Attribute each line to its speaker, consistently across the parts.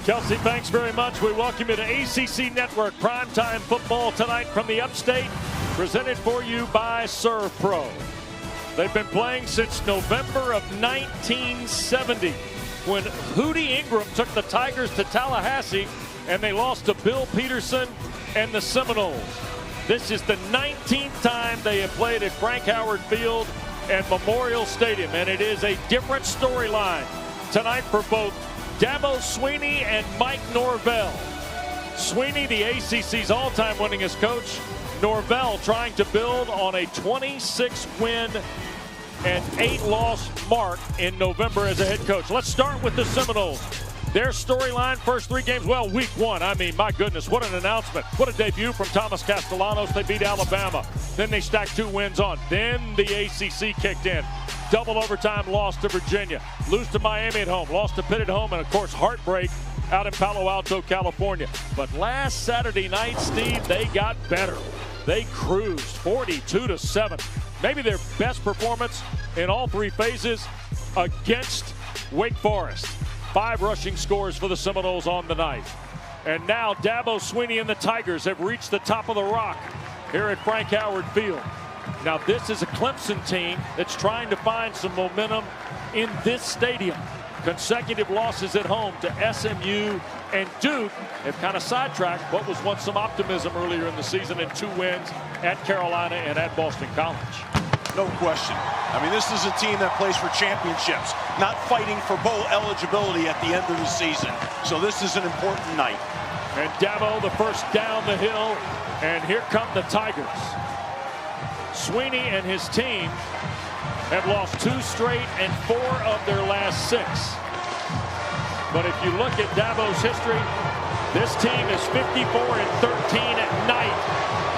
Speaker 1: Kelsey, thanks very much. We welcome you to ACC Network Primetime Football tonight from the Upstate, presented for you by Serve Pro. They've been playing since November of 1970, when Hootie Ingram took the Tigers to Tallahassee and they lost to Bill Peterson and the Seminoles. This is the 19th time they have played at Frank Howard Field and Memorial Stadium, and it is a different storyline tonight for both Dabo Swinney and Mike Norvell. Swinney, the ACC's all-time winningest coach. Norvell trying to build on a 26-win and 8-loss mark in November as a head coach. Let's start with the Seminoles. Their storyline, first 3 games, well, week 1, I mean, my goodness, what an announcement. What a debut from Thomas Castellanos. They beat Alabama. Then they stacked 2 wins on. Then the ACC kicked in. Double overtime loss to Virginia. Lose to Miami at home. Lost to Pitt at home. And, of course, heartbreak out in Palo Alto, California. But last Saturday night, Steve, they got better. They cruised 42-7. Maybe their best performance in all 3 phases against Wake Forest. 5 rushing scores for the Seminoles on the night. And now Dabo Swinney and the Tigers have reached the top of the rock here at Frank Howard Field. Now this is a Clemson team that's trying to find some momentum in this stadium. Consecutive losses at home to SMU and Duke have kind of sidetracked what was once some optimism earlier in the season, and 2 wins at Carolina and at Boston College.
Speaker 2: No question. I mean, this is a team that plays for championships, not fighting for bowl eligibility at the end of the season. So this is an important night.
Speaker 1: And Dabo, the first down the hill, and here come the Tigers. Swinney and his team have lost 2 straight and 4 of their last 6. But if you look at Dabo's history, this team is 54-13 at night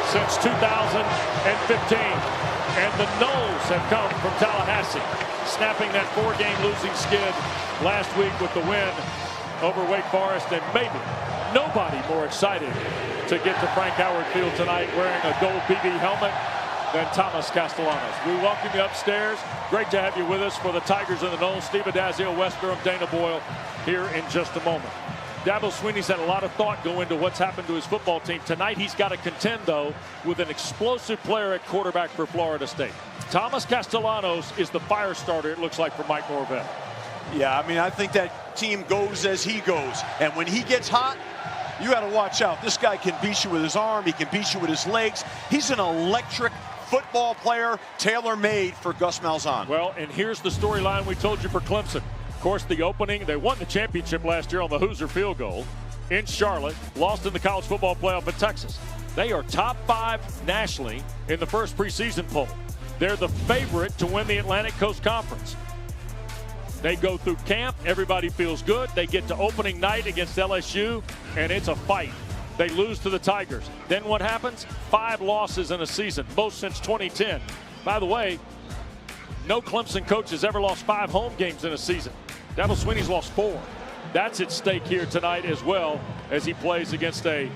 Speaker 1: since 2015. And the Noles have come from Tallahassee, snapping that 4-game losing skid last week with the win over Wake Forest. And maybe nobody more excited to get to Frank Howard Field tonight wearing a gold BB helmet than Thomas Castellanos. We welcome you upstairs. Great to have you with us for the Tigers and the Noles. Steve Adazio, Wes Durham, Dana Boyle here in just a moment. Dabo Swinney's had a lot of thought go into what's happened to his football team. Tonight he's got to contend, though, with an explosive player at quarterback for Florida State. Thomas Castellanos is the fire starter, it looks like, for Mike Norvell.
Speaker 2: Yeah, I mean, I think that team goes as he goes. And when he gets hot, you got to watch out. This guy can beat you with his arm. He can beat you with his legs. He's an electric football player, tailor-made for Gus Malzahn.
Speaker 1: Well, and here's the storyline we told you for Clemson. Of course, the opening, they won the championship last year on the Hoosier field goal in Charlotte, lost in the college football playoff in Texas. They are top 5 nationally in the first preseason poll. They're the favorite to win the Atlantic Coast Conference. They go through camp, everybody feels good. They get to opening night against LSU, and it's a fight. They lose to the Tigers. Then what happens? 5 losses in a season, most since 2010. By the way, no Clemson coach has ever lost 5 home games in a season. Dabo Swinney's lost 4. That's at stake here tonight as well, as he plays against a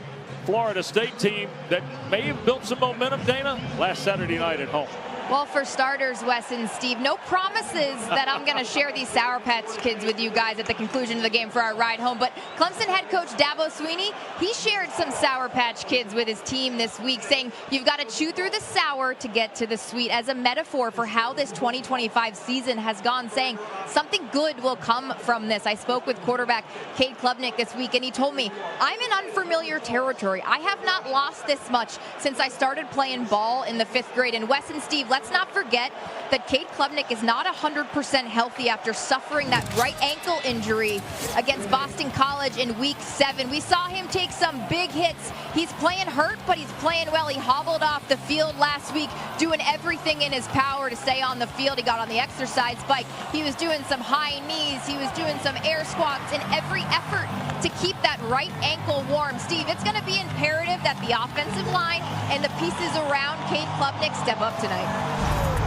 Speaker 1: Florida State team that may have built some momentum, Dana, last Saturday night at home.
Speaker 3: Well, for starters, Wes and Steve, no promises that I'm going to share these Sour Patch Kids with you guys at the conclusion of the game for our ride home. But Clemson head coach Dabo Swinney, he shared some Sour Patch Kids with his team this week, saying you've got to chew through the sour to get to the sweet, as a metaphor for how this 2025 season has gone, saying something good will come from this. I spoke with quarterback Cade Klubnik this week, and he told me, I'm in unfamiliar territory. I have not lost this much since I started playing ball in the 5th grade. And Wes and Steve, let's not forget that Cade Klubnik is not 100% healthy after suffering that right ankle injury against Boston College in week 7. We saw him take some big hits. He's playing hurt, but he's playing well. He hobbled off the field last week, doing everything in his power to stay on the field. He got on the exercise bike. He was doing some high knees. He was doing some air squats in every effort to keep that right ankle warm. Steve, it's going to be imperative that the offensive line and the pieces around Cade Klubnik step up tonight.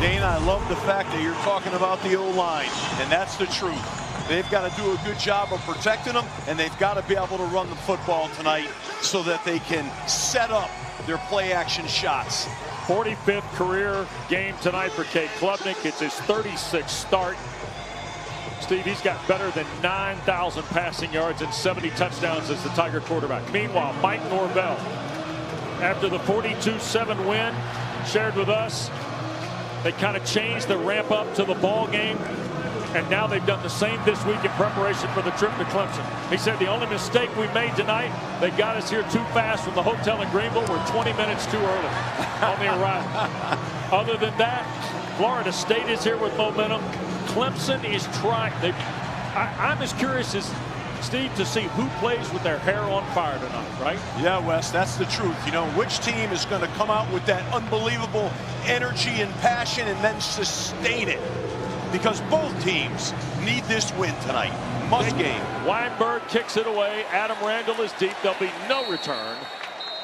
Speaker 2: Dana, I love the fact that you're talking about the O-line, and that's the truth. They've got to do a good job of protecting them, and they've got to be able to run the football tonight so that they can set up their play-action shots.
Speaker 1: 45th career game tonight for Cade Klubnik. It's his 36th start. Steve, he's got better than 9,000 passing yards and 70 touchdowns as the Tiger quarterback. Meanwhile, Mike Norvell, after the 42-7 win, shared with us they kind of changed the ramp up to the ball game, and now they've done the same this week in preparation for the trip to Clemson. He said the only mistake we made tonight, they got us here too fast from the hotel in Greenville. We're 20 minutes too early on the arrival. Other than that, Florida State is here with momentum. Clemson is trying. I'm as curious as Steve to see who plays with their hair on fire tonight, right?
Speaker 2: Yeah, Wes, that's the truth. You know, which team is going to come out with that unbelievable energy and passion and then sustain it? Because both teams need this win tonight. Must game.
Speaker 1: Weinberg kicks it away. Adam Randall is deep. There'll be no return.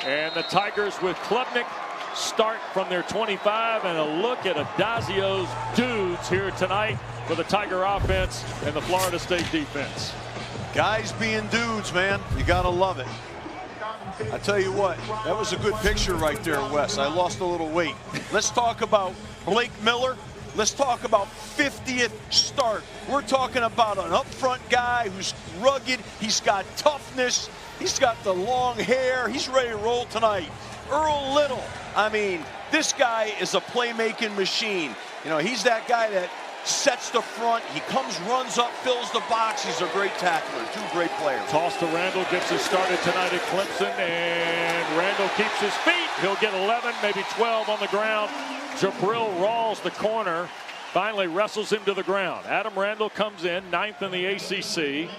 Speaker 1: And the Tigers with Klubnik start from their 25, and a look at Adazio's dudes here tonight for the Tiger offense and the Florida State defense.
Speaker 2: Guys being dudes, man. You got to love it. I tell you what, that was a good picture right there, Wes. I lost a little weight. Let's talk about Blake Miller. Let's talk about 50th start. We're talking about an up-front guy who's rugged. He's got toughness. He's got the long hair. He's ready to roll tonight. Earl Little. I mean, this guy is a playmaking machine. You know, he's that guy that sets the front. He comes, runs up, fills the box. He's a great tackler. Two great players.
Speaker 1: Toss to Randall, gets us started tonight at Clemson, and Randall keeps his feet. He'll get 11, maybe 12 on the ground. Jabril Rawls, the corner, finally wrestles him to the ground. Adam Randall comes in, 9th in the ACC,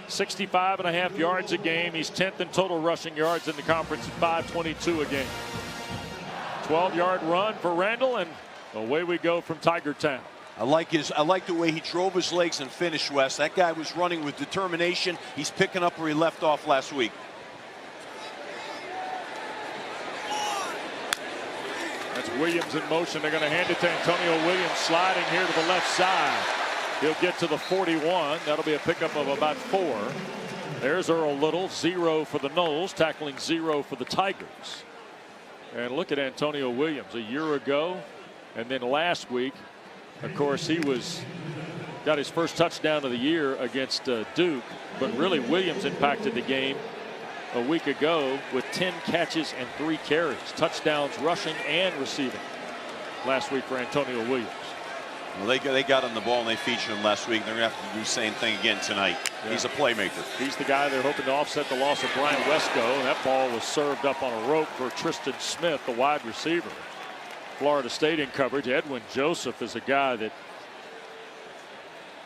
Speaker 1: 65.5 yards a game. He's 10th in total rushing yards in the conference at 522 a game. 12-yard run for Randall, and away we go from Tiger Town.
Speaker 2: I like the way he drove his legs and finished, Wes. That guy was running with determination. He's picking up where he left off last week.
Speaker 1: That's Williams in motion. They're going to hand it to Antonio Williams, sliding here to the left side. He'll get to the 41. That'll be a pickup of about 4. There's Earl Little, 0 for the Noles, tackling 0 for the Tigers. And look at Antonio Williams a year ago, and then last week, of course, he got his first touchdown of the year against Duke, but really Williams impacted the game a week ago with 10 catches and 3 carries, touchdowns rushing and receiving last week for Antonio Williams.
Speaker 2: Well, they got him the ball and they featured him last week. They're going to have to do the same thing again tonight. Yeah. He's a playmaker.
Speaker 1: He's the guy they're hoping to offset the loss of Brian Wesco. And that ball was served up on a rope for Tristan Smith, the wide receiver. Florida State in coverage. Edwin Joseph is a guy that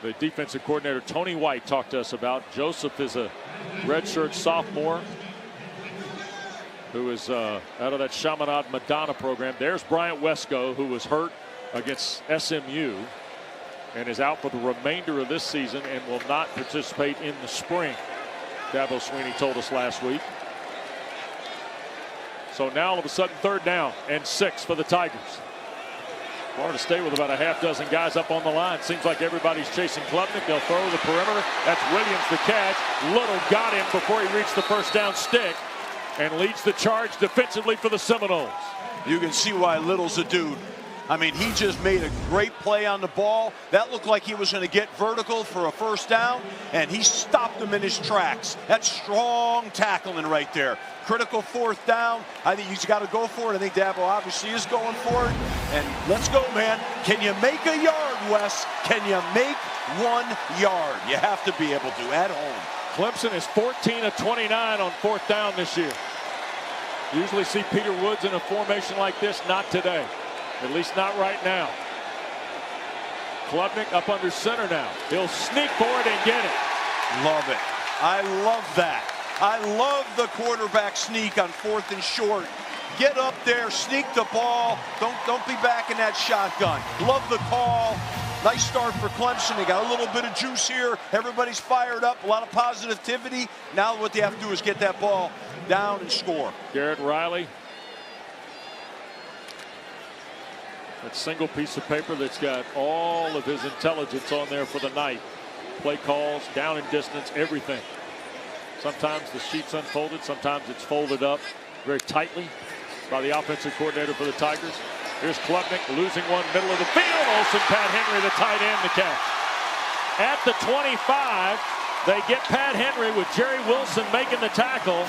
Speaker 1: the defensive coordinator Tony White talked to us about. Joseph is a redshirt sophomore who is out of that Chaminade Madonna program. There's Bryant Wesco, who was hurt against SMU and is out for the remainder of this season and will not participate in the spring. Dabo Swinney told us last week. So now all of a sudden 3rd down and 6 for the Tigers. Florida State with about a half dozen guys up on the line. Seems like everybody's chasing Klubnik. They'll throw the perimeter. That's Williams the catch. Little got him before he reached the first down stick and leads the charge defensively for the Seminoles.
Speaker 2: You can see why Little's a dude. I mean, he just made a great play on the ball. That looked like he was going to get vertical for a first down, and he stopped him in his tracks. That's strong tackling right there. Critical 4th down. I think he's got to go for it. I think Dabo obviously is going for it. And let's go, man. Can you make a yard, Wes? Can you make 1 yard? You have to be able to at home.
Speaker 1: Clemson is 14 of 29 on 4th down this year. Usually see Peter Woods in a formation like this. Not today. At least not right now. Klubnik up under center now. He'll sneak for it and get it.
Speaker 2: Love it. I love that. I love the quarterback sneak on 4th and short. Get up there, sneak the ball. Don't be back in that shotgun. Love the call. Nice start for Clemson. They got a little bit of juice here. Everybody's fired up. A lot of positivity. Now what they have to do is get that ball down and score.
Speaker 1: Garrett Riley. That single piece of paper that's got all of his intelligence on there for the night. Play calls, down and distance, everything. Sometimes the sheet's unfolded, sometimes it's folded up very tightly by the offensive coordinator for the Tigers. Here's Klubnik losing one middle of the field. Olsen, Pat Henry, the tight end, the catch. at the 25. They get Pat Henry with Jerry Wilson making the tackle.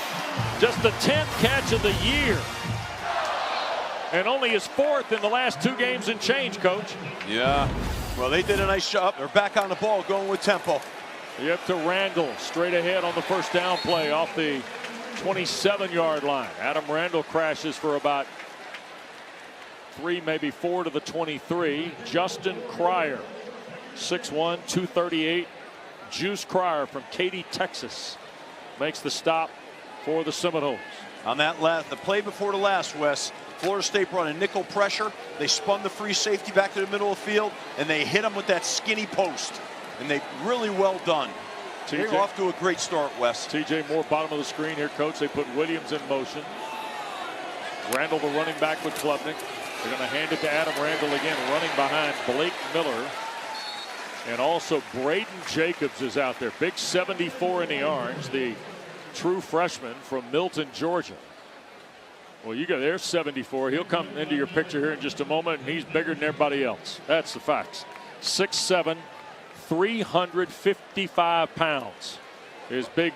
Speaker 1: Just the 10th catch of the year. And only his 4th in the last 2 games and change, Coach.
Speaker 2: Yeah. Well, they did a nice job. They're back on the ball, going with tempo.
Speaker 1: You up to Randall, straight ahead on the first down play off the 27-yard line. Adam Randall crashes for about 3, maybe 4 to the 23. Justin Cryer, 6'1", 238. Juice Cryer from Katy, Texas, makes the stop for the Seminoles.
Speaker 2: On that the play before the last, Wes, Florida State brought a nickel pressure. They spun the free safety back to the middle of the field, and they hit him with that skinny post. And they really well done. They're off to a great start, Wes.
Speaker 1: TJ Moore, bottom of the screen here, Coach. They put Williams in motion. Randall, the running back with Klubnik. They're going to hand it to Adam Randall again, running behind Blake Miller. And also Braden Jacobs is out there. Big 74 in the orange, the true freshman from Milton, Georgia. Well, you go there, 74. He'll come into your picture here in just a moment, and he's bigger than everybody else. That's the facts. 6'7", 355 pounds is big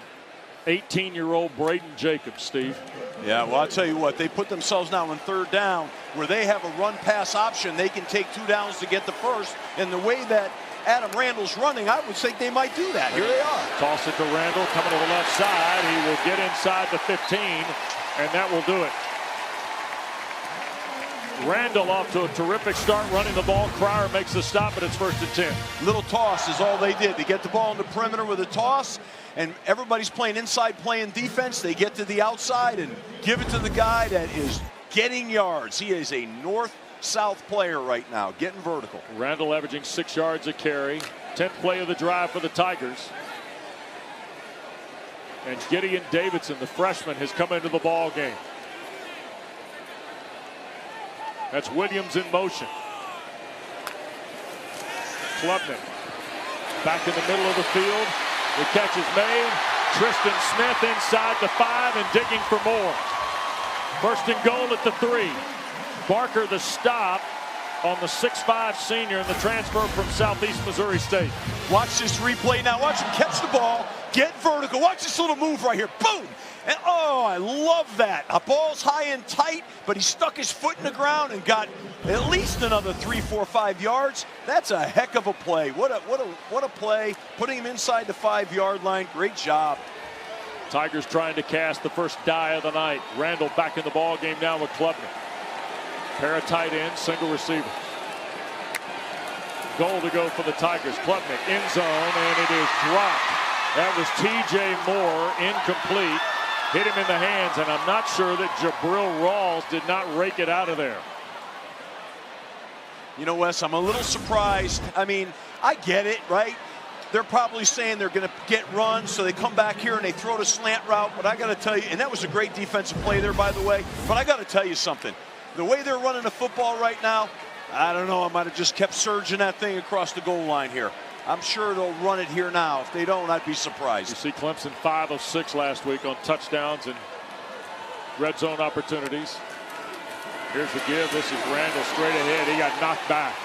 Speaker 1: 18-year-old Braden Jacobs, Steve.
Speaker 2: Yeah, well, I'll tell you what, they put themselves now in 3rd down where they have a run-pass option. They can take 2 downs to get the first. And the way that Adam Randall's running, I would think they might do that. Here they are.
Speaker 1: Toss it to Randall, coming to the left side. He will get inside the 15, and that will do it. Randall off to a terrific start running the ball. Cryer makes the stop, but it's 1st and 10.
Speaker 2: Little toss is all they did. They get the ball in the perimeter with a toss, and everybody's playing inside, playing defense. They get to the outside and give it to the guy that is getting yards. He is a north-south player right now, getting vertical.
Speaker 1: Randall averaging 6 yards a carry. 10th play of the drive for the Tigers. And Gideon Davidson, the freshman, has come into the ball game. That's Williams in motion. Klubnik back in the middle of the field. The catch is made. Tristan Smith inside the 5 and digging for more. 1st and goal at the 3. Barker the stop on the 6'5" senior and the transfer from Southeast Missouri State.
Speaker 2: Watch this replay now. Watch him catch the ball, get vertical. Watch this little move right here. Boom! And oh, I love that. A ball's high and tight, but he stuck his foot in the ground and got at least another 3, 4, 5 yards. That's a heck of a play. What a play. Putting him inside the 5-yard line. Great job.
Speaker 1: Tigers trying to cast the first die of the night. Randall back in the ball game now with Klubnik. Pair of tight ends, single receiver. Goal to go for the Tigers. Klubnik in zone, and it is dropped. That was TJ Moore, incomplete. Hit him in the hands, and I'm not sure that Jabril Rawls did not rake it out of there.
Speaker 2: You know, Wes, I'm a little surprised. I mean, I get it, right? They're probably saying they're going to get runs, so they come back here and they throw the slant route. But I got to tell you, and that was a great defensive play there, by the way. But I got to tell you something. The way they're running the football right now, I don't know. I might have just kept surging that thing across the goal line here. I'm sure they'll run it here now. If they don't, I'd be surprised.
Speaker 1: You see Clemson 5 of 6 last week on touchdowns and red zone opportunities. Here's the give. This is Randall straight ahead. He got knocked back.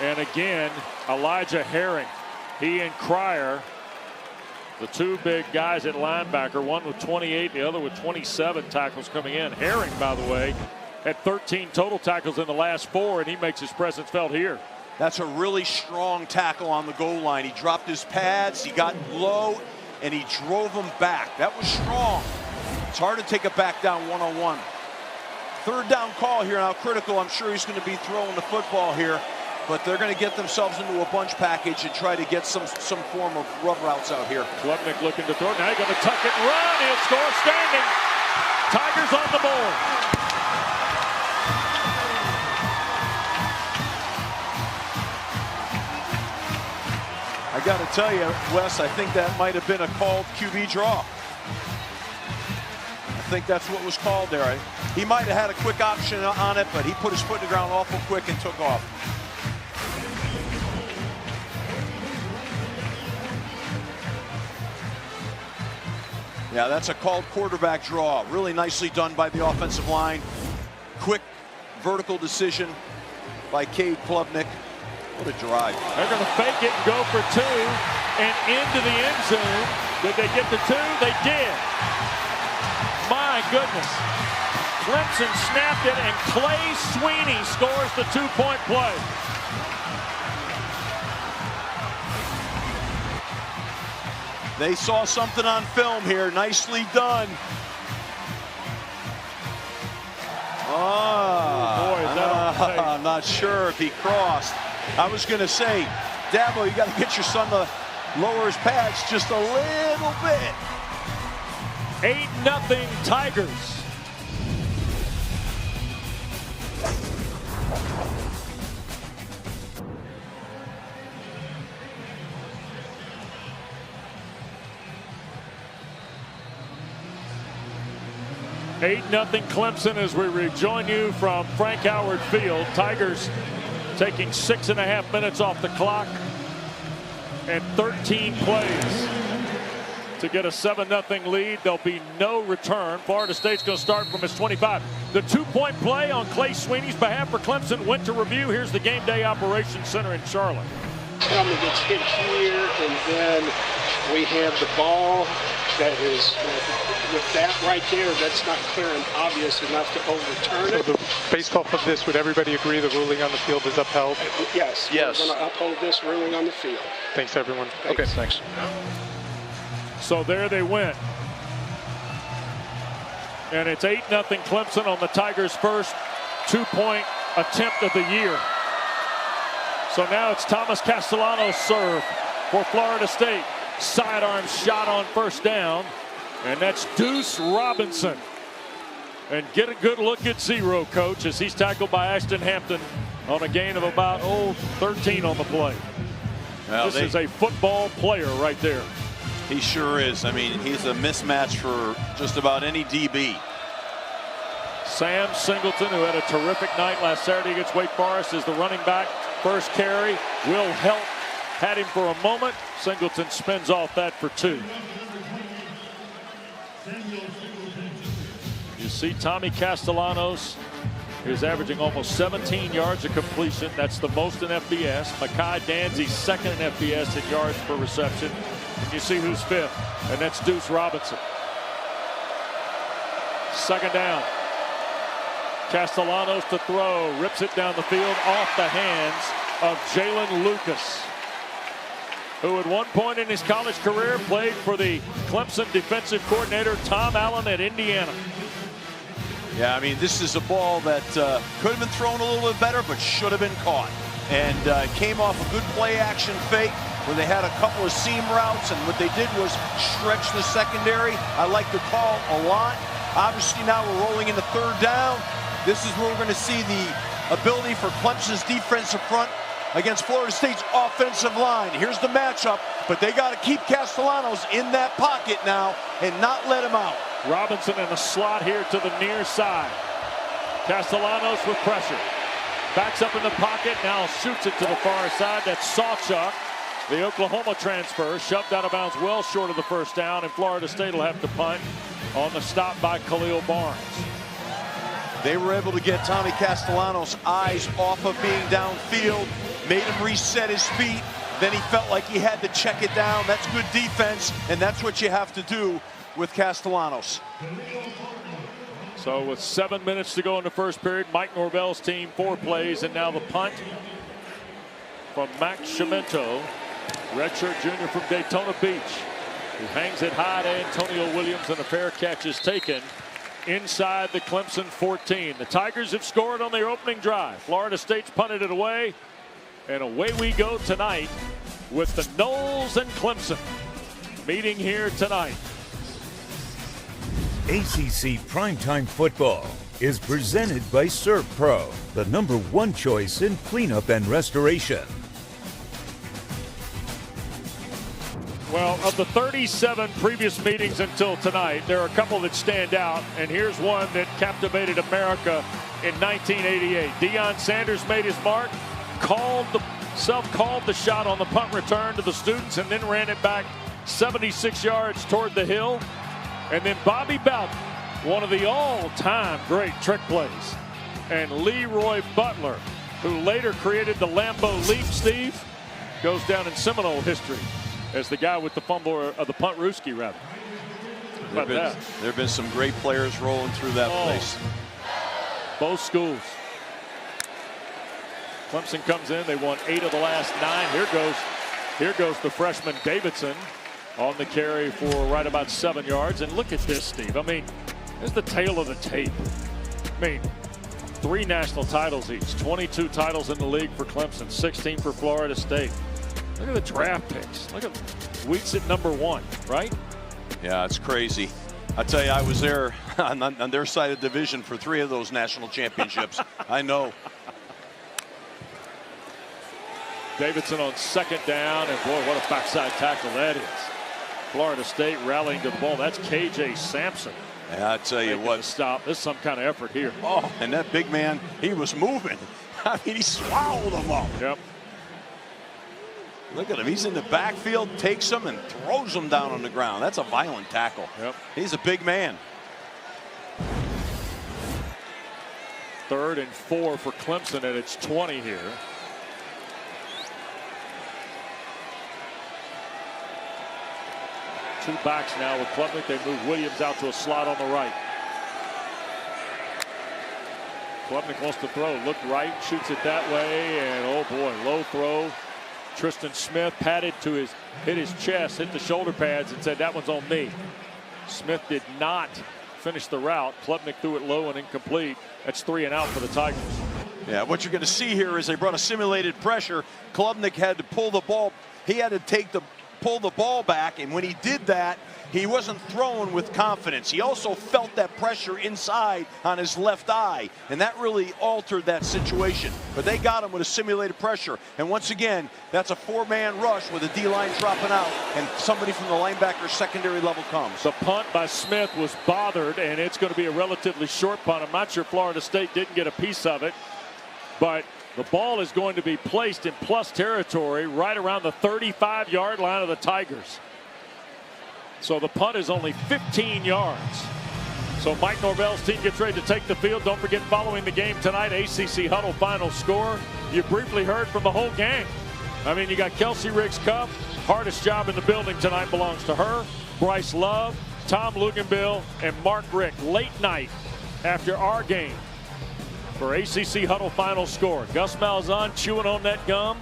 Speaker 1: And again, Elijah Herring. He and Cryer, the 2 big guys at linebacker, one with 28, the other with 27 tackles coming in. Herring, by the way, had 13 total tackles in the last 4, and he makes his presence felt here.
Speaker 2: That's a really strong tackle on the goal line. He dropped his pads, he got low, and he drove him back. That was strong. It's hard to take a back down one-on-one. 3rd down call here now, critical. I'm sure he's going to be throwing the football here, but they're going to get themselves into a bunch package and try to get some form of rub routes out here.
Speaker 1: Klubnik looking to throw. Now he's going to tuck it and run. He'll score standing. Tigers on the board.
Speaker 2: I got to tell you, Wes, I think that might have been a called QB draw. I think that's what was called there. He might have had a quick option on it, but he put his foot in the ground awful quick and took off. Yeah, that's a called quarterback draw. Really nicely done by the offensive line. Quick vertical decision by Cade Klubnik. What a drive.
Speaker 1: They're going to fake it and go for two and into the end zone. Did they get the two? They did. My goodness. Clemson snapped it, and Clay Sweeney scores the two-point play.
Speaker 2: They saw something on film here. Nicely done.
Speaker 1: Oh, boy, is that on tape.
Speaker 2: I'm not sure if he crossed. I was going to say, Dabo, you got to get your son to lower his pads just a little bit.
Speaker 1: 8-0 Tigers. Nothing Clemson as we rejoin you from Frank Howard Field. Tigers taking 6.5 minutes off the clock and 13 plays to get a 7-0 lead. There'll be no return. Florida State's going to start from its 25. The two-point play on Clay Sweeney's behalf for Clemson went to review. Here's the game day operations center in Charlotte.
Speaker 4: Helmet gets hit here, and then we have the ball that is with that right there. That's not clear and obvious enough to overturn it.
Speaker 5: So based off of this, would everybody agree the ruling on the field is upheld?
Speaker 4: Yes. Yes. We're going to uphold this ruling on the field.
Speaker 5: Thanks, everyone.
Speaker 4: Thanks.
Speaker 5: Okay, thanks.
Speaker 1: So there they went. And it's 8-0 Clemson on the Tigers' first two-point attempt of the year. So now it's Thomas Castellanos' serve for Florida State. Sidearm shot on first down. And that's Deuce Robinson. And get a good look at Zero, coach, as he's tackled by Ashton Hampton on a gain of about 13 on the play. Well, this is a football player right there.
Speaker 2: He sure is. I mean, he's a mismatch for just about any DB.
Speaker 1: Sam Singleton, who had a terrific night last Saturday against Wake Forest, is the running back. First carry. Will Help had him for a moment. Singleton spins off that for 2. You see Tommy Castellanos is averaging almost 17 yards of completion. That's the most in FBS. Mekhi Danzy's second in FBS in yards per reception. And you see who's 5th, and that's Deuce Robinson. Second down. Castellanos to throw, rips it down the field off the hands of Jalen Lucas, who at one point in his college career played for the Clemson defensive coordinator Tom Allen at Indiana.
Speaker 2: Yeah, I mean, this is a ball that could have been thrown a little bit better, but should have been caught. And came off a good play action fake where they had a couple of seam routes, and what they did was stretch the secondary. I like the call a lot. Obviously now we're rolling into third down. This is where we're going to see the ability for Clemson's defensive front against Florida State's offensive line. Here's the matchup, but they got to keep Castellanos in that pocket now and not let him out.
Speaker 1: Robinson in the slot here to the near side. Castellanos with pressure. Backs up in the pocket, now shoots it to the far side. That's Sawchuk, the Oklahoma transfer, shoved out of bounds well short of the first down, and Florida State will have to punt on the stop by Khalil Barnes.
Speaker 2: They were able to get Tommy Castellanos' eyes off of being downfield, made him reset his feet. Then he felt like he had to check it down. That's good defense, and that's what you have to do with Castellanos.
Speaker 1: So with 7 minutes to go in the first period, Mike Norvell's team 4 plays, and now the punt from Max Cimento, redshirt junior from Daytona Beach, who hangs it high to Antonio Williams, and a fair catch is taken inside the Clemson 14. The Tigers have scored on their opening drive. Florida State's punted it away, and away we go tonight with the Noles and Clemson meeting here tonight.
Speaker 6: ACC Primetime Football is presented by ServPro, the #1 choice in cleanup and restoration.
Speaker 1: Well, of the 37 previous meetings until tonight, there are a couple that stand out, and here's one that captivated America in 1988. Deion Sanders made his mark, self-called the shot on the punt return to the students, and then ran it back 76 yards toward the hill. And then Bobby Bowden, one of the all-time great trick plays, and Leroy Butler who later created the Lambeau leap, Steve, goes down in Seminole history as the guy with the fumble, of the punt Ruski, rather.
Speaker 2: There have been some great players rolling through that place.
Speaker 1: Both schools. Clemson comes in. They won 8 of the last 9. Here goes the freshman Davidson on the carry for right about 7 yards. And look at this, Steve. I mean, there's the tail of the tape. I mean, 3 national titles each, 22 titles in the league for Clemson, 16 for Florida State. Look at the draft picks. Look at Wheats at number 1, right?
Speaker 2: Yeah, it's crazy. I tell you, I was there on their side of the division for 3 of those national championships. I know.
Speaker 1: Davidson on 2nd down, and boy, what a backside tackle that is. Florida State rallying to the ball. That's KJ Sampson.
Speaker 2: Yeah, I tell you what.
Speaker 1: Stop. There's some kind of effort here.
Speaker 2: Oh, and that big man, he was moving. I mean, he swallowed him up.
Speaker 1: Yep.
Speaker 2: Look at him. He's in the backfield, takes him, and throws him down on the ground. That's a violent tackle.
Speaker 1: Yep.
Speaker 2: He's a big man.
Speaker 1: 3rd and 4 for Clemson at its 20 here. Two backs now with Klubnik. They move Williams out to a slot on the right. Klubnik wants to throw. Look right, shoots it that way, and oh boy, low throw. Tristan Smith padded to hit his chest, hit the shoulder pads, and said, that one's on me. Smith did not finish the route. Klubnik threw it low and incomplete. That's 3 and out for the Tigers.
Speaker 2: Yeah, what you're going to see here is they brought a simulated pressure. Klubnik had to pull the ball. He had to pull the ball back, and when he did that, he wasn't throwing with confidence. He also felt that pressure inside on his left eye, and that really altered that situation. But they got him with a simulated pressure, and once again, that's a 4-man rush with a D-line dropping out, and somebody from the linebacker secondary level comes.
Speaker 1: The punt by Smith was bothered, and it's going to be a relatively short punt. I'm not sure Florida State didn't get a piece of it, but the ball is going to be placed in plus territory right around the 35-yard line of the Tigers. So the punt is only 15 yards. So Mike Norvell's team gets ready to take the field. Don't forget, following the game tonight, ACC Huddle final score. You briefly heard from the whole gang. I mean, you got Kelsey Riggs-Cup. Hardest job in the building tonight belongs to her. Bryce Love, Tom Luganbill, and Mark Rick. Late night after our game for ACC Huddle final score. Gus Malzahn chewing on that gum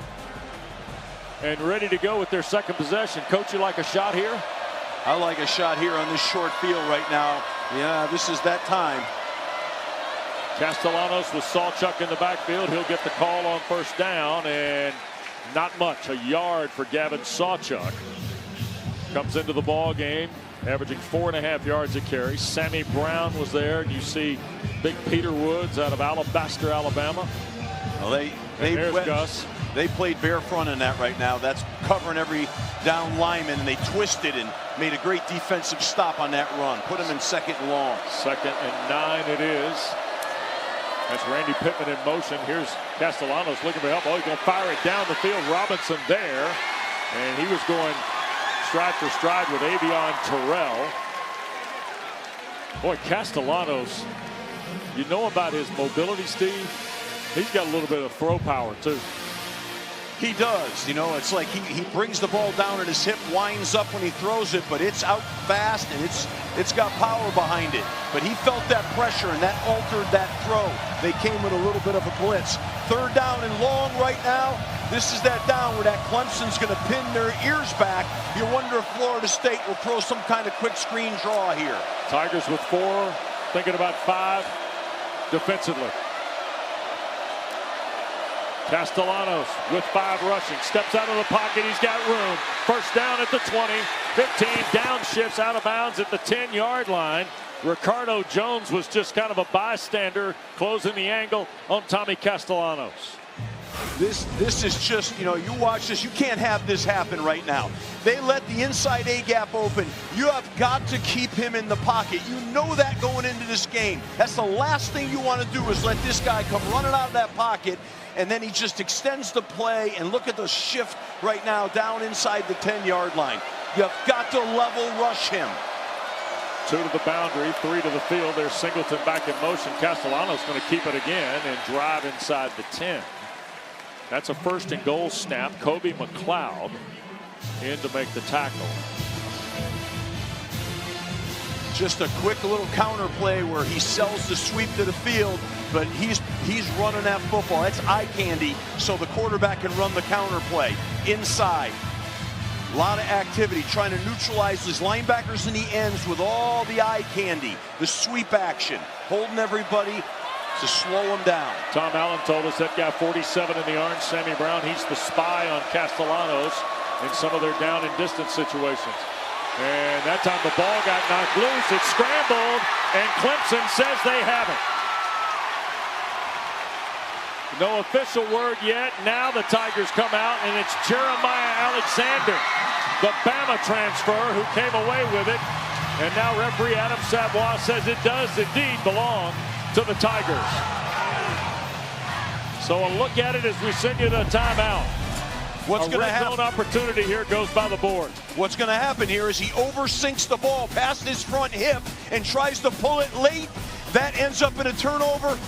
Speaker 1: and ready to go with their second possession. Coach, you like a shot here?
Speaker 2: I like a shot here on this short field right now. Yeah, this is that time.
Speaker 1: Castellanos with Sawchuk in the backfield. He'll get the call on first down, and not much. A yard for Gavin Sawchuk. Comes into the ball game, averaging 4.5 yards a carry. Sammy Brown was there, and you see big Peter Woods out of Alabaster, Alabama.
Speaker 2: Well, they played bare front in that right now. That's covering every down lineman, and they twisted and made a great defensive stop on that run. Put him in 2nd and long. 2nd
Speaker 1: and 9 it is. That's Randy Pittman in motion. Here's Castellanos looking for help. Oh, he's going to fire it down the field. Robinson there, and he was going stride for stride with Avion Terrell. Boy, Castellanos, you know about his mobility, Steve. He's got a little bit of throw power too.
Speaker 2: He does. You know, it's like he brings the ball down at his hip, winds up when he throws it, but it's out fast and it's got power behind it. But he felt that pressure, and that altered that throw. They came with a little bit of a blitz. 3rd down and long right now. This is that down where that Clemson's going to pin their ears back. You wonder if Florida State will throw some kind of quick screen draw here.
Speaker 1: Tigers with 4, thinking about 5 defensively. Castellanos with 5 rushing, steps out of the pocket, he's got room. First down at the 20, 15, downshifts out of bounds at the 10-yard line. Ricardo Jones was just kind of a bystander, closing the angle on Tommy Castellanos.
Speaker 2: This is just, you know, you watch this, you can't have this happen right now. They let the inside A gap open. You have got to keep him in the pocket. You know that going into this game. That's the last thing you want to do, is let this guy come running out of that pocket, and then he just extends the play. And look at the shift right now down inside the 10-yard line. You've got to level rush him.
Speaker 1: 2 to the boundary, 3 to the field. There's Singleton back in motion. Castellanos going to keep it again and drive inside the 10. That's a 1st and goal snap. Kobe McLeod in to make the tackle.
Speaker 2: Just a quick little counter play where he sells the sweep to the field, but he's running that football. That's eye candy, so the quarterback can run the counter play inside. A lot of activity trying to neutralize his linebackers in the ends with all the eye candy, the sweep action, holding everybody to slow him down.
Speaker 1: Tom Allen told us that guy 47 in the orange, Sammy Brown, he's the spy on Castellanos in some of their down and distance situations. And that time the ball got knocked loose. It's scrambled, and Clemson says they have it. No official word yet. Now the Tigers come out, and it's Jeremiah Alexander, the Bama transfer, who came away with it. And now referee Adam Savoy says it does indeed belong to the Tigers. So a look at it as we send you to timeout.
Speaker 2: What's going to happen?
Speaker 1: Opportunity here goes by the board.
Speaker 2: What's going to happen here is he oversinks the ball past his front hip and tries to pull it late. That ends up in a turnover.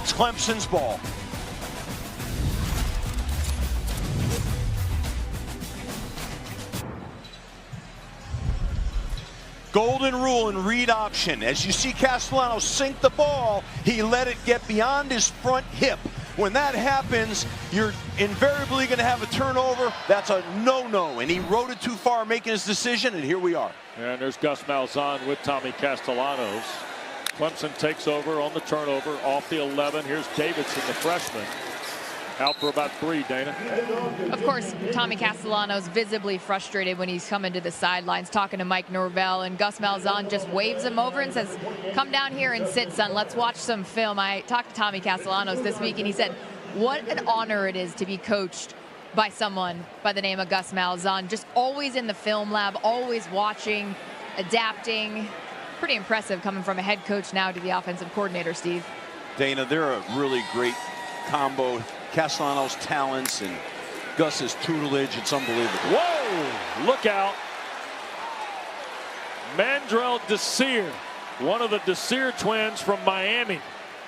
Speaker 2: It's Clemson's ball. Golden rule and read option. As you see Castellanos sink the ball, he let it get beyond his front hip. When that happens, you're invariably going to have a turnover. That's a no-no, and he rode it too far making his decision, and here we are.
Speaker 1: And there's Gus Malzahn with Tommy Castellanos. Clemson takes over on the turnover off the 11. Here's Davidson, the freshman, out for about 3, Dana.
Speaker 3: Of course, Tommy Castellanos visibly frustrated when he's coming to the sidelines talking to Mike Norvell, and Gus Malzahn just waves him over and says, come down here and sit, son. Let's watch some film. I talked to Tommy Castellanos this week, and he said, what an honor it is to be coached by someone by the name of Gus Malzahn. Just always in the film lab, always watching, adapting. Pretty impressive coming from a head coach now to the offensive coordinator, Steve.
Speaker 2: Dana, they're a really great combo. Castellanos' talents and Gus's tutelage, it's unbelievable.
Speaker 1: Whoa, look out. Mandrell Desir, one of the Desir twins from Miami.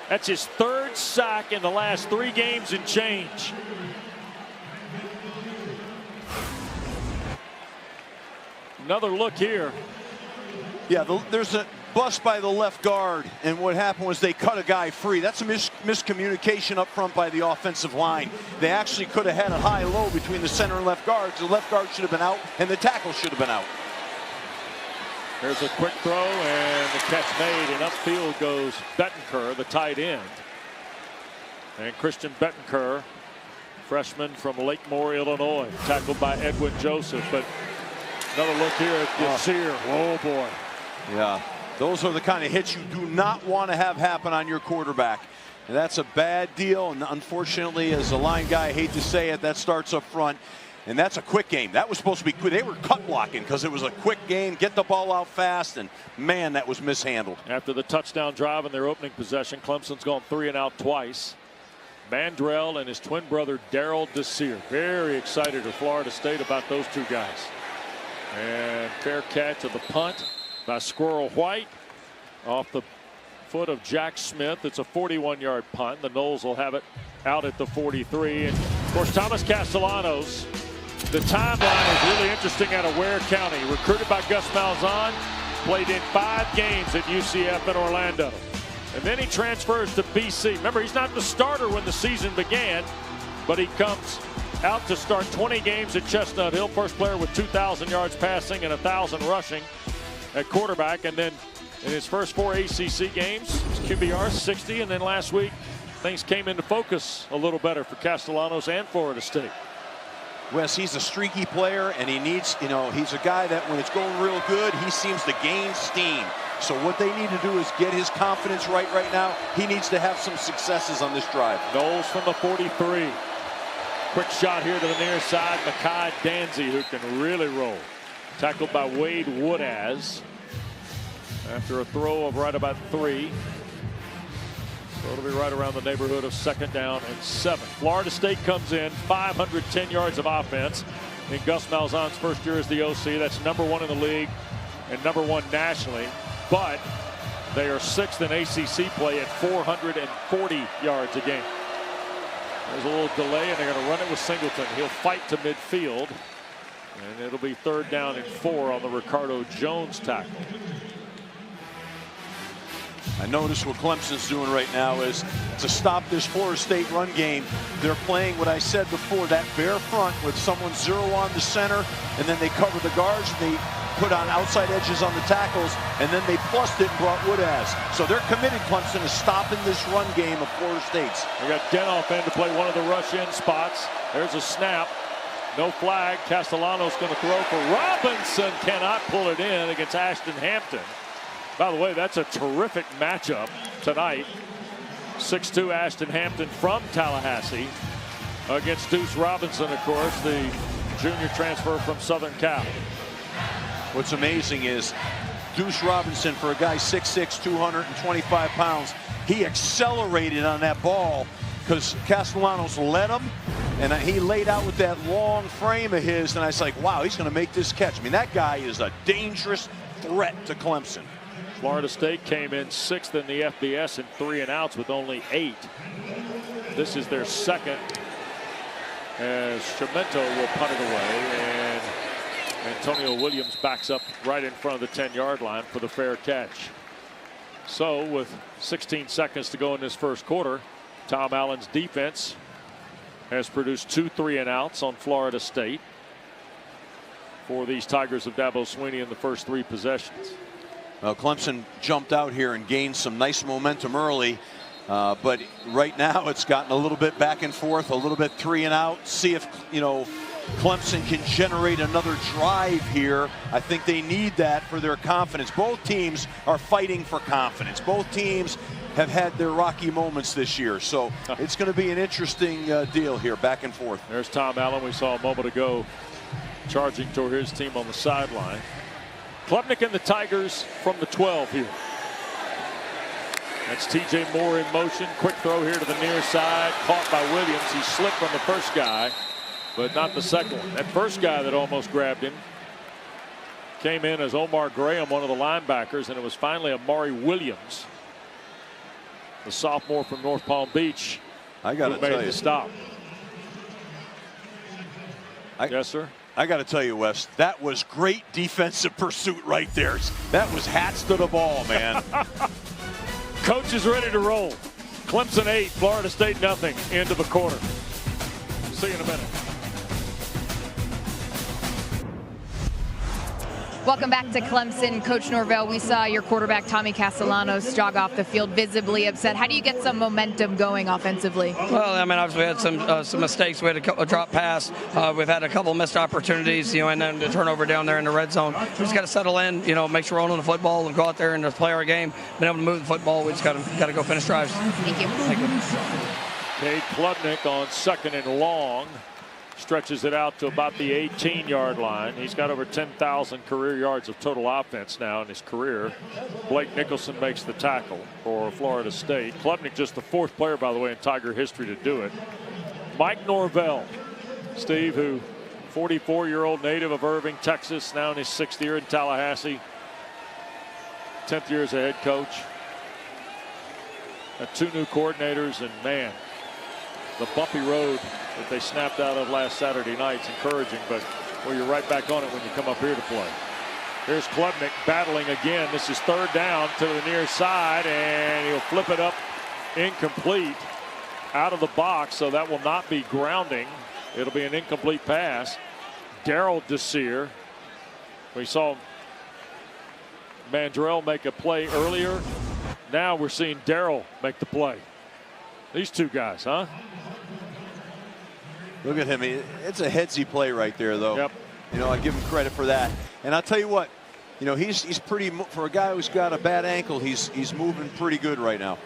Speaker 1: That's his 3rd sack in the last 3 games and change. Another look here.
Speaker 2: Yeah, there's a bust by the left guard, and what happened was they cut a guy free. That's a miscommunication up front by the offensive line. They actually could have had a high-low between the center and left guards. The left guard should have been out, and the tackle should have been out.
Speaker 1: There's a quick throw, and the catch made, and upfield goes Bettenker, the tight end. And Christian Bettenker, freshman from Lakemore, Illinois, tackled by Edwin Joseph. But another look here at Desir. Oh, boy.
Speaker 2: Yeah, those are the kind of hits you do not want to have happen on your quarterback. And that's a bad deal, and unfortunately, as a line guy, I hate to say it, that starts up front. And that's a quick game. That was supposed to be quick. They were cut blocking because it was a quick game, get the ball out fast, and man, that was mishandled.
Speaker 1: After the touchdown drive in their opening possession, Clemson's gone 3 and out twice. Mandrell and his twin brother Darryl Desir, very excited at Florida State about those 2 guys. And fair catch of the punt by Squirrel White off the foot of Jack Smith. It's a 41-yard punt. The Noles will have it out at the 43. And of course, Thomas Castellanos, the timeline is really interesting out of Ware County. Recruited by Gus Malzahn, played in 5 games at UCF in Orlando. And then he transfers to BC. Remember, he's not the starter when the season began, but he comes out to start 20 games at Chestnut Hill. First player with 2,000 yards passing and 1,000 rushing at quarterback. And then in his first 4 ACC games, his QBR 60. And then last week, things came into focus a little better for Castellanos and Florida State.
Speaker 2: Wes, he's a streaky player, and he needs, he's a guy that when it's going real good, he seems to gain steam. So what they need to do is get his confidence right now. He needs to have some successes on this drive.
Speaker 1: Knowles from the 43. Quick shot here to the near side. Makai Danzy, who can really roll. Tackled by Wade Woodaz after a throw of right about 3. So it'll be right around the neighborhood of 2nd down and 7. Florida State comes in 510 yards of offense in Gus Malzahn's first year as the OC. That's #1 in the league and #1 nationally. But they are 6th in ACC play at 440 yards a game. There's a little delay, and they're going to run it with Singleton. He'll fight to midfield, and it'll be 3rd down and 4 on the Ricardo Jones tackle.
Speaker 2: I notice what Clemson's doing right now is to stop this Florida State run game. They're playing what I said before, that bare front with someone 0 on the center, and then they cover the guards, and they put on outside edges on the tackles, and then they plussed it and brought Woodaz. So they're committed, Clemson, to stopping this run game of Florida State's.
Speaker 1: We got Denoff in to play one of the rush-in spots. There's a snap. No flag. Castellanos going to throw for Robinson. Cannot pull it in against Ashton Hampton. By the way, that's a terrific matchup tonight. 6'2" Ashton Hampton from Tallahassee against Deuce Robinson, of course, the junior transfer from Southern Cal.
Speaker 2: What's amazing is Deuce Robinson, for a guy 6'6", 225 pounds, he accelerated on that ball because Castellanos led him, and he laid out with that long frame of his, and I was like, wow, he's going to make this catch. I mean, that guy is a dangerous threat to Clemson.
Speaker 1: Florida State came in 6th in the FBS in 3 and outs with only 8. This is their 2nd, as Chimento will punt it away, and Antonio Williams backs up right in front of the 10-yard line for the fair catch. So with 16 seconds to go in this first quarter, Tom Allen's defense has produced 2 3 and outs on Florida State for these Tigers of Dabo Swinney in the first 3 possessions.
Speaker 2: Well, Clemson jumped out here and gained some nice momentum early, but right now it's gotten a little bit back and forth, a little bit 3 and out. See if, Clemson can generate another drive here. I think they need that for their confidence. Both teams are fighting for confidence. Both teams have had their rocky moments this year, so it's going to be an interesting deal here, back and forth.
Speaker 1: There's Tom Allen, we saw a moment ago, charging toward his team on the sideline. Klubnik and the Tigers from the 12 here. That's TJ Moore in motion. Quick throw here to the near side. Caught by Williams. He slipped on the first guy, but not the second one. That first guy that almost grabbed him came in as Omar Graham, one of the linebackers, and it was finally Amari Williams, the sophomore from North Palm Beach,
Speaker 2: who made
Speaker 1: the stop. Yes, sir.
Speaker 2: I got to tell you, Wes, that was great defensive pursuit right there. That was hats to the ball, man.
Speaker 1: Coach is ready to roll. Clemson 8, Florida State nothing. End of the quarter. See you in a minute.
Speaker 3: Welcome back to Clemson. Coach Norvell, we saw your quarterback Tommy Castellanos jog off the field visibly upset. How do you get some momentum going offensively?
Speaker 7: Well, I mean, obviously we had some mistakes. We had a drop pass. We've had a couple missed opportunities, and then the turnover down there in the red zone. We just got to settle in, make sure we're owning the football and go out there and just play our game. Been able to move the football. We just got to go finish drives.
Speaker 3: Thank you.
Speaker 7: Thank you.
Speaker 1: Cade Klubnik on 2nd and long. Stretches it out to about the 18-yard line. He's got over 10,000 career yards of total offense now in his career. Blake Nicholson makes the tackle for Florida State. Klubnik just the 4th player, by the way, in Tiger history to do it. Mike Norvell, Steve, who 44-year-old native of Irving, Texas, now in his 6th year in Tallahassee. 10th year as a head coach. Got 2 new coordinators, and man, the bumpy road that they snapped out of last Saturday night's encouraging, but you're right back on it when you come up here to play. Here's Klubnik battling again. This is 3rd down to the near side, and he'll flip it up incomplete out of the box, so that will not be grounding. It'll be an incomplete pass. Darrell Desir. We saw Mandrell make a play earlier. Now we're seeing Darrell make the play. These 2 guys, huh?
Speaker 2: Look at him. It's a headsy play right there, though.
Speaker 1: Yep.
Speaker 2: I give him credit for that. And I'll tell you what, he's pretty, for a guy who's got a bad ankle, he's moving pretty good right now.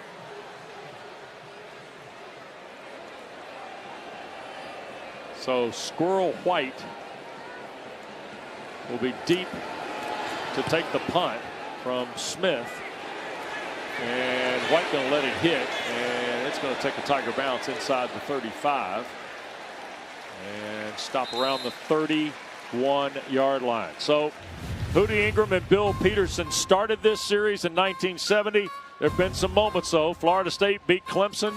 Speaker 1: So Squirrel White will be deep to take the punt from Smith. And White going to let it hit, and it's going to take a Tiger bounce inside the 35 and stop around the 31-yard line. So Hootie Ingram and Bill Peterson started this series in 1970. There have been some moments, though. Florida State beat Clemson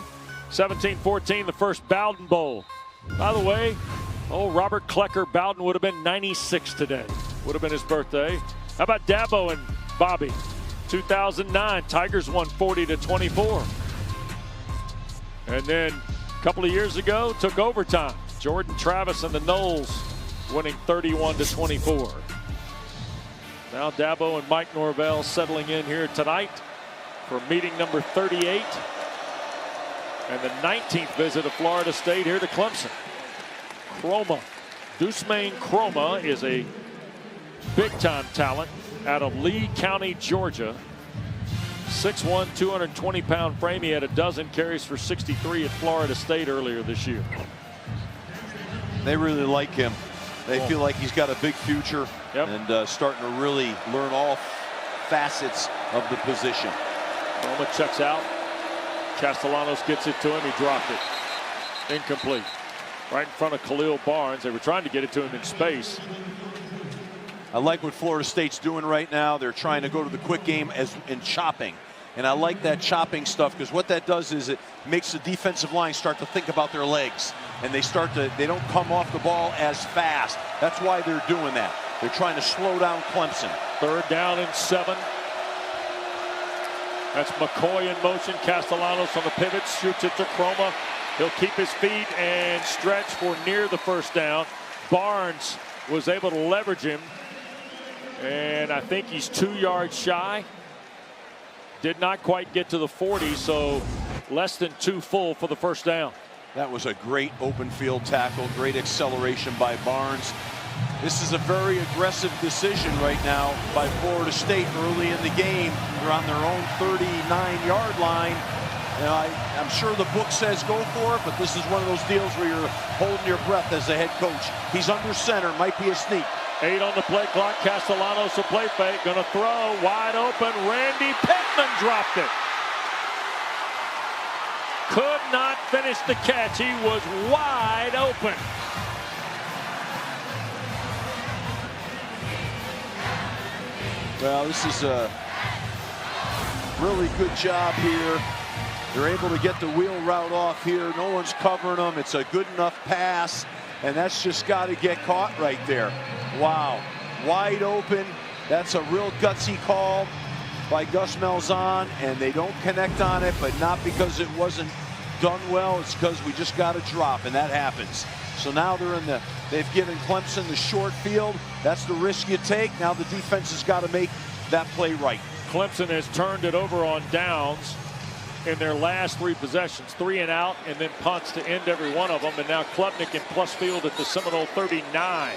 Speaker 1: 17-14, the first Bowden Bowl. By the way, Robert Klecker Bowden would have been 96 today. Would have been his birthday. How about Dabo and Bobby? 2009, Tigers won 40-24. And then a couple of years ago, took overtime. Jordan Travis and the Knowles winning 31-24. Now Dabo and Mike Norvell settling in here tonight for meeting number 38 and the 19th visit of Florida State here to Clemson. Chroma, Deuceman Chroma is a big-time talent out of Lee County, Georgia. 6'1", 220-pound frame. He had a dozen carries for 63 at Florida State earlier this year.
Speaker 2: They really like him. They feel like he's got a big future and starting to really learn all facets of the position.
Speaker 1: Roma checks out. Castellanos gets it to him. He dropped it. Incomplete. Right in front of Khalil Barnes. They were trying to get it to him in space.
Speaker 2: I like what Florida State's doing right now. They're trying to go to the quick game in chopping. And I like that chopping stuff because what that does is it makes the defensive line start to think about their legs. And they don't come off the ball as fast. That's why they're doing that. They're trying to slow down Clemson.
Speaker 1: 3rd down and 7. That's McCoy in motion. Castellanos on the pivot, shoots it to Chroma. He'll keep his feet and stretch for near the first down. Barnes was able to leverage him. And I think he's 2 yards shy. Did not quite get to the 40, so less than 2 full for the first down.
Speaker 2: That was a great open field tackle, great acceleration by Barnes. This is a very aggressive decision right now by Florida State early in the game. They're on their own 39-yard line. And I'm sure the book says go for it, but this is one of those deals where you're holding your breath as the head coach. He's under center, might be a sneak.
Speaker 1: 8 on the play clock. Castellanos a play fake, gonna throw wide open. Randy Pittman dropped it. Could not finish the catch. He was wide open.
Speaker 2: Well, this is a really good job here. They're able to get the wheel route off here. No one's covering them. It's a good enough pass, and that's just got to get caught right there. Wow, wide open. That's a real gutsy call by Gus Malzahn, and they don't connect on it, but not because it wasn't done well. It's because we just got to drop, and that happens. So now they've given Clemson the short field. That's the risk you take. Now the defense has got to make that play right.
Speaker 1: Clemson has turned it over on downs in their last 3 possessions, 3 and out, and then punts to end every one of them. And now Klubnik in plus field at the Seminole 39.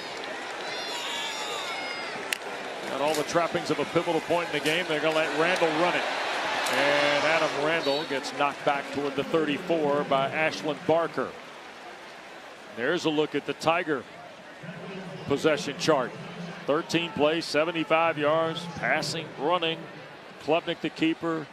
Speaker 1: Got all the trappings of a pivotal point in the game. They're going to let Randall run it. And Adam Randall gets knocked back toward the 34 by Ashland Barker. There's a look at the Tiger possession chart. 13 plays, 75 yards, passing, running. Klubnik the keeper.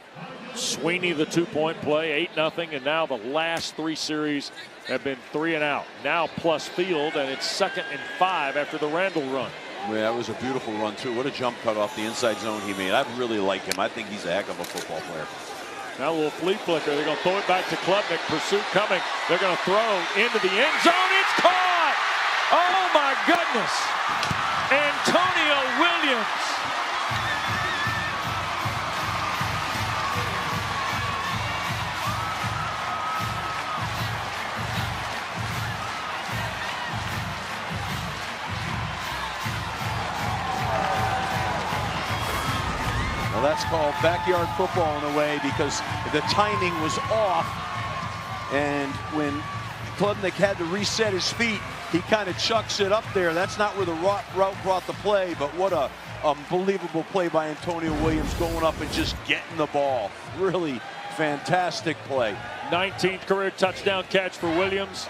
Speaker 1: Sweeney the 2-point play, 8-0, and now the last 3 series have been 3 and out. Now plus field, and it's 2nd and 5 after the Randall run.
Speaker 2: Yeah, that was a beautiful run too. What a jump cut off the inside zone he made. I really like him. I think he's a heck of a football player.
Speaker 1: Now a little flea flicker. They're going to throw it back to Klubnik. Pursuit coming. They're going to throw into the end zone. It's caught! Oh my goodness! Antonio Williams.
Speaker 2: Well, that's called backyard football in a way because the timing was off, and when Klubnik had to reset his feet, he kind of chucks it up there. That's not where the route brought the play, but what a unbelievable play by Antonio Williams going up and just getting the ball. Really fantastic play.
Speaker 1: 19th career touchdown catch for Williams.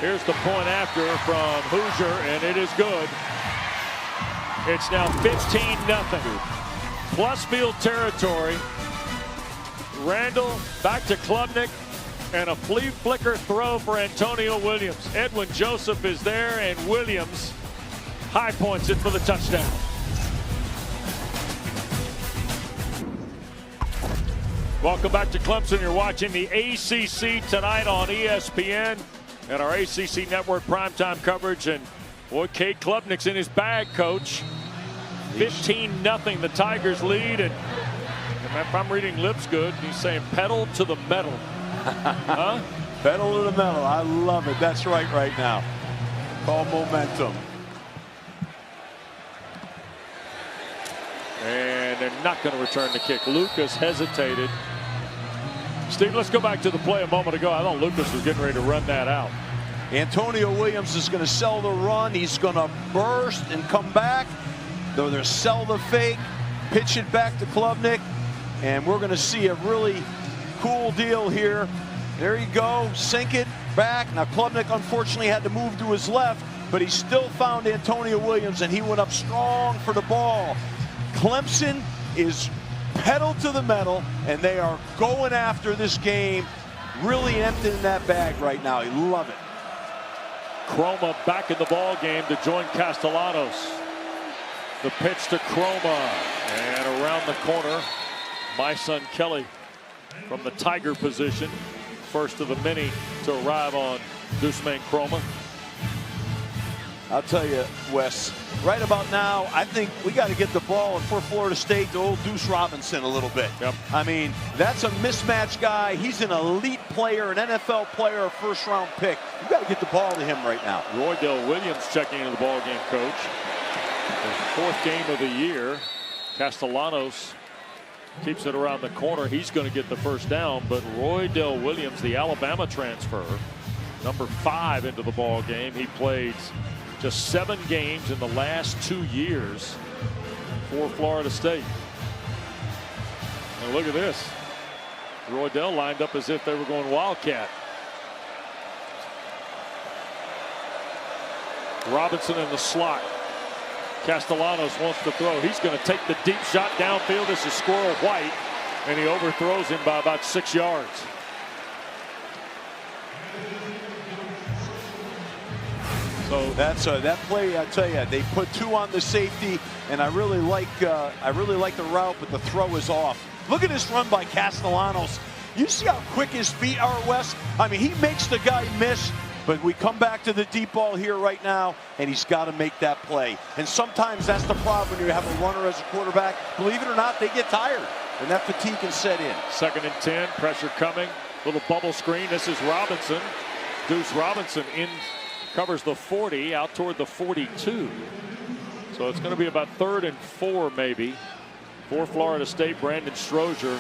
Speaker 1: Here's the point after from Hoosier, and it is good. It's now 15-0. Plus field territory. Randall back to Klubnik, and a flea flicker throw for Antonio Williams. Edwin Joseph is there, and Williams high points it for the touchdown. Welcome back to Clemson. You're watching the ACC tonight on ESPN and our ACC Network primetime coverage. And boy, Cade Klubnik's in his bag, Coach. 15-0, the Tigers lead. And if I'm reading lips good, he's saying pedal to the metal. Huh?
Speaker 2: Pedal to the metal. I love it. That's right now. Call momentum.
Speaker 1: And they're not going to return the kick. Lucas hesitated. Steve, let's go back to the play a moment ago. I thought Lucas was getting ready to run that out.
Speaker 2: Antonio Williams is going to sell the run. He's going to burst and come back. They'll sell the fake, pitch it back to Klubnik, and we're going to see a really cool deal here. There you go, sink it back. Now Klubnik unfortunately had to move to his left, but he still found Antonio Williams, and he went up strong for the ball. Clemson is pedal to the metal, and they are going after this game, really emptying that bag right now. You love it.
Speaker 1: Chroma back in the ball game to join Castellanos. The pitch to Chroma, and around the corner, my son Kelly from the Tiger position. First of the many to arrive on Deuceman Chroma.
Speaker 2: I'll tell you, Wes, right about now, I think we got to get the ball for Florida State to old Deuce Robinson a little bit.
Speaker 1: Yep.
Speaker 2: I mean, that's a mismatch guy. He's an elite player, an NFL player, a first-round pick. You got to get the ball to him right now.
Speaker 1: Roydell Williams checking into the ball game, Coach. His fourth game of the year. Castellanos keeps it around the corner. He's going to get the first down, but Roydell Williams, the Alabama transfer, number 5 into the ball game. He played just 7 games in the last 2 years for Florida State. And look at this. Roydell lined up as if they were going Wildcat. Robinson in the slot. Castellanos wants to throw. He's going to take the deep shot downfield. This is Squirrel White, and he overthrows him by about 6 yards. So
Speaker 2: that's that play. I tell you, they put 2 on the safety, and I really like the route, but the throw is off. Look at this run by Castellanos. You see how quick his feet are, Wes? I mean, he makes the guy miss. But we come back to the deep ball here right now, and he's got to make that play. And sometimes that's the problem when you have a runner as a quarterback. Believe it or not, they get tired, and that fatigue can set in. 2nd and 10, pressure coming. Little bubble screen. This is Robinson. Deuce Robinson in, covers the 40 out toward the 42. So it's going to be about 3rd and 4 maybe for Florida State. Brandon Strozier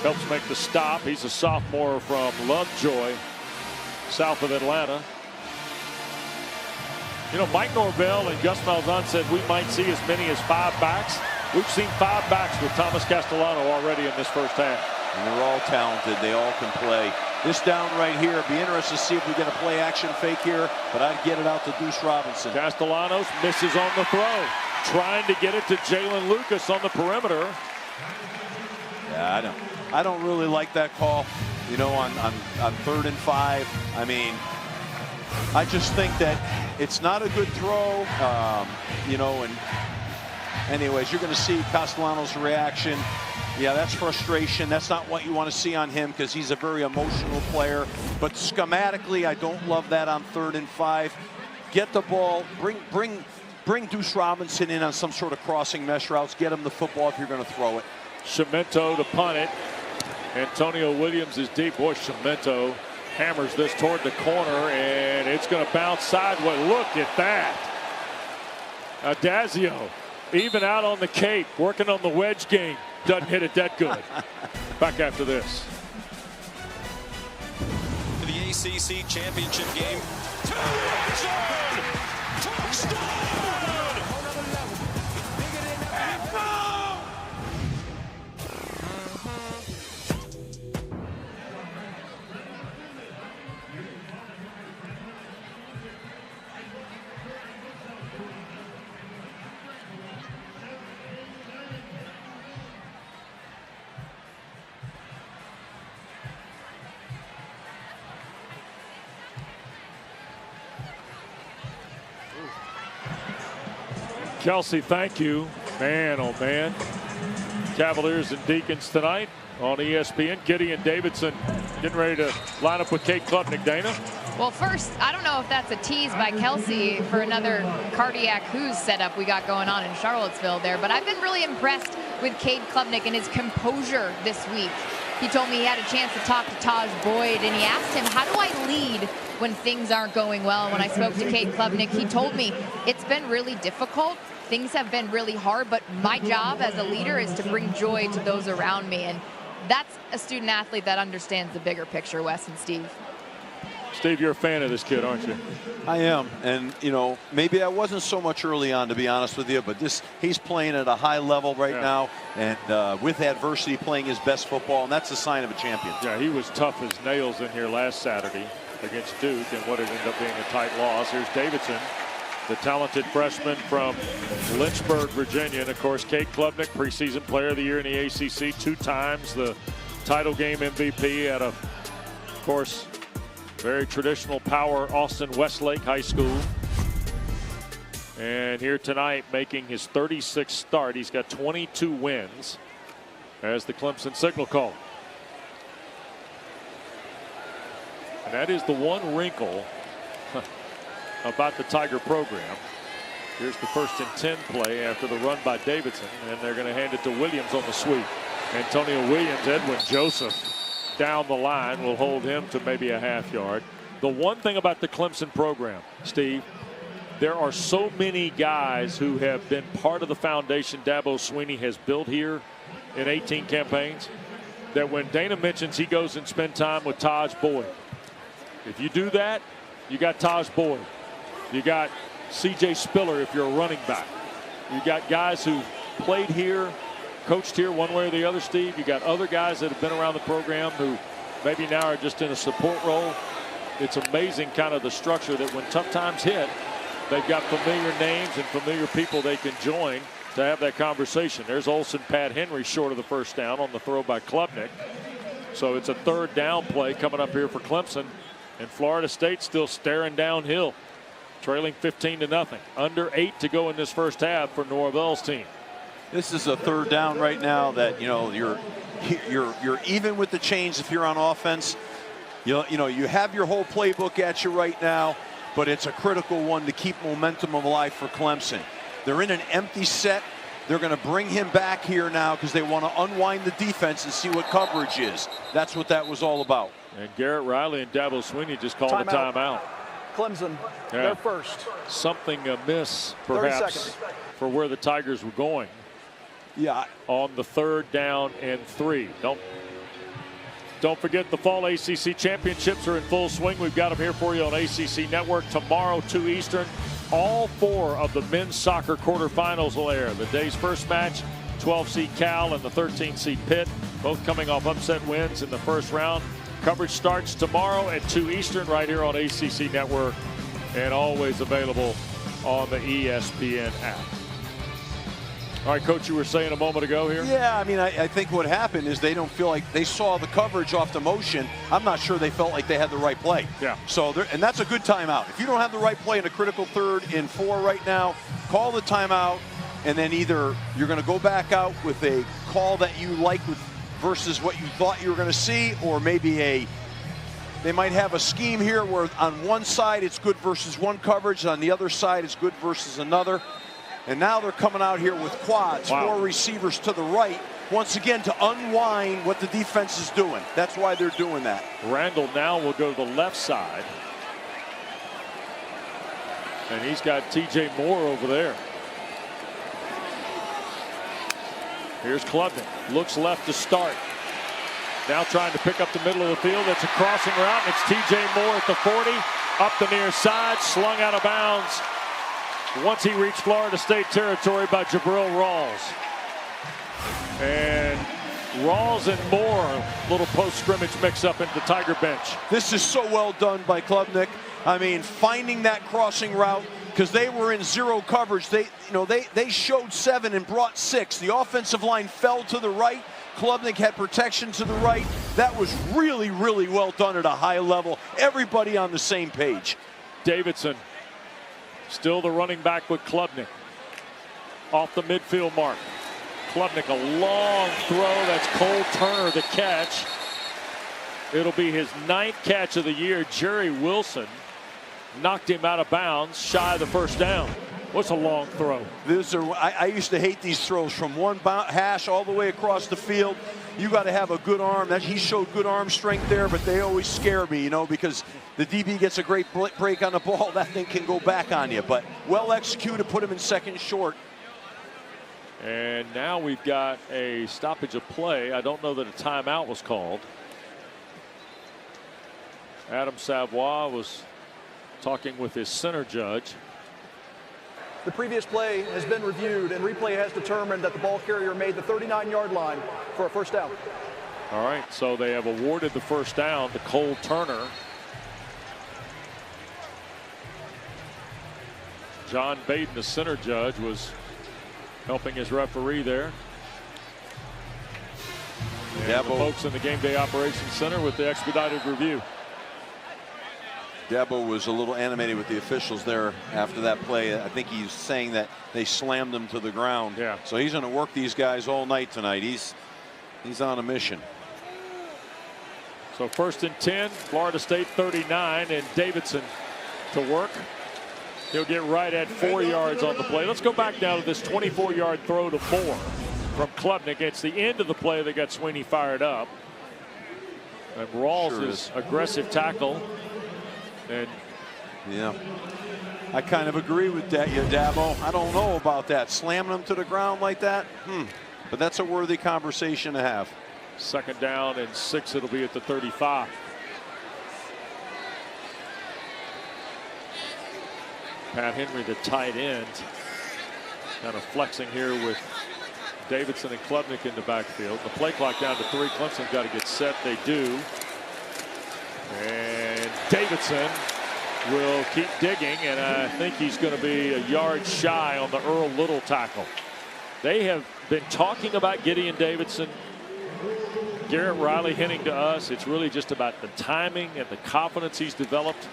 Speaker 2: helps make the stop. He's a sophomore from Lovejoy, south of Atlanta. You know, Mike Norvell and Gus Malzahn said we might see as many as 5 backs. We've seen 5 backs with Thomas Castellano already in this first half. And they're all talented. They all can play. This down right here, be interested to see if we get a play action fake here, but I'd get it out to Deuce Robinson. Castellanos misses on the throw, trying to get it to Jalen Lucas on the perimeter. Yeah, I don't really like that call. You know, on 3rd and 5, I mean, I just think that it's not a good throw, you know, and anyways, you're going to see Castellanos' reaction. Yeah, that's frustration. That's not what you want to see on him because he's a very emotional player. But schematically, I don't love that on 3rd and 5. Get the ball, bring Deuce Robinson in on some sort of crossing mesh routes. Get him the football if you're going to throw it. Cemento to punt it. Antonio Williams is deep. Boy, Cemento hammers this toward the corner, and it's going to bounce sideways. Look at that. Adazio, even out on the Cape, working on the wedge game. Doesn't hit it that good. Back after this.
Speaker 8: The ACC championship game. Touchdown!
Speaker 1: Kelsey, thank you. Man, oh man. Cavaliers and Deacons tonight on ESPN. Gideon Davidson getting ready to line up with Kate Klubnik. Dana?
Speaker 3: Well, first, I don't know if that's a tease by Kelsey for another cardiac who's setup we got going on in Charlottesville there, but I've been really impressed with Cade Klubnik and his composure this week. He told me he had a chance to talk to Taj Boyd, and he asked him, how do I lead when things aren't going well? And when I spoke to Cade Klubnik, he told me it's been really difficult. Things have been really hard, but my job as a leader is to bring joy to those around me. And that's a student athlete that understands the bigger picture, Wes and Steve.
Speaker 1: Steve, you're a fan of this kid, aren't you?
Speaker 2: I am, and you know, maybe I wasn't so much early on, to be honest with you, but he's playing at a high level right now, and with adversity, playing his best football, and that's a sign of a champion.
Speaker 1: Yeah, he was tough as nails in here last Saturday against Duke, and what it ended up being a tight loss. Here's Davidson, the talented freshman from Lynchburg, Virginia, and of course, Cade Klubnik, preseason player of the year in the ACC, 2 times the title game MVP at of course, very traditional power Austin Westlake High School. And here tonight making his 36th start. He's got 22 wins as the Clemson signal call. And that is the one wrinkle about the Tiger program. Here's the 1st and 10 play after the run by Davidson, and they're going to hand it to Williams on the sweep. Antonio Williams, Edwin Joseph down the line will hold him to maybe a half yard. The one thing about the Clemson program, Steve, there are so many guys who have been part of the foundation Dabo Swinney has built here in 18 campaigns, that when Dana mentions he goes and spend time with Taj Boyd, if you do that, you got Taj Boyd. You got C.J. Spiller if you're a running back. You got guys who played here, coached here one way or the other, Steve. You got other guys that have been around the program who maybe now are just in a support role. It's amazing kind of the structure that when tough times hit, they've got familiar names and familiar people they can join to have that conversation. There's Olsen Pat Henry short of the first down on the throw by Klubnik. So it's a 3rd down play coming up here for Clemson. And Florida State still staring downhill, trailing 15-0. Under 8 to go in this first half for Norvell's team.
Speaker 2: This is a 3rd down right now that, you know, you're even with the chains if you're on offense. You know, you have your whole playbook at you right now, but it's a critical one to keep momentum alive for Clemson. They're in an empty set. They're going to bring him back here now because they want to unwind the defense and see what coverage is. That's what that was all about.
Speaker 1: And Garrett Riley and Dabo Swinney just called a timeout.
Speaker 9: Clemson, they're first.
Speaker 1: Something amiss, perhaps, for where the Tigers were going.
Speaker 2: Yeah.
Speaker 1: On the 3rd down and 3. Don't forget the fall ACC championships are in full swing. We've got them here for you on ACC Network tomorrow, 2 Eastern. All 4 of the men's soccer quarterfinals will air. The day's first match, 12-seed Cal and the 13-seed Pitt, both coming off upset wins in the first round. Coverage starts tomorrow at 2 Eastern right here on ACC Network and always available on the ESPN app. All right, Coach, you were saying a moment ago here?
Speaker 2: Yeah, I mean, I think what happened is they don't feel like they saw the coverage off the motion. I'm not sure they felt like they had the right play.
Speaker 1: Yeah.
Speaker 2: So, and that's a good timeout. If you don't have the right play in a critical 3rd and 4 right now, call the timeout, and then either you're going to go back out with a call that you like versus what you thought you were going to see, or maybe they might have a scheme here where on one side it's good versus one coverage, on the other side it's good versus another. And now they're coming out here with quads, 4 receivers to the right, once again to unwind what the defense is doing. That's why they're doing that.
Speaker 1: Randall now will go to the left side. And he's got T.J. Moore over there. Here's Klubnik. Looks left to start. Now trying to pick up the middle of the field. It's a crossing route. And it's T.J. Moore at the 40. Up the near side. Slung out of bounds once he reached Florida State territory by Jabril Rawls. And Rawls and Moore, a little post-scrimmage mix-up into the Tiger bench.
Speaker 2: This is so well done by Klubnik. I mean, finding that crossing route, because they were in 0 coverage. They showed 7 and brought 6. The offensive line fell to the right. Klubnik had protection to the right. That was really, really well done at a high level. Everybody on the same page.
Speaker 1: Davidson, still the running back with Klubnik. Off the midfield mark. Klubnik, a long throw. That's Cole Turner, the catch. It'll be his 9th catch of the year. Jerry Wilson knocked him out of bounds, shy of the first down. What's a long throw?
Speaker 2: I used to hate these throws from one hash all the way across the field. You got to have a good arm. He showed good arm strength there, but they always scare me, you know, because the DB gets a great break on the ball. That thing can go back on you, but well executed, put him in second short.
Speaker 1: And now we've got a stoppage of play. I don't know that a timeout was called. Adam Savoie was talking with his center judge.
Speaker 9: The previous play has been reviewed, and replay has determined that the ball carrier made the 39-yard line for a first down.
Speaker 1: All right, so they have awarded the first down to Cole Turner. John Baden, the center judge, was helping his referee there. And the folks in the Game Day Operations Center with the expedited review.
Speaker 2: Dabo was a little animated with the officials there after that play. I think he's saying that they slammed him to the ground.
Speaker 1: Yeah.
Speaker 2: So he's going to work these guys all night tonight. He's on a mission.
Speaker 1: So 1st and 10, Florida State 39, and Davidson to work. He'll get right at 4 yards on the play. Let's go back now to this 24-yard throw to Moore from Klubnik. It's the end of the play that got Sweeney fired up. And Rawls' aggressive tackle. And
Speaker 2: yeah, I kind of agree with that, Dabo. I don't know about that. Slamming them to the ground like that. But that's a worthy conversation to have.
Speaker 1: 2nd down and 6. It'll be at the 35. Pat Henry, the tight end, kind of flexing here with Davidson and Klubnik in the backfield. The play clock down to 3. Clemson's got to get set. They do. And Davidson will keep digging, and I think he's going to be a yard shy on the Earl Little tackle. They have been talking about Gideon Davidson. Garrett Riley hinting to us it's really just about the timing and the confidence he's developed.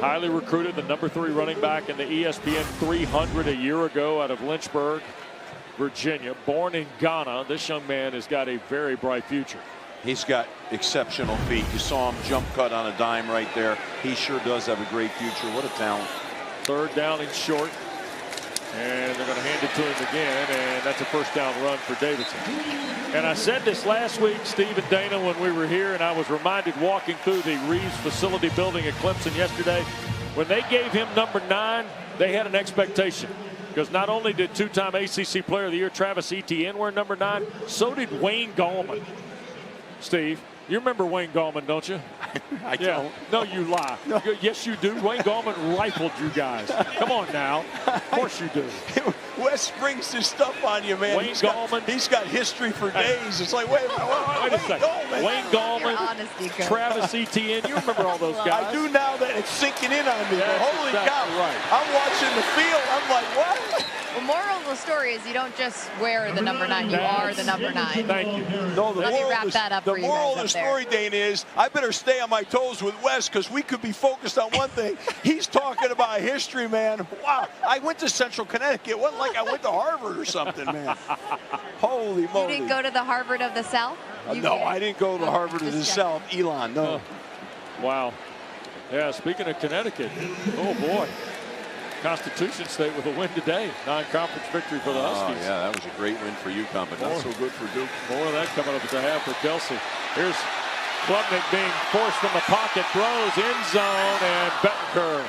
Speaker 1: Highly recruited, the number 3 running back in the ESPN 300 a year ago out of Lynchburg, Virginia. Born in Ghana, this young man has got a very bright future.
Speaker 2: He's got exceptional feet. You saw him jump cut on a dime right there. He sure does have a great future. What a talent.
Speaker 1: 3rd down and short. And they're going to hand it to him again, and that's a first down run for Davidson. And I said this last week, Steve and Dana, when we were here, and I was reminded walking through the Reeves facility building at Clemson yesterday, when they gave him number 9, they had an expectation. Because not only did 2-time ACC Player of the Year Travis Etienne wear number 9, so did Wayne Gallman. Steve, you remember Wayne Gallman, don't you?
Speaker 2: I don't.
Speaker 1: No, you lie.
Speaker 2: No.
Speaker 1: Yes, you do. Wayne Gallman rifled you guys. Come on now. Of course you do.
Speaker 2: Wes springs his stuff on you, man.
Speaker 1: Wayne Gallman.
Speaker 2: He's got history for days. It's like, wait
Speaker 1: a second. Wayne Gallman, Travis Etienne. You remember all those guys.
Speaker 2: I do now that it's sinking in on me.
Speaker 1: That's
Speaker 2: Holy
Speaker 1: exactly
Speaker 2: cow.
Speaker 1: Right.
Speaker 2: I'm watching the field. I'm like, what?
Speaker 3: Well, moral of the story is you don't just wear the number 9, you are the number 9.
Speaker 1: Thank you.
Speaker 2: No,
Speaker 3: Let me wrap that up for you guys.
Speaker 2: The moral of
Speaker 3: up
Speaker 2: the
Speaker 3: there.
Speaker 2: story, Dana, is I better stay on my toes with Wes because we could be focused on one thing. He's talking about history, man. Wow. I went to Central Connecticut. It wasn't like I went to Harvard or something, man. Holy moly.
Speaker 3: You didn't go to the Harvard of the South?
Speaker 2: No, I didn't go to Harvard of the South. Elon, no.
Speaker 1: Wow. Yeah, speaking of Connecticut, oh boy. Constitution State with a win today. Non-conference victory for the Huskies.
Speaker 2: Oh, yeah, that was a great win for UConn, but not so good for Duke.
Speaker 1: More of that coming up at the half for Kelsey. Here's Klubnik being forced from the pocket, throws end zone, and Bettenker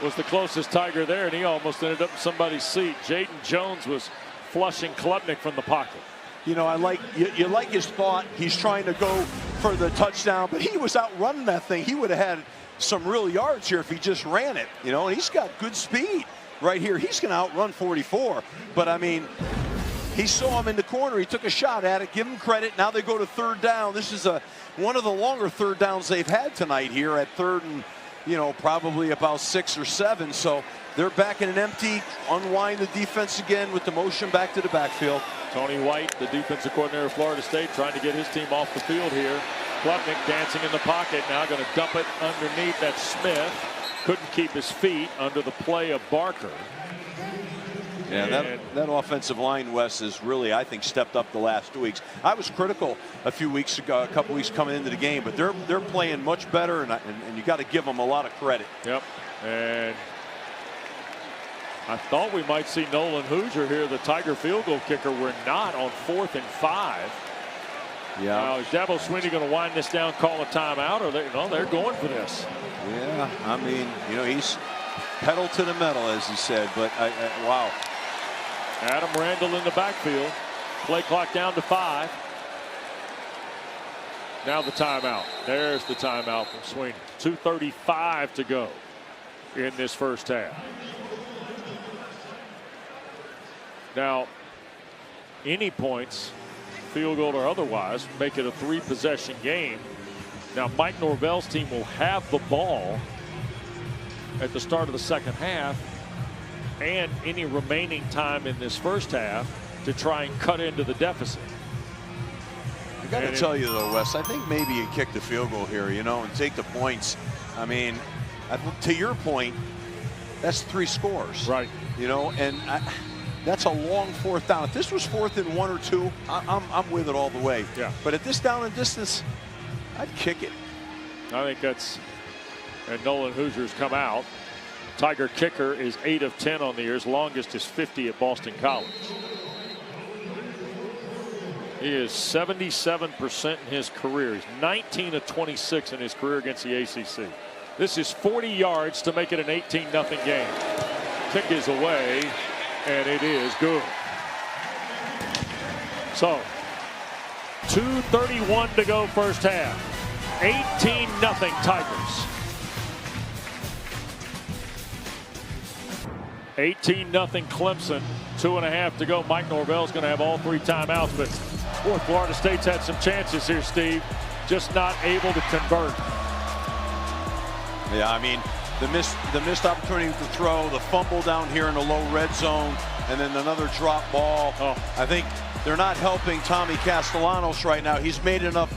Speaker 1: was the closest Tiger there, and he almost ended up in somebody's seat. Jaden Jones was flushing Klubnik from the pocket.
Speaker 2: You know, I like you like his thought. He's trying to go for the touchdown, but he was outrunning that thing. He would have had some real yards here if he just ran it, you know, and he's got good speed right here. He's going to outrun 44, but I mean, he saw him in the corner. He took a shot at it. Give him credit. Now they go to 3rd down. This is one of the longer 3rd downs they've had tonight here at 3rd and, you know, probably about 6 or 7. So they're back in an empty, unwind the defense again with the motion back to the backfield.
Speaker 1: Tony White, the defensive coordinator of Florida State, trying to get his team off the field here. Klubnik dancing in the pocket, now going to dump it underneath. That Smith couldn't keep his feet under the play of Barker.
Speaker 2: Yeah, that offensive line, Wes, is really, I think, stepped up the last 2 weeks. I was critical a few weeks ago, a couple weeks coming into the game, but they're playing much better, and you got to give them a lot of credit.
Speaker 1: Yep, and I thought we might see Nolan Hoosier here, the Tiger field goal kicker. We're not on 4th and 5.
Speaker 2: Yeah.
Speaker 1: Now, is Dabo Swinney going to wind this down, call a timeout, or they're going for this?
Speaker 2: Yeah, I mean, he's pedal to the metal, as he said, but wow.
Speaker 1: Adam Randall in the backfield. Play clock down to 5. Now the timeout. There's the timeout from Swinney. 2:35 to go in this first half. Now, any points, field goal or otherwise, make it a 3-possession game. Now, Mike Norvell's team will have the ball at the start of the second half and any remaining time in this first half to try and cut into the deficit.
Speaker 2: I got to tell you, though, Wes, I think maybe you kick the field goal here, and take the points. I mean, to your point, that's 3 scores.
Speaker 1: Right.
Speaker 2: And that's a long 4th down. If this was 4th and 1 or 2, I'm with it all the way.
Speaker 1: Yeah.
Speaker 2: But at this down and distance, I'd kick it.
Speaker 1: I think that's, and Nolan Hoosier's come out. Tiger kicker is 8 of 10 on the year. His longest is 50 at Boston College. He is 77% in his career. He's 19 of 26 in his career against the ACC. This is 40 yards to make it an 18-0 game. Kick is away, and it is good. So, 2:31 to go first half. 18-0 Tigers. 18-0 Clemson. 2.5 to go. Mike Norvell's going to have all 3 timeouts, but boy, Florida State's had some chances here, Steve. Just not able to convert.
Speaker 2: Yeah, I mean, the missed opportunity to throw, the fumble down here in the low red zone, and then another drop ball. I think they're not helping Tommy Castellanos right now. He's made enough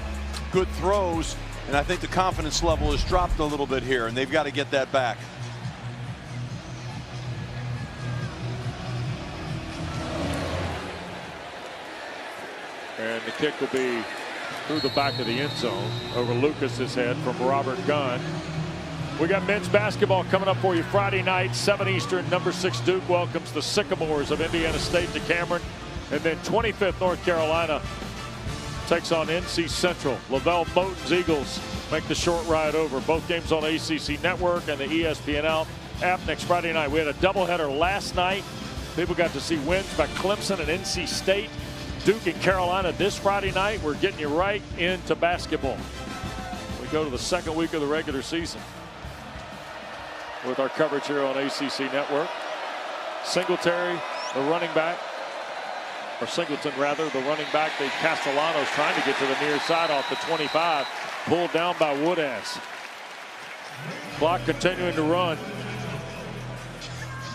Speaker 2: good throws, and I think the confidence level has dropped a little bit here, and they've got to get that back.
Speaker 1: And the kick will be through the back of the end zone over Lucas's head from Robert Gunn. We got men's basketball coming up for you Friday night, 7 Eastern. Number 6 Duke welcomes the Sycamores of Indiana State to Cameron. And then 25th North Carolina takes on NC Central. Lavelle Moton's Eagles make the short ride over. Both games on ACC Network and the ESPN app next Friday night. We had a doubleheader last night. People got to see wins by Clemson and NC State. Duke and Carolina this Friday night. We're getting you right into basketball. We go to the second week of the regular season with our coverage here on ACC Network. Singletary, the running back, or Singleton rather, the running back. The Castellanos trying to get to the near side off the 25. Pulled down by Woodass. Clock continuing to run.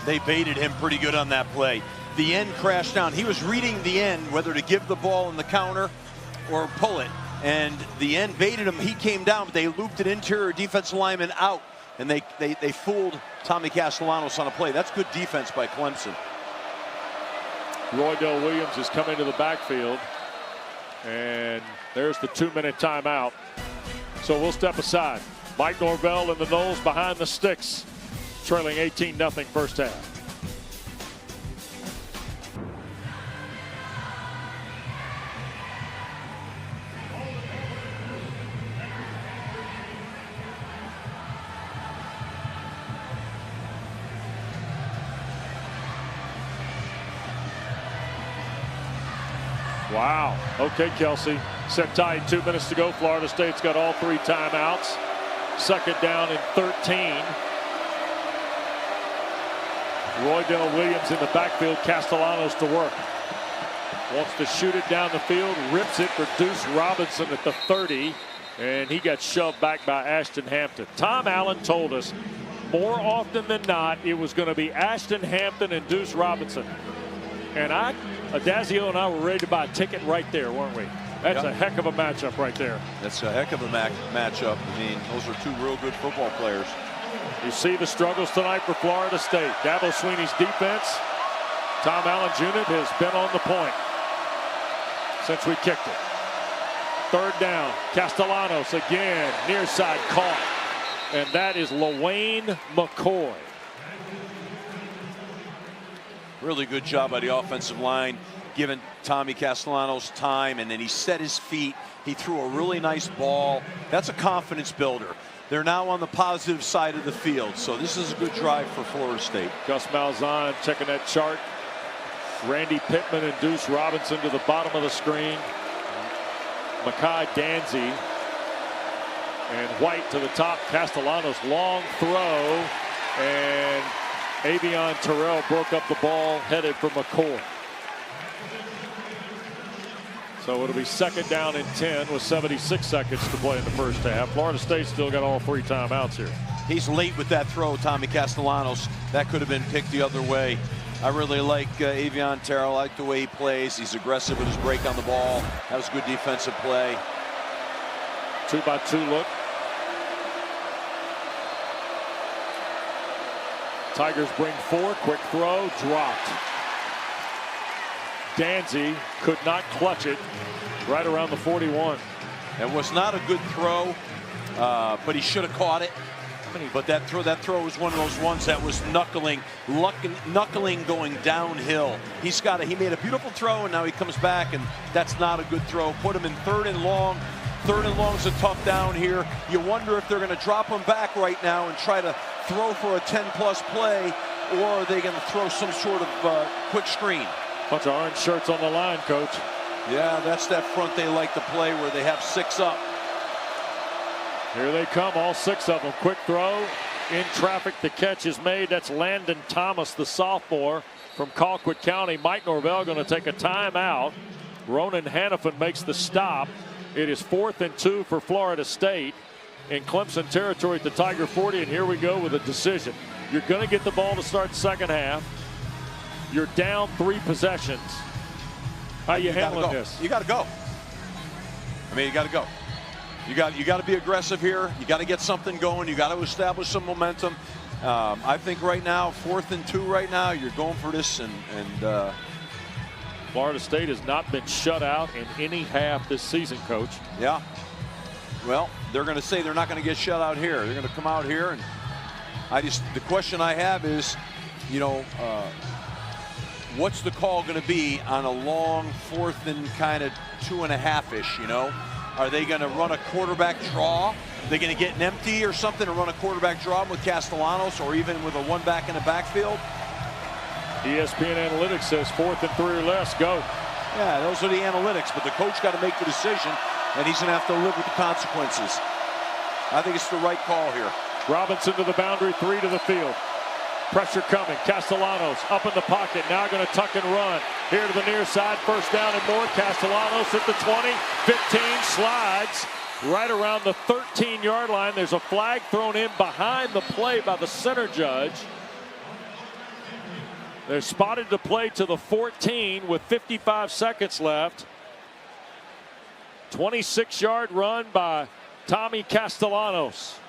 Speaker 2: They baited him pretty good on that play. The end crashed down. He was reading the end, whether to give the ball in the counter or pull it. And the end baited him. He came down, but they looped an interior defensive lineman out. And they fooled Tommy Castellanos on a play. That's good defense by Clemson.
Speaker 1: Roydell Williams has come into the backfield. And there's the 2-minute timeout. So we'll step aside. Mike Norvell and the Noles behind the sticks, trailing 18-0 first half. Wow. Okay, Kelsey. Set tight. 2 minutes to go. Florida State's got all 3 timeouts. Second down and 13. Roydell Williams in the backfield. Castellanos to work. Wants to shoot it down the field. Rips it for Deuce Robinson at the 30. And he got shoved back by Ashton Hampton. Tom Allen told us more often than not it was going to be Ashton Hampton and Deuce Robinson. And Adazio and I were ready to buy a ticket right there, weren't we? That's a heck of a matchup right there.
Speaker 2: That's a heck of a matchup. I mean, those are 2 real good football players.
Speaker 1: You see the struggles tonight for Florida State. Dabo Swinney's defense Tom Allen's unit has been on the point since we kicked it. Third down. Castellanos again. Near side caught. And that is LaWayne McCoy.
Speaker 2: Really good job by the offensive line, giving Tommy Castellanos time, and then he set his feet. He threw a really nice ball. That's a confidence builder. They're now on the positive side of the field, so this is a good drive for Florida State.
Speaker 1: Gus Malzahn checking that chart. Randy Pittman and Deuce Robinson to the bottom of the screen. Makai Danzy and White to the top. Castellanos long throw, and Avion Terrell broke up the ball, headed for McCoy. So it'll be 2nd down and 10 with 76 seconds to play in the first half. Florida State still got all 3 timeouts here.
Speaker 2: He's late with that throw, Tommy Castellanos. That could have been picked the other way. I really like Avion Terrell. I like the way he plays. He's aggressive with his break on the ball. That was good defensive play.
Speaker 1: 2-by-2 look. Tigers bring 4. Quick throw, dropped. Danzy could not clutch it right around the 41.
Speaker 2: It was not a good throw, but he should have caught it. But that throw was one of those ones that was knuckling going downhill. He made a beautiful throw, and now he comes back, and that's not a good throw. Put him in 3rd and long. 3rd and long is a tough down here. You wonder if they're going to drop him back right now and try to throw for a 10-plus play, or are they going to throw some sort of quick screen?
Speaker 1: Bunch of orange shirts on the line, Coach.
Speaker 2: Yeah, that's that front they like to play where they have 6 up.
Speaker 1: Here they come, all 6 of them. Quick throw. In traffic, the catch is made. That's Landon Thomas, the sophomore from Colquitt County. Mike Norvell going to take a timeout. Ronan Hannafin makes the stop. It is 4th and 2 for Florida State in Clemson territory at the Tiger 40. And here we go with a decision. You're going to get the ball to start second half. You're down 3 possessions. How you handling this?
Speaker 2: You got to go. I mean, you got to go. You got to be aggressive here. You got to get something going. You got to establish some momentum. I think right now, 4th and 2 right now, you're going for this. And
Speaker 1: Florida State has not been shut out in any half this season, Coach.
Speaker 2: Yeah. Well, they're going to say they're not going to get shut out here. They're going to come out here, and the question I have is, what's the call going to be on a long 4th and kind of 2.5-ish, Are they going to run a quarterback draw? Are they going to get an empty or something and run a quarterback draw with Castellanos, or even with a 1 back in the backfield?
Speaker 1: ESPN Analytics says 4th and 3 or less, go.
Speaker 2: Yeah, those are the analytics, but the coach got to make the decision, and he's going to have to live with the consequences. I think it's the right call here.
Speaker 1: Robinson to the boundary, 3 to the field. Pressure coming. Castellanos up in the pocket. Now going to tuck and run. Here to the near side. 1st down and more. Castellanos at the 20. 15. Slides right around the 13-yard line. There's a flag thrown in behind the play by the center judge. They're spotted to play to the 14 with 55 seconds left. 26-yard run by Tommy Castellanos.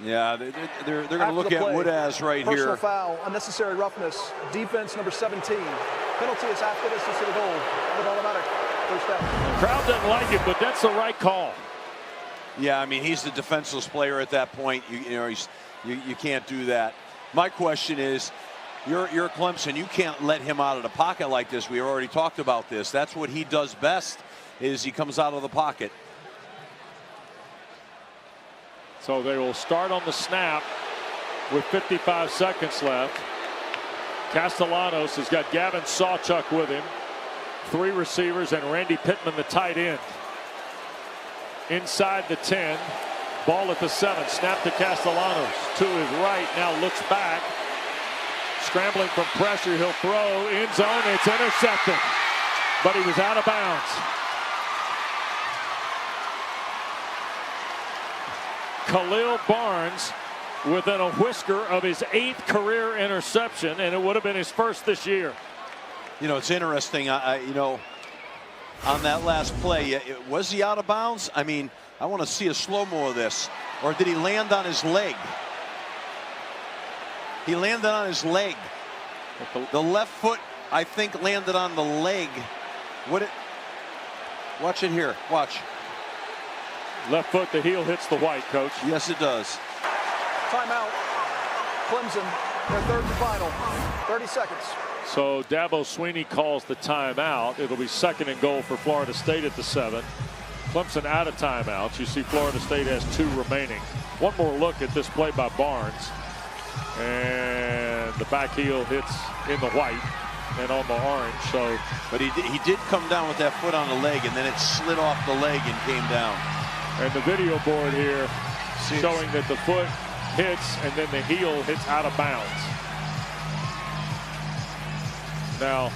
Speaker 2: Yeah, they're going to look at Woodaz right here.
Speaker 9: Personal foul, unnecessary roughness, defense number 17. Penalty is half the distance to the goal. An automatic first down.
Speaker 1: The crowd doesn't like it, but that's the right call.
Speaker 2: Yeah, I mean, he's the defenseless player at that point. You can't do that. My question is, you're Clemson. You can't let him out of the pocket like this. We already talked about this. That's what he does best, is he comes out of the pocket.
Speaker 1: So they will start on the snap with 55 seconds left. Castellanos has got Gavin Sawchuk with him. 3 receivers and Randy Pittman, the tight end. Inside the 10. Ball at the 7. Snap to Castellanos. To his right. Now looks back. Scrambling from pressure. He'll throw. End zone. It's intercepted. But he was out of bounds. Khalil Barnes within a whisker of his 8th career interception, and it would have been his 1st this year.
Speaker 2: It's interesting. On that last play, was he out of bounds? I mean, I want to see a slow-mo of this. Or did he land on his leg? He landed on his leg. The left foot, I think, landed on the leg. Watch it here. Watch.
Speaker 1: Left foot, the heel hits the white, Coach.
Speaker 2: Yes, it does.
Speaker 9: Timeout. Clemson, their third and final. 30 seconds.
Speaker 1: So Dabo Swinney calls the timeout. It'll be 2nd and goal for Florida State at the 7. Clemson out of timeouts. You see Florida State has 2 remaining. One more look at this play by Barnes. And the back heel hits in the white and on the orange. So,
Speaker 2: but he did come down with that foot on the leg, and then it slid off the leg and came down.
Speaker 1: And the video board here showing that the foot hits and then the heel hits out of bounds. Now,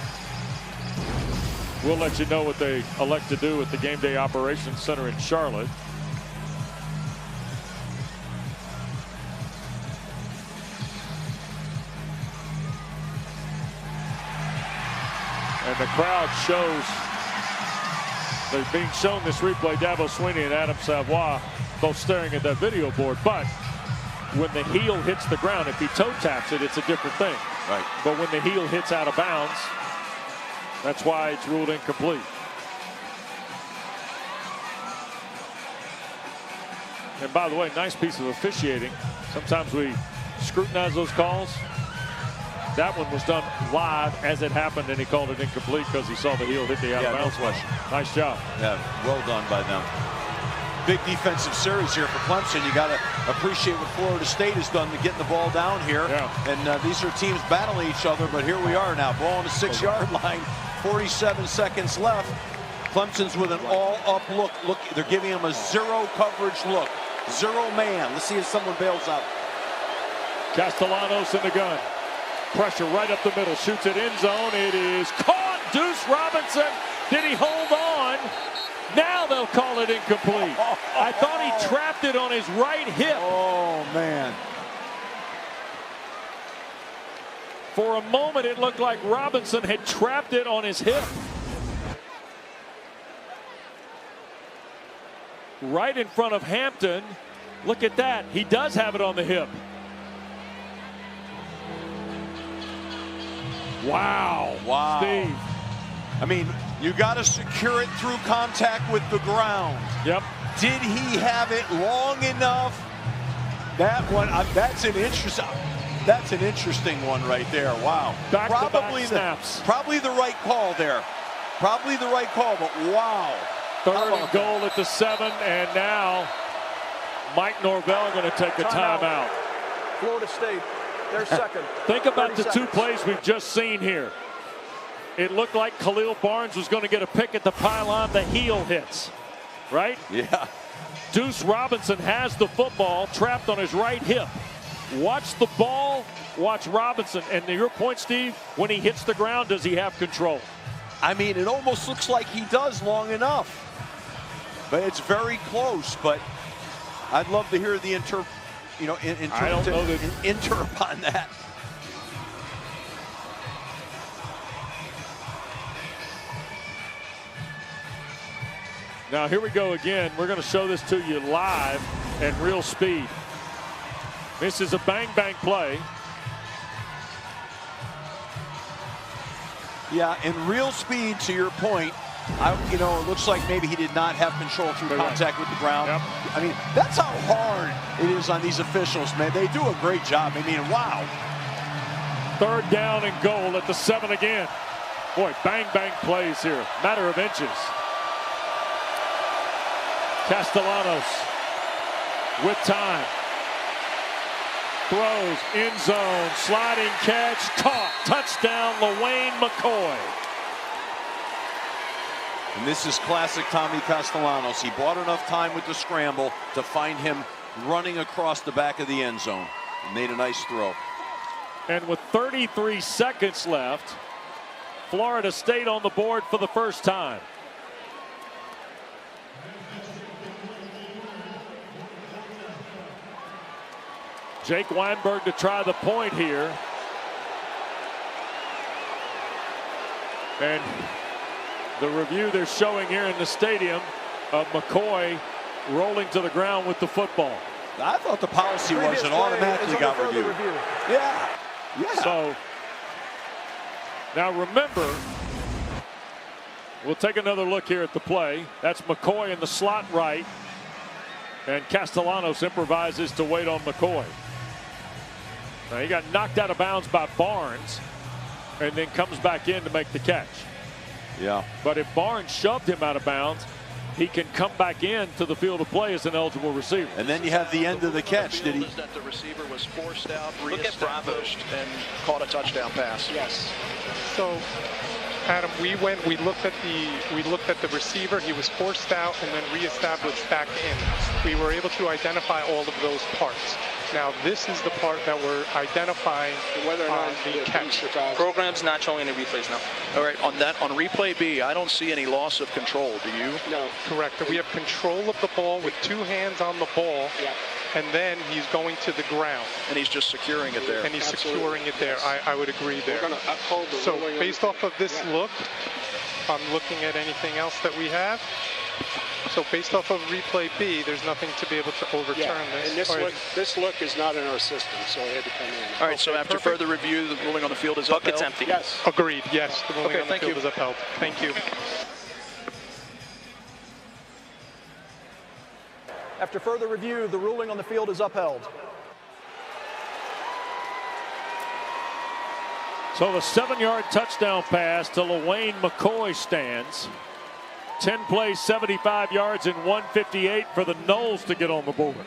Speaker 1: we'll let you know what they elect to do at the Game Day Operations Center in Charlotte. And the crowd shows, they're being shown this replay, Dabo Swinney and Adam Savoy both staring at that video board. But when the heel hits the ground, if he toe taps it, it's a different thing.
Speaker 2: Right.
Speaker 1: But when the heel hits out of bounds, that's why it's ruled incomplete. And by the way, nice piece of officiating. Sometimes we scrutinize those calls. That one was done live as it happened, and he called it incomplete because he saw the heel hit the out of bounds.
Speaker 2: No question.
Speaker 1: Nice job.
Speaker 2: Yeah, well done by them. Big defensive series here for Clemson. You got to appreciate what Florida State has done to getting the ball down here.
Speaker 1: Yeah.
Speaker 2: And these are teams battling each other, but here we are now. Ball on the 6-yard line. 47 seconds left. Clemson's with an all-up look. Look, they're giving him a zero coverage look. Zero man. Let's see if someone bails out.
Speaker 1: Castellanos in the gun. Pressure right up the middle. Shoots it end zone. It is caught. Deuce Robinson. Did he hold on? Now they'll call it incomplete. I thought he trapped it on his right hip.
Speaker 2: Oh, man.
Speaker 1: For a moment, it looked like Robinson had trapped it on his hip. Right in front of Hampton. Look at that. He does have it on the hip. Wow.
Speaker 2: Wow.
Speaker 1: Steve.
Speaker 2: I mean, you got to secure it through contact with the ground.
Speaker 1: Yep.
Speaker 2: Did he have it long enough? That one, that's an interesting one right there. Wow.
Speaker 1: Back-to-back snaps.
Speaker 2: Probably the right call there. Probably the right call, but wow.
Speaker 1: 3rd and goal at the 7, and now Mike Norvell going to take a timeout.
Speaker 9: Florida State, their second.
Speaker 1: Think about the 2 plays we've just seen here. It looked like Khalil Barnes was going to get a pick at the pylon. The heel hits, right?
Speaker 2: Yeah.
Speaker 1: Deuce Robinson has the football trapped on his right hip. Watch the ball, watch Robinson. And to your point, Steve, when he hits the ground, does he have control?
Speaker 2: I mean, it almost looks like he does long enough. But it's very close. But I'd love to hear the interp on that.
Speaker 1: Now here we go again. We're going to show this to you live at real speed. This is a bang-bang play.
Speaker 2: Yeah, in real speed, to your point, it looks like maybe he did not have control through contact with the ground.
Speaker 1: Yep.
Speaker 2: I mean, that's how hard it is on these officials, man. They do a great job. I mean, wow.
Speaker 1: 3rd down and goal at the 7 again. Boy, bang-bang plays here. Matter of inches. Castellanos with time. Throws, end zone, sliding catch, caught. Touchdown, LaWayne McCoy.
Speaker 2: And this is classic Tommy Castellanos. He bought enough time with the scramble to find him running across the back of the end zone. And made a nice throw.
Speaker 1: And with 33 seconds left, Florida State on the board for the first time. Jake Weinberg to try the point here. And the review they're showing here in the stadium of McCoy rolling to the ground with the football.
Speaker 2: I thought the policy was it automatically got reviewed. Yeah.
Speaker 1: So Now remember, we'll take another look here at the play. That's McCoy in the slot right. And Castellanos improvises to wait on McCoy. Now he got knocked out of bounds by Barnes and then comes back in to make the catch.
Speaker 2: Yeah.
Speaker 1: But if Barnes shoved him out of bounds, he can come back in to the field of play as an eligible receiver.
Speaker 2: And then you have the end of the catch. Did he?
Speaker 9: That the receiver was forced out, reestablished, and caught a touchdown pass.
Speaker 4: Yes.
Speaker 5: So, Adam, we looked at the receiver. He was forced out and then reestablished back in. We were able to identify all of those parts. Now this is the part that we're identifying
Speaker 4: Whether or not
Speaker 5: the catch.
Speaker 10: Program's not showing any replays now.
Speaker 9: All right, on replay B, I don't see any loss of control. Do you?
Speaker 4: No.
Speaker 5: Correct. We have control of the ball with 2 hands on the ball.
Speaker 4: Yeah.
Speaker 5: And then he's going to the ground.
Speaker 9: And he's just securing it there.
Speaker 5: And he's
Speaker 4: Absolutely.
Speaker 5: securing it there. I would agree there.
Speaker 4: We're going to uphold the
Speaker 5: So
Speaker 4: ruling
Speaker 5: based off of this look, I'm looking at anything else that we have. So based off of replay B, there's nothing to be able to overturn this.
Speaker 4: And this look is not in our system, so it had to come in.
Speaker 9: All right, so after further review, the ruling on the field is upheld?
Speaker 10: Bucket's empty.
Speaker 4: Yes.
Speaker 5: Agreed, yes. The ruling
Speaker 9: Okay,
Speaker 5: on the
Speaker 9: thank
Speaker 5: field
Speaker 9: you.
Speaker 5: is upheld. Thank you.
Speaker 9: After further review, the ruling on the field is upheld.
Speaker 1: So the 7-yard touchdown pass to LaWayne McCoy stands. 10 plays, 75 yards, and 158 for the Noles to get on the board.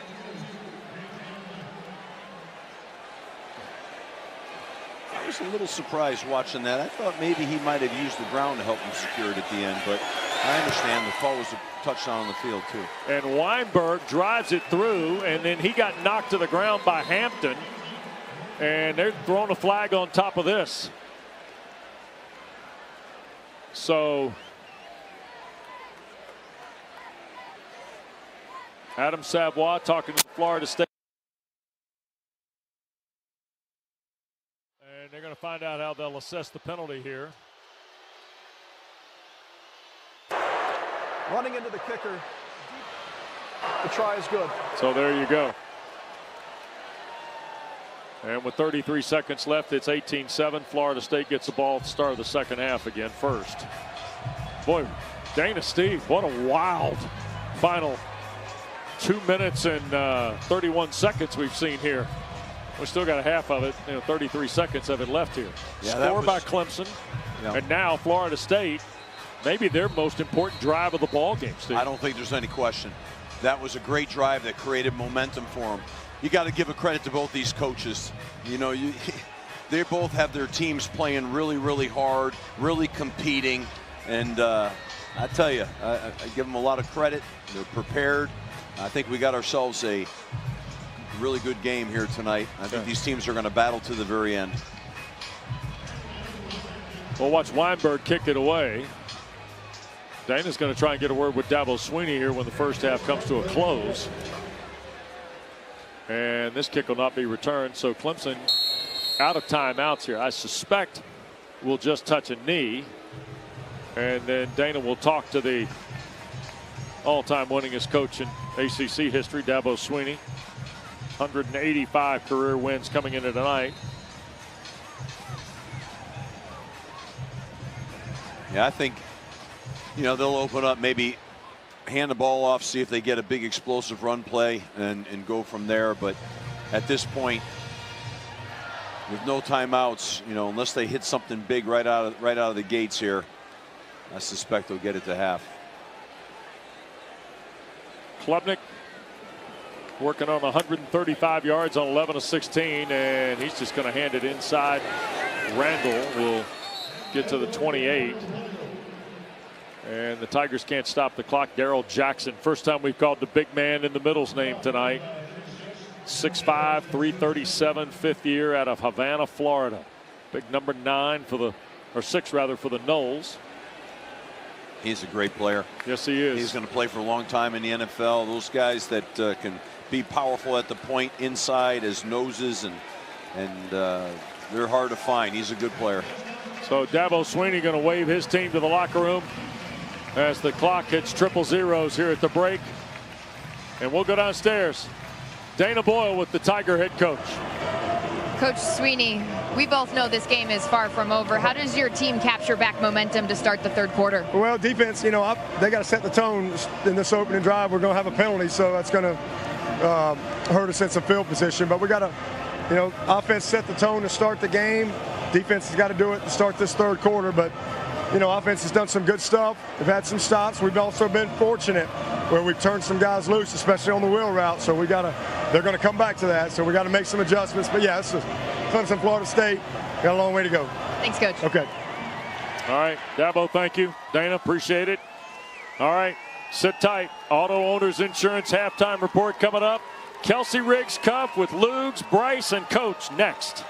Speaker 2: I was a little surprised watching that. I thought maybe he might have used the ground to help him secure it at the end, but I understand the call was a touchdown on the field too.
Speaker 1: And Weinberg drives it through, and then he got knocked to the ground by Hampton. And they're throwing a flag on top of this. So Adam Savoy talking to Florida State. And they're going to find out how they'll assess the penalty here.
Speaker 9: Running into the kicker. The try is good.
Speaker 1: So there you go. And with 33 seconds left, it's 18-7. Florida State gets the ball at the start of the second half again first. Boy, Dana Steve, what a wild final 2 minutes and 31 seconds we've seen here. We still got a half of it, 33 seconds of it left here.
Speaker 2: Yeah,
Speaker 1: Score by Clemson.
Speaker 2: Yeah.
Speaker 1: And now Florida State, maybe their most important drive of the ball game, Steve.
Speaker 2: I don't think there's any question. That was a great drive that created momentum for them. You got to give a credit to both these coaches. They both have their teams playing really, really hard, really competing. And I tell you, I give them a lot of credit. They're prepared. I think we got ourselves a really good game here tonight. I think these teams are going to battle to the very end.
Speaker 1: We'll watch Weinberg kick it away. Dana's going to try and get a word with Dabo Swinney here when the first half comes to a close. And this kick will not be returned. So Clemson out of timeouts here. I suspect will just touch a knee. And then Dana will talk to the all-time winningest coach in ACC history, Dabo Swinney. 185 career wins coming into tonight.
Speaker 2: Yeah, I think, they'll open up, maybe hand the ball off, see if they get a big explosive run play and go from there. But at this point, with no timeouts, unless they hit something big right out of the gates here, I suspect they'll get it to half.
Speaker 1: Klubnik working on 135 yards on 11 of 16, and he's just going to hand it inside. Randall will get to the 28. And the Tigers can't stop the clock. Darrell Jackson, first time we've called the big man in the middle's name tonight. 6'5", 337, fifth year out of Havana, Florida. Big number 9 or 6 rather, for the Noles.
Speaker 2: He's a great player.
Speaker 1: Yes, he is.
Speaker 2: He's going to play for a long time in the NFL. Those guys that can be powerful at the point, inside as noses, and they're hard to find. He's a good player. So
Speaker 1: Dabo Swinney going to wave his team to the locker room as the clock hits 000 here at the break. And we'll go downstairs. Dana Boyle with the Tiger head coach.
Speaker 3: Coach Sweeney, we both know this game is far from over. How does your team capture back momentum to start the third quarter?
Speaker 11: Well, defense, they got to set the tone in this opening drive. We're going to have a penalty, so that's going to hurt us in some field position. But we got to, offense set the tone to start the game. Defense has got to do it to start this third quarter. But, offense has done some good stuff. We've had some stops. We've also been fortunate where we've turned some guys loose, especially on the wheel route. So they're going to come back to that. So we got to make some adjustments. But yeah, this is Clemson, Florida State. Got a long way to go.
Speaker 3: Thanks, Coach.
Speaker 11: Okay.
Speaker 1: All right, Dabo, thank you. Dana, appreciate it. All right, sit tight. Auto Owners Insurance halftime report coming up. Kelsey Riggs Cup with Lugs, Bryce, and Coach next.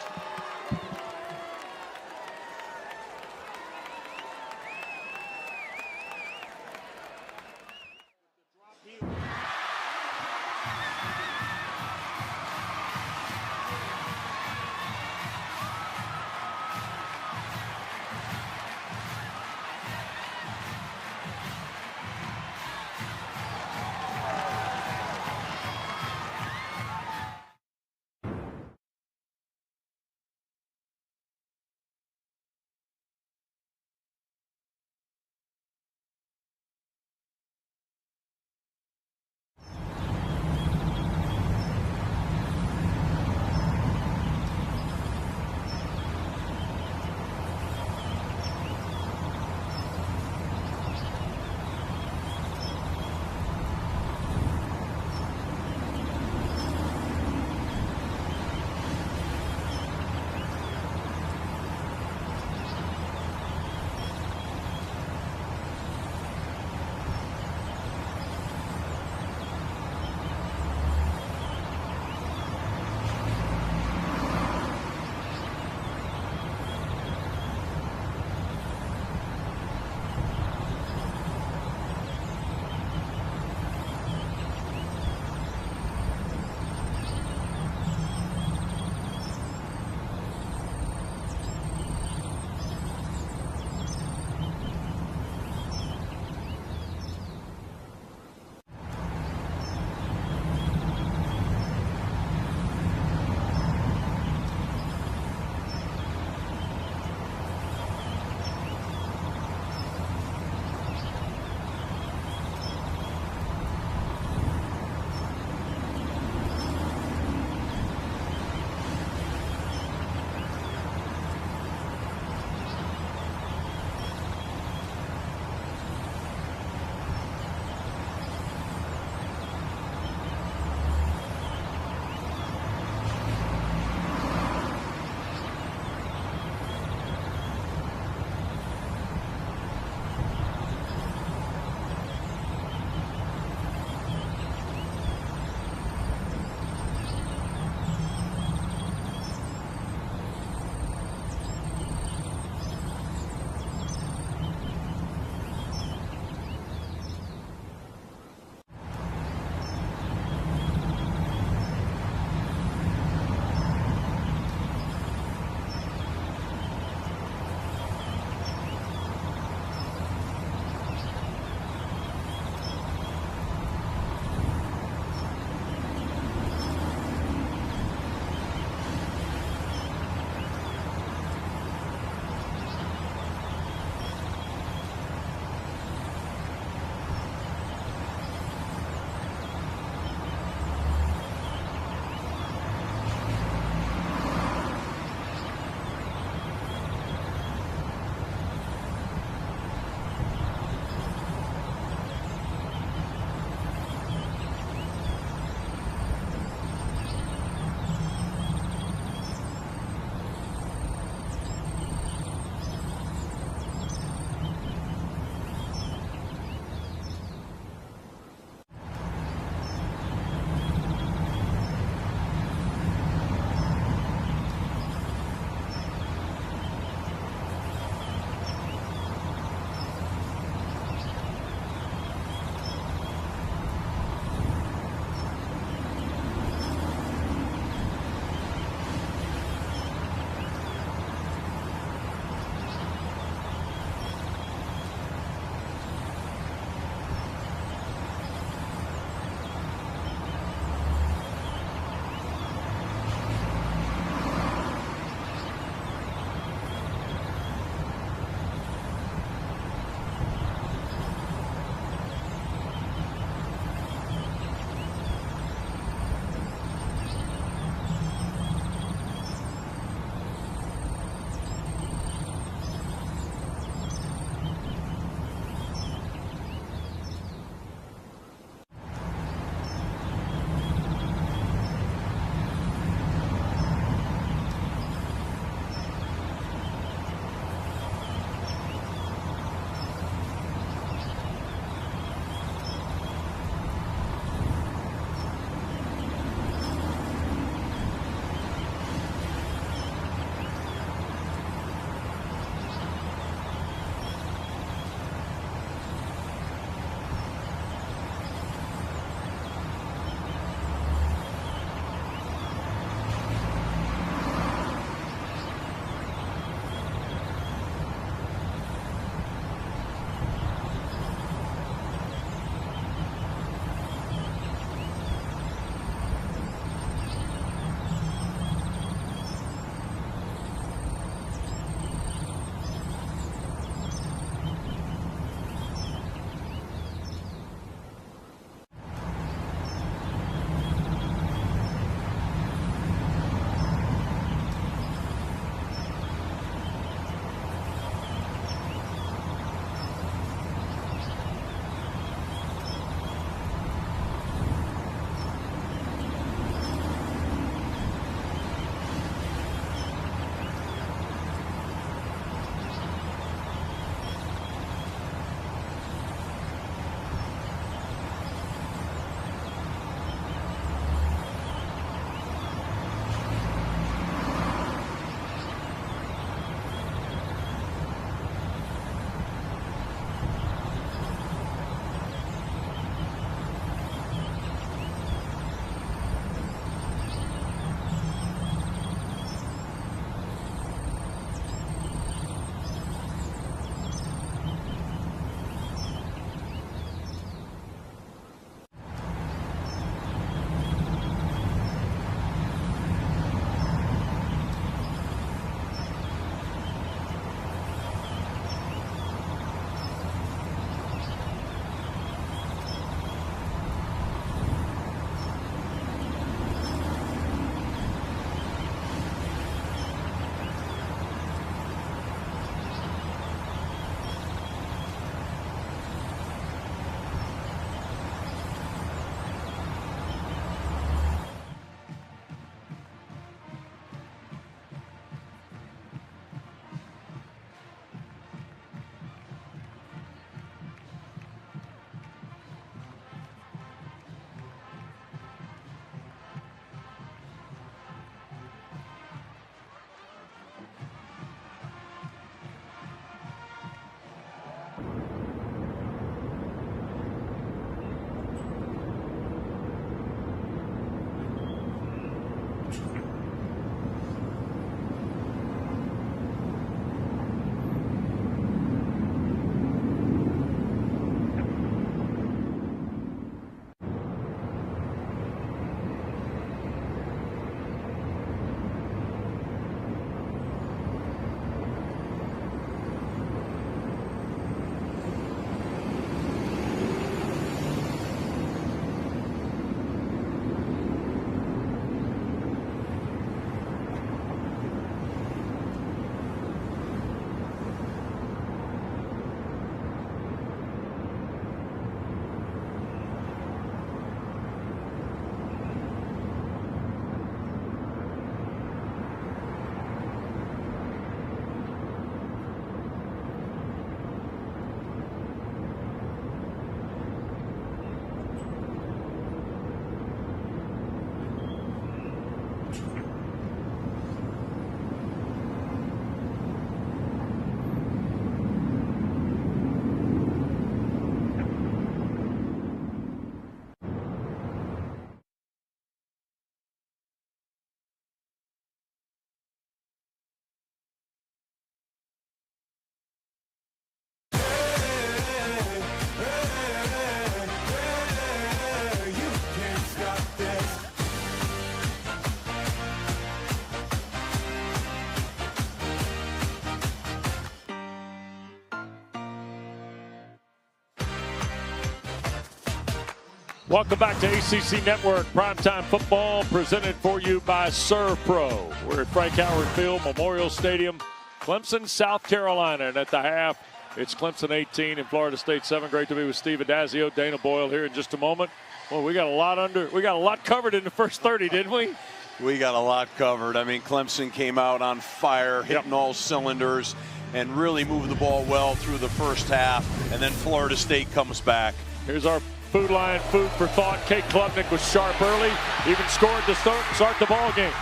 Speaker 1: Welcome back to ACC Network Primetime Football, presented for you by Serve Pro. We're at Frank Howard Field, Memorial Stadium, Clemson, South Carolina. And at the half, it's Clemson 18 and Florida State 7. Great to be with Steve Adazio, Dana Boyle here in just a moment. Well, we got a lot covered in the first 30, didn't we?
Speaker 2: We got a lot covered. I mean, Clemson came out on fire, hitting all cylinders, and really moved the ball well through the first half. And then Florida State comes back.
Speaker 1: Here's our Food Lion food for thought. Kate Klubnik was sharp early, even scored to start the ball game.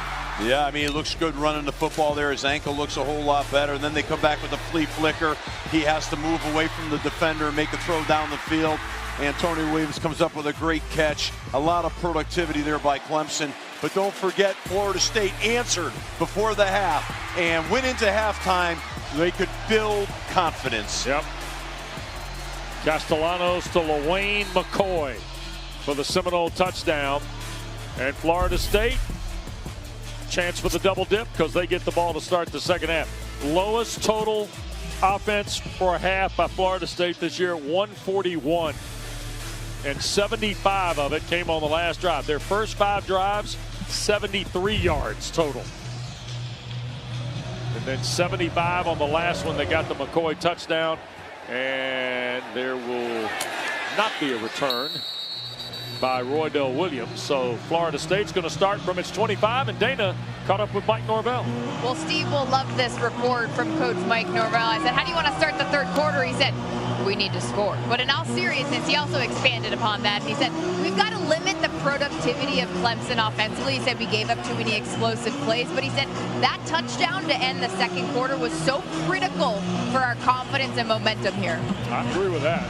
Speaker 2: Yeah, I mean, he looks good running the football there. His ankle looks a whole lot better. And then they come back with a flea flicker. He has to move away from the defender and make a throw down the field. Antonio Williams comes up with a great catch. A lot of productivity there by Clemson. But don't forget, Florida State answered before the half and went into halftime. They could build confidence.
Speaker 1: Yep. Castellanos to LaWayne McCoy for the Seminole touchdown. And Florida State, chance for the double dip because they get the ball to start the second half. Lowest total offense for a half by Florida State this year, 141. And 75 of it came on the last drive. Their first 5 drives, 73 yards total. And then 75 on the last one. They got the McCoy touchdown. And there will not be a return by Roydell Williams. So Florida State's going to start from its 25, and Dana caught up with Mike Norvell.
Speaker 3: Well, Steve will love this report from Coach Mike Norvell. I said, how do you want to start the third quarter? He said, we need to score. But in all seriousness, he also expanded upon that. He said, we've got to limit the productivity of Clemson offensively. He said we gave up too many explosive plays, but he said that touchdown to end the second quarter was so critical for our confidence and momentum here.
Speaker 1: I agree with that.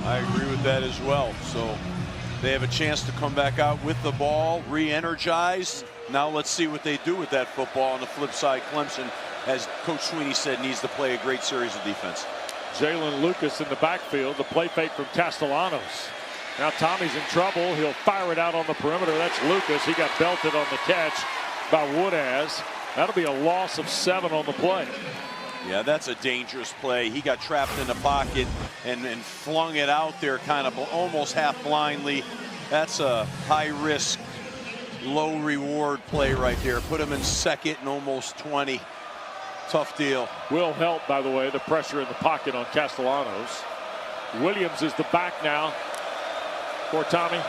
Speaker 2: I agree with that as well. So they have a chance to come back out with the ball, re-energized. Now let's see what they do with that football. On the flip side, Clemson, as Coach Sweeney said, needs to play a great series of defense.
Speaker 1: Jalen Lucas in the backfield. The play fake from Castellanos. Now Tommy's in trouble. He'll fire it out on the perimeter. That's Lucas. He got belted on the catch by Woodaz. That'll be a loss of 7 on the play.
Speaker 2: Yeah, that's a dangerous play. He got trapped in the pocket and flung it out there kind of almost half blindly. That's a high risk, low reward play right there. Put him in second and almost 20. Tough deal.
Speaker 1: Will help, by the way, the pressure in the pocket on Castellanos. Williams is the back now for Tommy.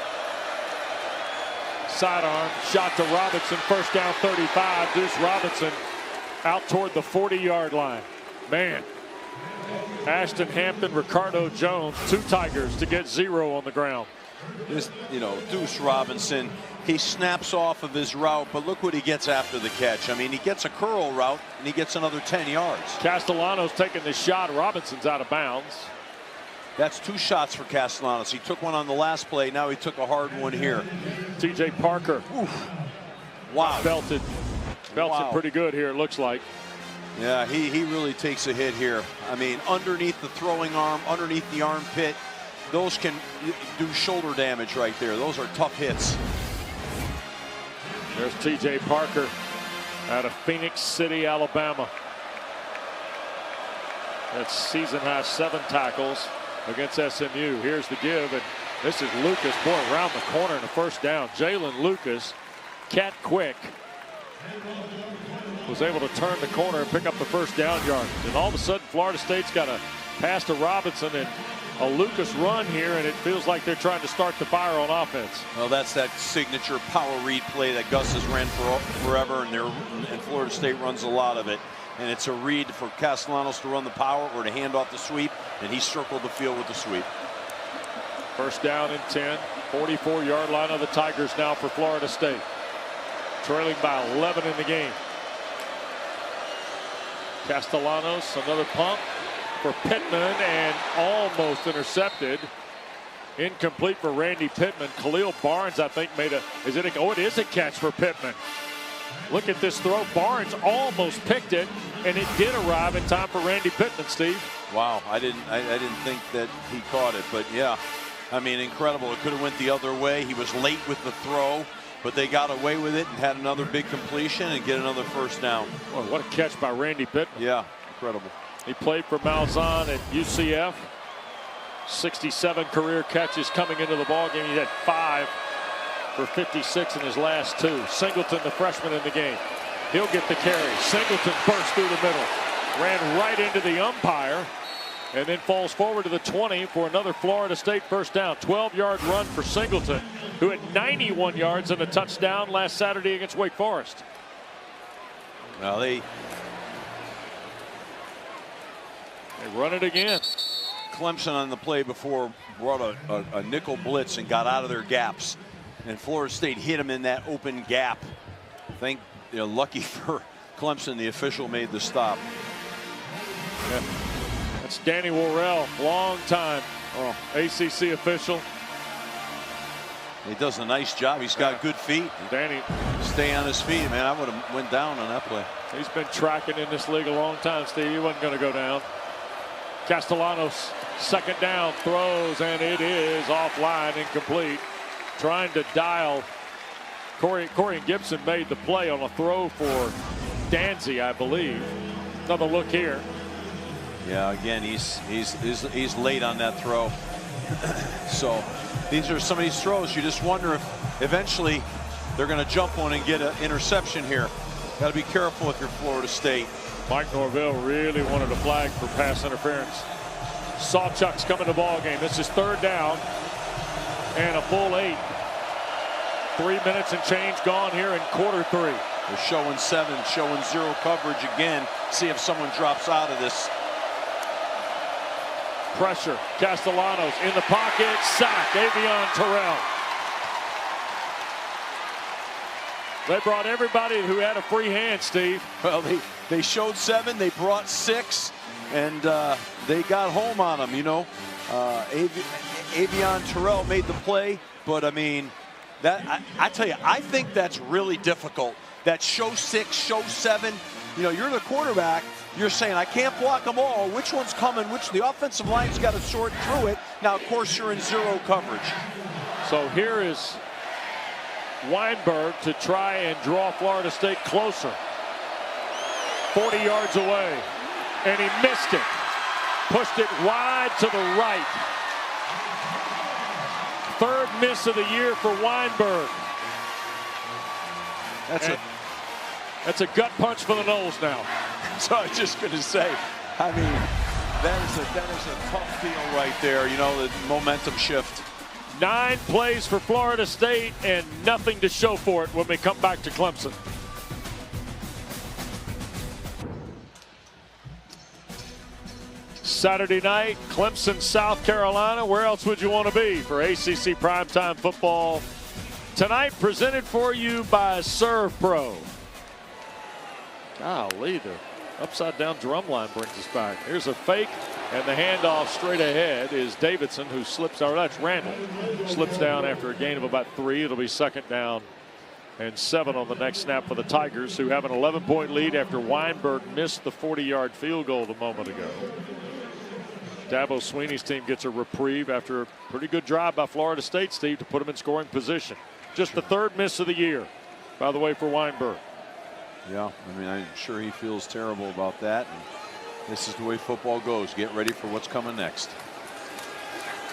Speaker 1: Sidearm shot to Robinson, first down 35. Deuce Robinson out toward the 40-yard line. Man, Ashton Hampton, Ricardo Jones, 2 Tigers to get 0 on the ground.
Speaker 2: This, Deuce Robinson, he snaps off of his route, but look what he gets after the catch. I mean, he gets a curl route and he gets another 10 yards.
Speaker 1: Castellanos taking the shot. Robinson's out of bounds.
Speaker 2: That's 2 shots for Castellanos. He took one on the last play. Now he took a hard one here.
Speaker 1: TJ Parker.
Speaker 2: Oof. Wow.
Speaker 1: Belted pretty good here, it looks like.
Speaker 2: Yeah, he really takes a hit here. I mean, underneath the throwing arm, underneath the armpit, those can do shoulder damage right there. Those are tough hits.
Speaker 1: There's TJ Parker out of Phoenix City, Alabama. That's season high 7 tackles against SMU. Here's the give, and this is Lucas, boy, around the corner in the first down. Jalen Lucas, cat quick, was able to turn the corner and pick up the first down yard. And all of a sudden, Florida State's got a pass to Robinson and a Lucas run here, and it feels like they're trying to start the fire on offense.
Speaker 2: Well, that's that signature power read play that Gus has ran for forever, and Florida State runs a lot of it. And it's a read for Castellanos to run the power or to hand off the sweep, and he circled the field with the sweep.
Speaker 1: First down and 10, 44-yard line of the Tigers now for Florida State. Trailing by 11 in the game. Castellanos, another pump for Pittman, and almost intercepted. Incomplete for Randy Pittman. Khalil Barnes, I think, made a, it is a catch for Pittman. Look at this throw. Barnes almost picked it, and it did arrive in time for Randy Pittman, Steve.
Speaker 2: Wow, I didn't think that he caught it, but yeah, I mean, incredible. It could have went the other way. He was late with the throw, but they got away with it and had another big completion and get another first down.
Speaker 1: Boy, what a catch by Randy Pittman.
Speaker 2: Yeah, incredible.
Speaker 1: He played for Malzahn at UCF. 67 career catches coming into the ballgame. He had 5 for 56 in his last 2. Singleton, the freshman in the game. He'll get the carry. Singleton burst through the middle. Ran right into the umpire. And then falls forward to the 20 for another Florida State first down. 12-yard run for Singleton, who had 91 yards and a touchdown last Saturday against Wake Forest.
Speaker 2: Well, they
Speaker 1: run it again.
Speaker 2: Clemson on the play before brought a nickel blitz and got out of their gaps. And Florida State hit him in that open gap. Lucky for Clemson, the official made the stop.
Speaker 1: Yeah. That's Danny Worrell, long time ACC official.
Speaker 2: He does a nice job. He's got good feet.
Speaker 1: Danny,
Speaker 2: stay on his feet, man. I would have went down on that play.
Speaker 1: He's been tracking in this league a long time, Steve. He wasn't going to go down. Castellanos, second down, throws, and it is offline, incomplete. Trying to dial. Corey and Gibson made the play on a throw for Danzy, I believe. Another look here.
Speaker 2: Yeah, again, he's late on that throw. So these are some of these throws. You just wonder if eventually they're going to jump one and get an interception here. Got to be careful if you're Florida State.
Speaker 1: Mike Norvell really wanted a flag for pass interference. Sawchuck's coming to the ball game. This is third down and a full 8. 3 minutes and change gone here in quarter 3.
Speaker 2: They're showing 7, showing 0 coverage again. See if someone drops out of this.
Speaker 1: Pressure. Castellanos in the pocket. Sack. Avion Terrell. They brought everybody who had a free hand, Steve.
Speaker 2: Well, they showed 7. They brought 6. And they got home on them, you know. Avion Terrell made the play. But, I mean, I tell you, I think that's really difficult. That show 6, show 7. You know, you're the quarterback. You're saying, I can't block them all. Which one's coming? Which the offensive line's got to sort through it. Now, of course, you're in 0 coverage.
Speaker 1: So here is Weinberg to try and draw Florida State closer. 40 yards away. And he missed it. Pushed it wide to the right. 3rd miss of the year for Weinberg. That's a gut punch for the Noles now.
Speaker 2: So I was just going to say, I mean, that is a tough deal right there. You know, the momentum shift.
Speaker 1: 9 plays for Florida State and nothing to show for it when we come back to Clemson. Saturday night, Clemson, South Carolina. Where else would you want to be for ACC primetime football tonight? Presented for you by Serve Pro. Golly, the upside down drum line brings us back. Here's a fake, and the handoff straight ahead is Davidson, who slips, or that's Randall, slips down after a gain of about 3. It'll be 2nd down and 7 on the next snap for the Tigers, who have an 11-point lead after Weinberg missed the 40-yard field goal a moment ago. Dabo Swinney's team gets a reprieve after a pretty good drive by Florida State, Steve, to put them in scoring position. Just the 3rd miss of the year, by the way, for Weinberg.
Speaker 2: Yeah, I mean, I'm sure he feels terrible about that. And this is the way football goes. Get ready for what's coming next.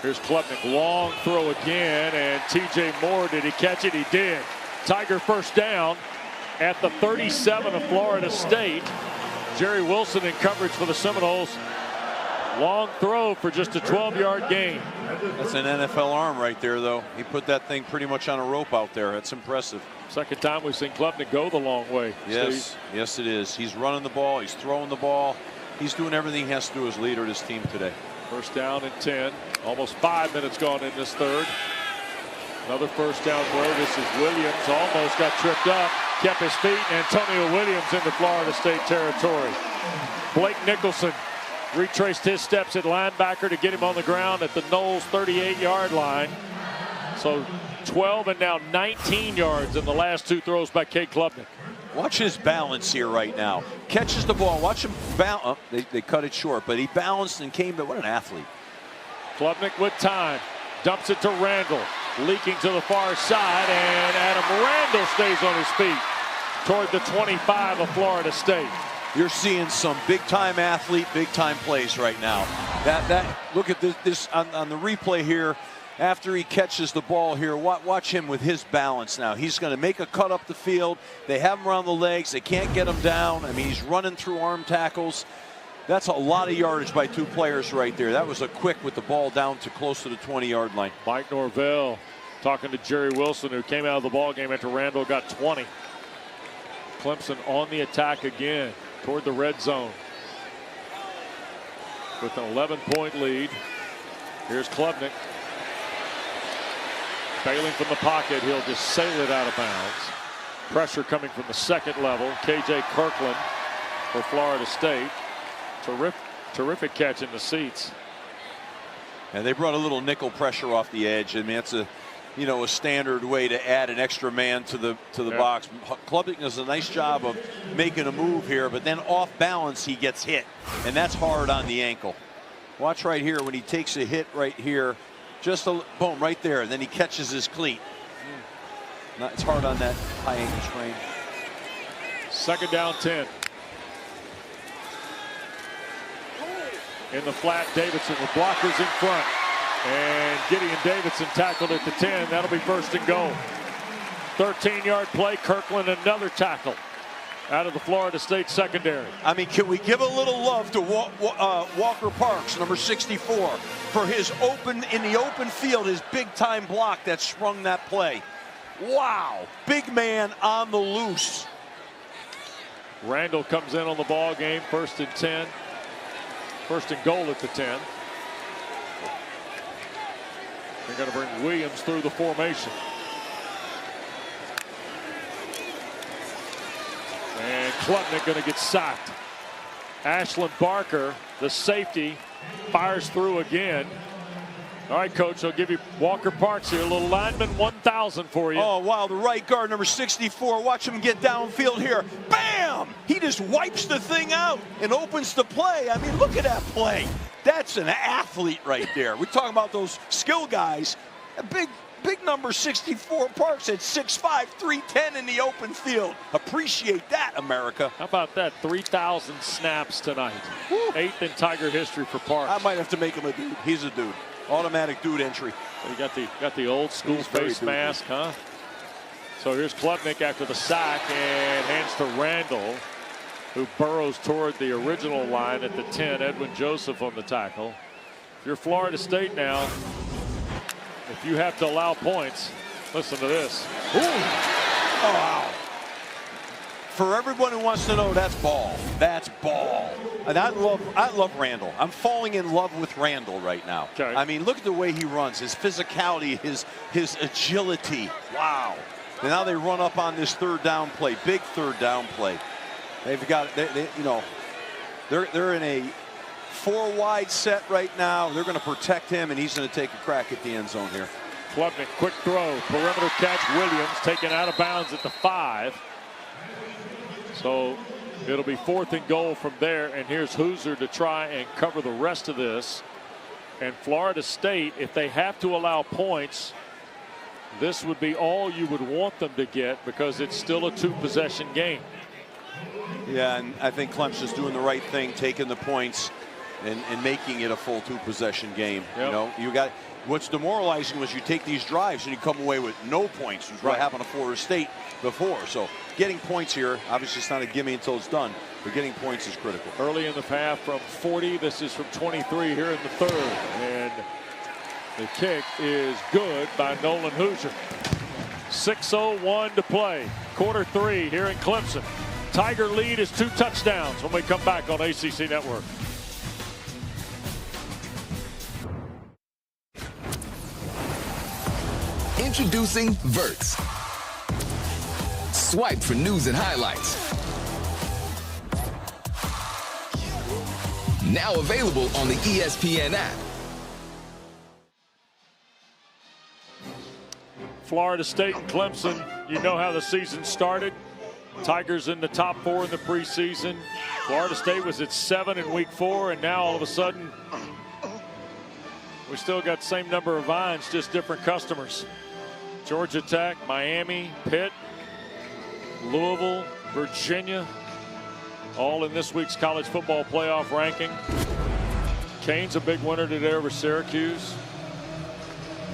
Speaker 1: Here's Klubnik, long throw again, and TJ Moore, did he catch it? He did. Tiger first down at the 37 of Florida State. Jerry Wilson in coverage for the Seminoles. Long throw for just a 12-yard gain.
Speaker 2: That's an NFL arm right there, though. He put that thing pretty much on a rope out there. That's impressive.
Speaker 1: Second time we've seen Klubnik go the long way.
Speaker 2: Yes,
Speaker 1: Steve.
Speaker 2: yes it is. He's running the ball. He's throwing the ball. He's doing everything he has to do as leader of this team today.
Speaker 1: First down and 10. Almost 5 minutes gone in this 3rd. Another first down throw. This is Williams. Almost got tripped up. Kept his feet. Antonio Williams into Florida State territory. Blake Nicholson retraced his steps at linebacker to get him on the ground at the Noles 38-yard line. So 12 and now 19 yards in the last 2 throws by Cade Klubnik.
Speaker 2: Watch his balance here right now. Catches the ball. Watch him balance. Oh, they cut it short, but he balanced and came to. What an athlete.
Speaker 1: Klubnik with time. Dumps it to Randall. Leaking to the far side, and Adam Randall stays on his feet toward the 25 of Florida State.
Speaker 2: You're seeing some big-time athlete, big-time plays right now. Look at this on the replay here. After he catches the ball here, watch him with his balance now. He's going to make a cut up the field. They have him around the legs. They can't get him down. I mean, he's running through arm tackles. That's a lot of yardage by 2 players right there. That was a quick with the ball down to close to the 20-yard line.
Speaker 1: Mike Norvell talking to Jerry Wilson, who came out of the ball game after Randall got 20. Clemson on the attack again toward the red zone with an 11-point lead. Here's Klubnik. Bailing from the pocket, he'll just sail it out of bounds. Pressure coming from the second level. KJ Kirkland for Florida State. Terrific catch in the seats.
Speaker 2: And they brought a little nickel pressure off the edge. I mean, it's a standard way to add an extra man to the box. Klubnik does a nice job of making a move here, but then off balance he gets hit, and that's hard on the ankle. Watch right here when he takes a hit right here. Just a boom right there, and then he catches his cleat. It's hard on that high ankle sprain.
Speaker 1: Second down 10. In the flat, Davidson with blockers in front. And Gideon Davidson tackled at the 10. That'll be first and goal. 13-yard play. Kirkland another tackle out of the Florida State secondary.
Speaker 2: I mean, can we give a little love to Walker Parks, number 64, for his in the open field, his big-time block that sprung that play. Wow, big man on the loose.
Speaker 1: Randall comes in on the ball game, first and 10. First and goal at the 10. They're going to bring Williams through the formation. And Klubnik going to get sacked. Ashlyn Barker, the safety, fires through again. All right, Coach, I'll give you Walker Parks here. A little lineman 1,000 for you.
Speaker 2: Oh, wow, the right guard, number 64. Watch him get downfield here. Bam! He just wipes the thing out and opens the play. I mean, look at that play. That's an athlete right there. We're talking about those skill guys. A big number 64 Parks at 6'5", 310 in the open field. Appreciate that, America.
Speaker 1: How about that? 3,000 snaps tonight. Woo. 8th in Tiger history for Parks.
Speaker 2: I might have to make him a dude. He's a dude. Automatic dude entry.
Speaker 1: You got the old school face mask, huh? So here's Klubnik after the sack and hands to Randall, who burrows toward the original line at the 10. Edwin Joseph on the tackle. If you're Florida State now, if you have to allow points, listen to this.
Speaker 2: Ooh. Oh, wow. For everyone who wants to know, that's ball. That's ball. And I love Randall. I'm falling in love with Randall right now.
Speaker 1: Okay.
Speaker 2: I mean, look at the way he runs, his physicality, his agility. Wow. And now they run up on this third down play, big third down play. They've got, they're in a 4-wide set right now. They're going to protect him, and he's going to take a crack at the end zone here.
Speaker 1: Klubnik, quick throw, perimeter catch. Williams taken out of bounds at the 5. So it'll be 4th and goal from there. And here's Hoosier to try and cover the rest of this. And Florida State, if they have to allow points, this would be all you would want them to get because it's still a 2-possession game.
Speaker 2: Yeah, and I think Clemson's doing the right thing, taking the points and making it a full 2-possession game. Yep. You know, you got what's demoralizing was you take these drives and you come away with no points, which is what happened to Florida State before. So getting points here, obviously it's not a gimme until it's done, but getting points is critical.
Speaker 1: Early in the half from 40, this is from 23 here in the third, and the kick is good by Nolan Hoosier. 6:01 to play, quarter 3 here in Clemson. Tiger lead is 2 touchdowns when we come back on ACC Network.
Speaker 12: Introducing Verts. Swipe for news and highlights. Now available on the ESPN app.
Speaker 1: Florida State and Clemson, you know how the season started. Tigers in the top 4 in the preseason. Florida State was at 7 in week 4, and now all of a sudden we still got the same number of vines, just different customers. Georgia Tech, Miami, Pitt, Louisville, Virginia. all in this week's college football playoff ranking. Canes a big winner today over Syracuse.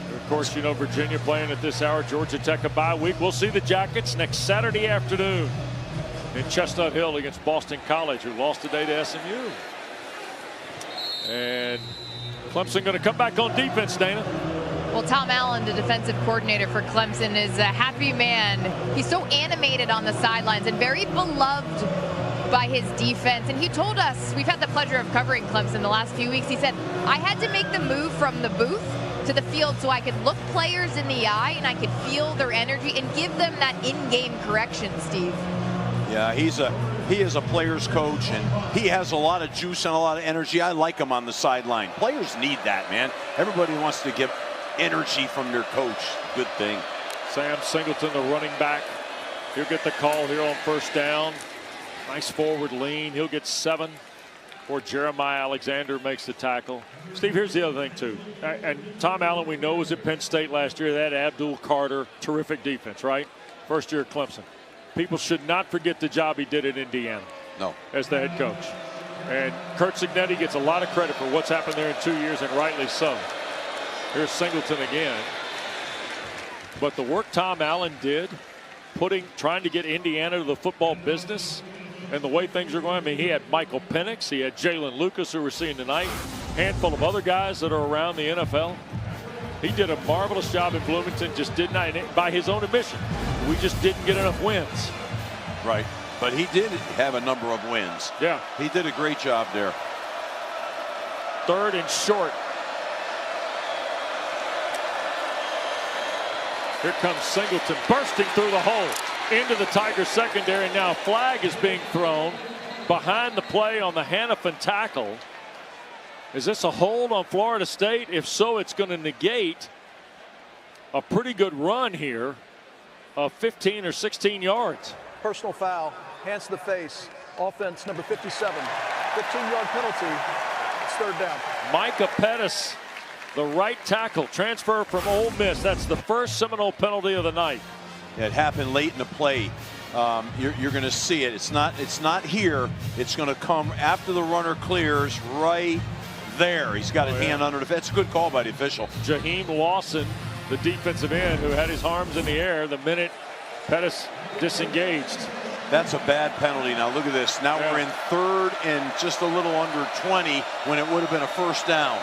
Speaker 1: And of course, you know, Virginia playing at this hour. Georgia Tech a bye week. We'll see the Jackets next Saturday afternoon in Chestnut Hill against Boston College, who lost today to SMU. And Clemson going to come back on defense, Dana.
Speaker 3: Well, Tom Allen, the defensive coordinator for Clemson, is a happy man. He's so animated on the sidelines and very beloved by his defense. And he told us, we've had the pleasure of covering Clemson the last few weeks. He said, I had to make the move from the booth to the field so I could look players in the eye and I could feel their energy and give them that in-game correction, Steve.
Speaker 2: Yeah, he is a player's coach, and he has a lot of juice and a lot of energy. I like him on the sideline. Players need that, man. Everybody wants to get energy from their coach. Good thing.
Speaker 1: Sam Singleton, the running back. He'll get the call here on first down. Nice forward lean. He'll get 7 before Jeremiah Alexander makes the tackle. Steve, here's the other thing, too. And Tom Allen, we know, was at Penn State last year. That Abdul Carter, terrific defense, right? First year at Clemson. People should not forget the job he did at Indiana.
Speaker 2: No.
Speaker 1: As the head coach. And Kurt Cignetti gets a lot of credit for what's happened there in 2 years, and rightly so. Here's Singleton again. But the work Tom Allen did, trying to get Indiana to the football business, and the way things are going, I mean, he had Michael Penix, he had Jalen Lucas, who we're seeing tonight, handful of other guys that are around the NFL. He did a marvelous job in Bloomington, just did not, by his own admission, we just didn't get enough wins.
Speaker 2: Right, but he did have a number of wins.
Speaker 1: Yeah.
Speaker 2: He did a great job there.
Speaker 1: 3rd and short. Here comes Singleton bursting through the hole into the Tigers secondary. Now flag is being thrown behind the play on the Hannafin tackle. Is this a hold on Florida State? If so, it's going to negate a pretty good run here of 15 or 16 yards.
Speaker 9: Personal foul, hands to the face, offense number 57, 15-yard penalty, it's 3rd down.
Speaker 1: Micah Pettis, the right tackle, transfer from Ole Miss. That's the first Seminole penalty of the night.
Speaker 2: It happened late in the play. You're going to see it. It's not here. It's going to come after the runner clears right there. He's got a hand under the. That's a good call by the official.
Speaker 1: Jaheim Lawson, the defensive end, who had his arms in the air the minute Pettis disengaged.
Speaker 2: That's a bad penalty. Now look at this. Now we're in 3rd and just a little under 20 when it would have been a first down.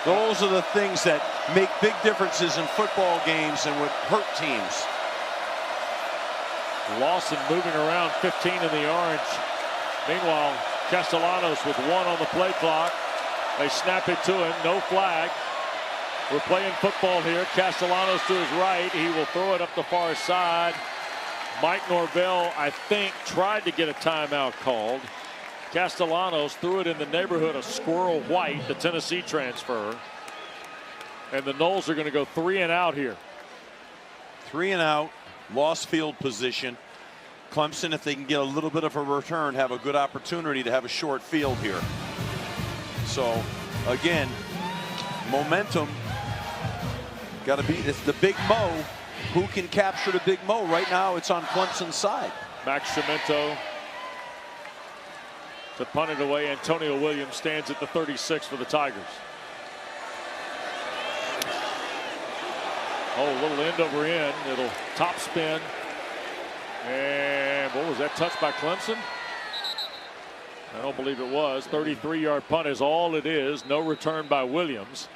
Speaker 2: Those are the things that make big differences in football games and would hurt teams.
Speaker 1: Lawson moving around 15 in the orange. Meanwhile, Castellanos with 1 on the play clock. They snap it to him. No flag. We're playing football here. Castellanos to his right. He will throw it up the far side. Mike Norvell, I think, tried to get a timeout called. Castellanos threw it in the neighborhood of Squirrel White, the Tennessee transfer. And the Noles are going to go 3 and out here.
Speaker 2: 3 and out. Lost field position. Clemson, if they can get a little bit of a return, have a good opportunity to have a short field here. So, again, momentum. Got to be, it's the Big Mo. Who can capture the Big Mo? Right now, it's on Clemson's side.
Speaker 1: Max Cimento to punt it away. Antonio Williams stands at the 36 for the Tigers. Oh, a little end over end. It'll top spin. And what was that, touched by Clemson? I don't believe it was. 33-yard punt is all it is. No return by Williams.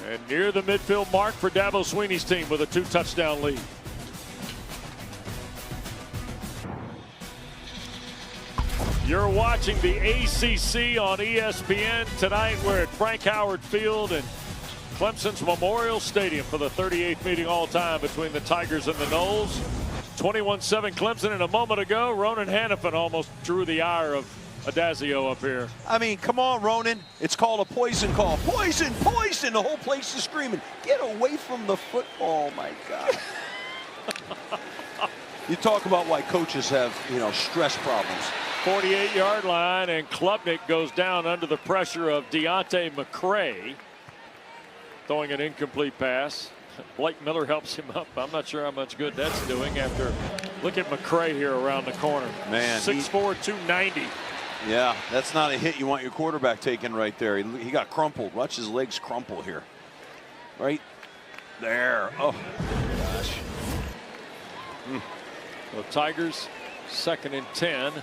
Speaker 1: And near the midfield mark for Dabo Swinney's team with a 2-touchdown lead. You're watching the ACC on ESPN. Tonight we're at Frank Howard Field and Clemson's Memorial Stadium for the 38th meeting all time between the Tigers and the Noles. 21-7 Clemson, and a moment ago, Ronan Hannafin almost drew the ire of Adazio up here.
Speaker 2: I mean, come on, Ronan. It's called a poison call. Poison, poison. The whole place is screaming. Get away from the football, my God. You talk about why coaches have, stress problems.
Speaker 1: 48-yard line, and Klubnik goes down under the pressure of Deontay McCray. Throwing an incomplete pass. Blake Miller helps him up. I'm not sure how much good that's doing after. Look at McCray here around the corner.
Speaker 2: Man.
Speaker 1: 6'4", 290.
Speaker 2: Yeah, that's not a hit you want your quarterback taking right there. He got crumpled. Watch his legs crumple here. Right there. Oh, gosh.
Speaker 1: The Tigers, 2nd and 10.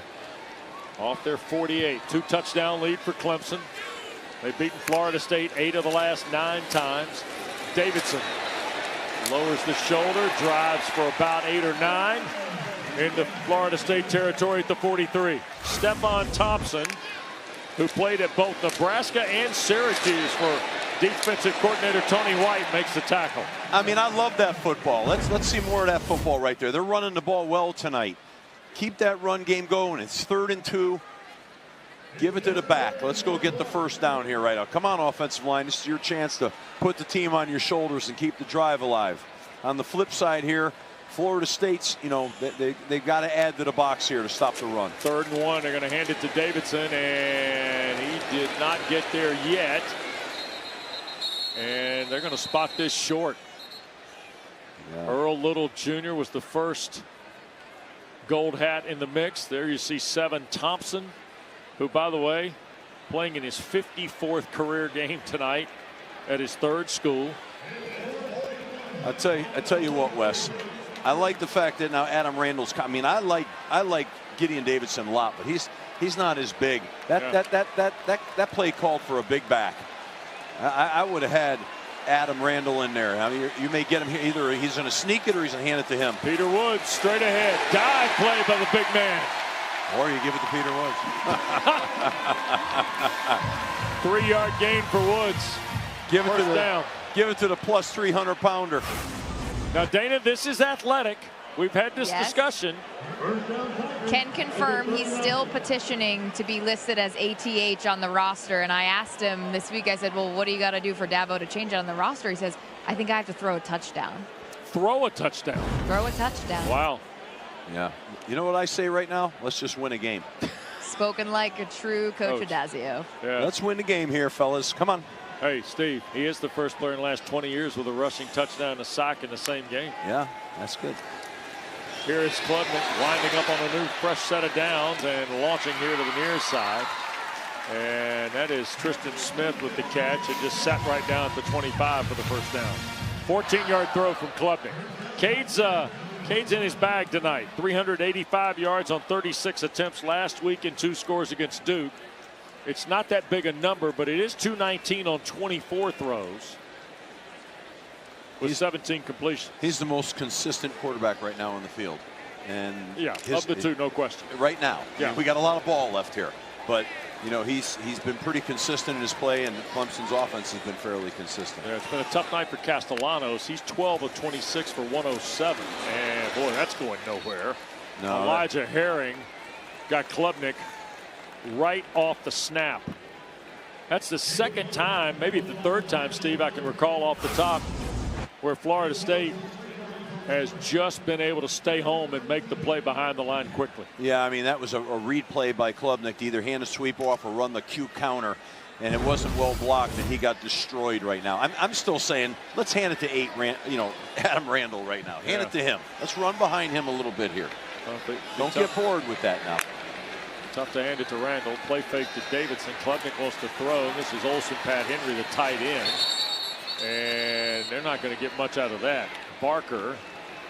Speaker 1: Off their 48. 2-touchdown lead for Clemson. They've beaten Florida State 8 of the last 9 times. Davidson lowers the shoulder, drives for about 8 or 9 into Florida State territory at the 43. Stephon Thompson, who played at both Nebraska and Syracuse for defensive coordinator Tony White, makes the tackle.
Speaker 2: I mean, I love that football. Let's see more of that football right there. They're running the ball well tonight. Keep that run game going. It's 3rd and 2. Give it to the back. Let's go get the first down here right now. Come on, offensive line. This is your chance to put the team on your shoulders and keep the drive alive. On the flip side here, Florida State's, you know, they've got to add to the box here to stop the run.
Speaker 1: 3rd and 1. They're going to hand it to Davidson, and he did not get there yet. And they're going to spot this short. Yeah. Earl Little Jr. was the first gold hat in the mix. There you see Stephon Thompson, who, by the way, playing in his 54th career game tonight at his 3rd school.
Speaker 2: I tell you what, Wes. I like the fact that now Adam Randall's. I mean, I like Gideon Davidson a lot, but he's not as big. That play called for a big back. I would have had Adam Randall in there. I mean, you may get him here. Either he's going to sneak it or he's going to hand it to him.
Speaker 1: Peter Woods straight ahead. Dive play by the big man.
Speaker 2: Or you give it to Peter Woods.
Speaker 1: 3-yard gain for Woods.
Speaker 2: Give it to the plus 300-pounder.
Speaker 1: Now, Dana, this is athletic. We've had this discussion.
Speaker 3: Can confirm he's still petitioning to be listed as ATH on the roster. And I asked him this week, I said, well, what do you got to do for Dabo to change it on the roster? He says, I think I have to throw a touchdown.
Speaker 1: Throw a touchdown?
Speaker 3: Throw a touchdown.
Speaker 1: Wow.
Speaker 2: Yeah. You know what I say right now? Let's just win a game.
Speaker 3: Spoken like a true Coach Adazio.
Speaker 1: Yeah.
Speaker 2: Let's win the game here, fellas. Come on.
Speaker 1: Hey, Steve, he is the first player in the last 20 years with a rushing touchdown and a sack in the same game.
Speaker 2: Yeah, that's good.
Speaker 1: Here is Klubnik winding up on a new fresh set of downs and launching here to the near side. And that is Tristan Smith with the catch. It just sat right down at the 25 for the first down. 14-yard throw from Klubnik. Cade's in his bag tonight. 385 yards on 36 attempts last week and 2 scores against Duke. It's not that big a number, but it is 219 on 24 throws with 17 completions.
Speaker 2: He's the most consistent quarterback right now on the field. And
Speaker 1: yeah, of the two, no question.
Speaker 2: Right now.
Speaker 1: Yeah.
Speaker 2: We got a lot of ball left here. But, you know, he's been pretty consistent in his play, and Clemson's offense has been fairly consistent.
Speaker 1: Yeah, it's been a tough night for Castellanos. He's 12 of 26 for 107. And, boy, that's going nowhere.
Speaker 2: No,
Speaker 1: Elijah Herring got Klubnik right off the snap. That's the 2nd time, maybe the 3rd time, Steve, I can recall off the top, where Florida State has just been able to stay home and make the play behind the line quickly.
Speaker 2: Yeah, I mean, that was a read play by Klubnik to either hand a sweep off or run the Q counter, and it wasn't well blocked, and he got destroyed right now. I'm still saying, let's hand it to Adam Randall right now. Hand it to him. Let's run behind him a little bit here. Don't get bored with that now.
Speaker 1: Tough to hand it to Randall. Play fake to Davidson. Klubnik wants to throw. This is Olsen Pat Henry, the tight end. And they're not going to get much out of that. Barker,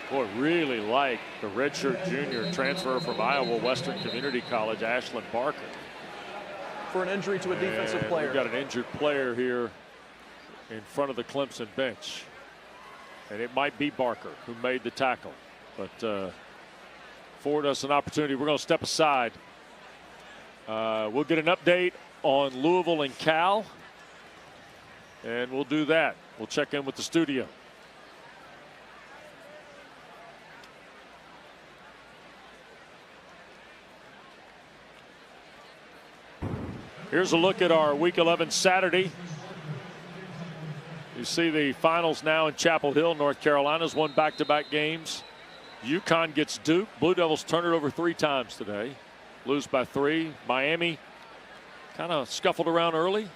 Speaker 1: boy, really like the redshirt junior transfer from Iowa Western Community College, Ashland Barker.
Speaker 9: For an injury to a defensive player.
Speaker 1: We've got an injured player here in front of the Clemson bench. And it might be Barker who made the tackle. But afford us an opportunity. We're going to step aside. We'll get an update on Louisville and Cal, and we'll do that. We'll check in with the studio. Here's a look at our Week 11 Saturday. You see the finals now in Chapel Hill. North Carolina's won back-to-back games. UConn gets Duke. Blue Devils turn it over 3 times today. Lose by 3. Miami kind of scuffled around early,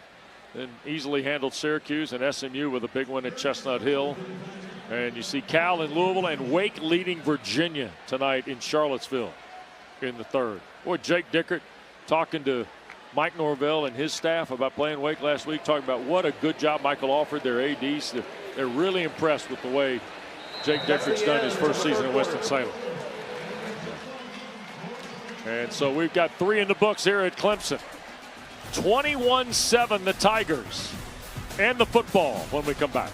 Speaker 1: then easily handled Syracuse, and SMU with a big one at Chestnut Hill. And you see Cal in Louisville and Wake leading Virginia tonight in Charlottesville in the 3rd. Boy, Jake Dickert talking to Mike Norvell and his staff about playing Wake last week, talking about what a good job Michael offered their ADs. They're really impressed with the way Jake Dietrich's done his first season at Winston-Salem. And so we've got 3 in the books here at Clemson. 21-7 the Tigers, and the football when we come back.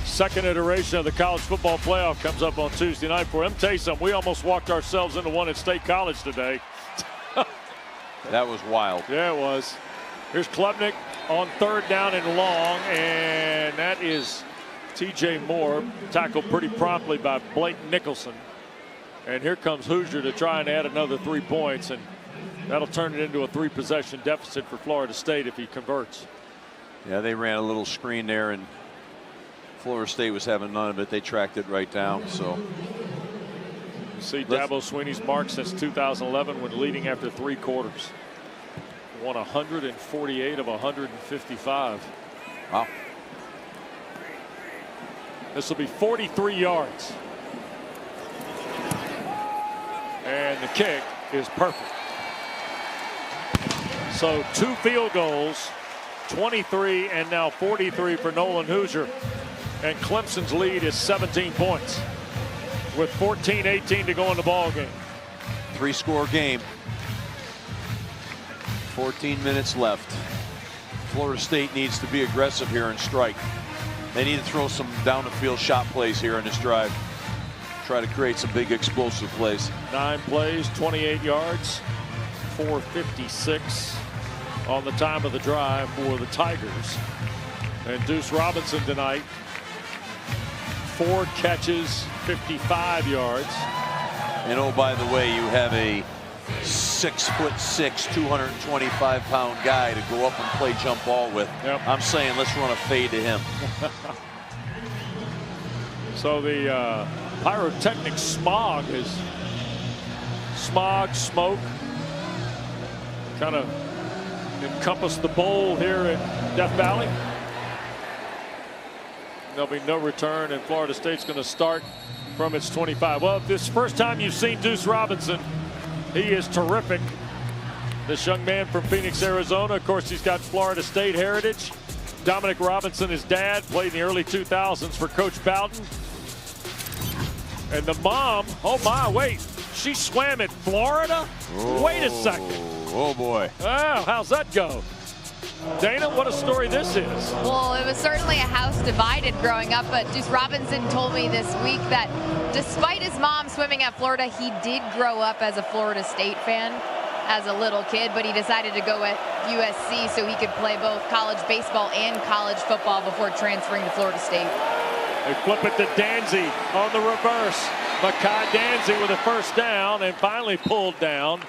Speaker 1: Second iteration of the college football playoff comes up on Tuesday night. For him, tell you something, we almost walked ourselves into one at State College today.
Speaker 2: That was wild.
Speaker 1: Yeah, it was. Here's Klubnik on 3rd down and long, and that is T.J. Moore, tackled pretty promptly by Blake Nicholson. And here comes Hoosier to try and add another 3 points, and that'll turn it into a 3-possession deficit for Florida State if he converts.
Speaker 2: Yeah, they ran a little screen there, and Florida State was having none of it. They tracked it right down. So
Speaker 1: you see Dabo Swinney's mark since 2011 when leading after 3 quarters. Won 148 of 155.
Speaker 2: Wow.
Speaker 1: This will be 43 yards. And the kick is perfect. So 2 field goals, 23 and now 43 for Nolan Hoosier. And Clemson's lead is 17 points with 14-18 to go in the ball game.
Speaker 2: 3-score game. 14 minutes left. Florida State needs to be aggressive here and strike. They need to throw some down the field shot plays here in this drive. Try to create some big explosive plays.
Speaker 1: 9 plays, 28 yards, 4:56 on the time of the drive for the Tigers. And Deuce Robinson tonight, 4 catches, 55 yards.
Speaker 2: And oh, by the way, you have a 6'6", 225-pound guy to go up and play jump ball with.
Speaker 1: Yep.
Speaker 2: I'm saying let's run a fade to him.
Speaker 1: So the pyrotechnic smoke, smoke, kind of encompassed the bowl here in Death Valley. There'll be no return, and Florida State's going to start from its 25. Well, if this is the first time you've seen Deuce Robinson, he is terrific. This young man from Phoenix, Arizona. Of course, he's got Florida State heritage. Dominic Robinson, his dad, played in the early 2000s for Coach Bowden. And the mom, oh my, wait, she swam at Florida?
Speaker 2: Oh,
Speaker 1: wait a second.
Speaker 2: Oh boy.
Speaker 1: Oh, how's that go? Dana, what a story this is.
Speaker 3: Well, it was certainly a house divided growing up, but Deuce Robinson told me this week that despite his mom swimming at Florida, he did grow up as a Florida State fan as a little kid, but he decided to go at USC so he could play both college baseball and college football before transferring to Florida State.
Speaker 1: They flip it to Danzy on the reverse. Makai Danzy with a first down, and finally pulled down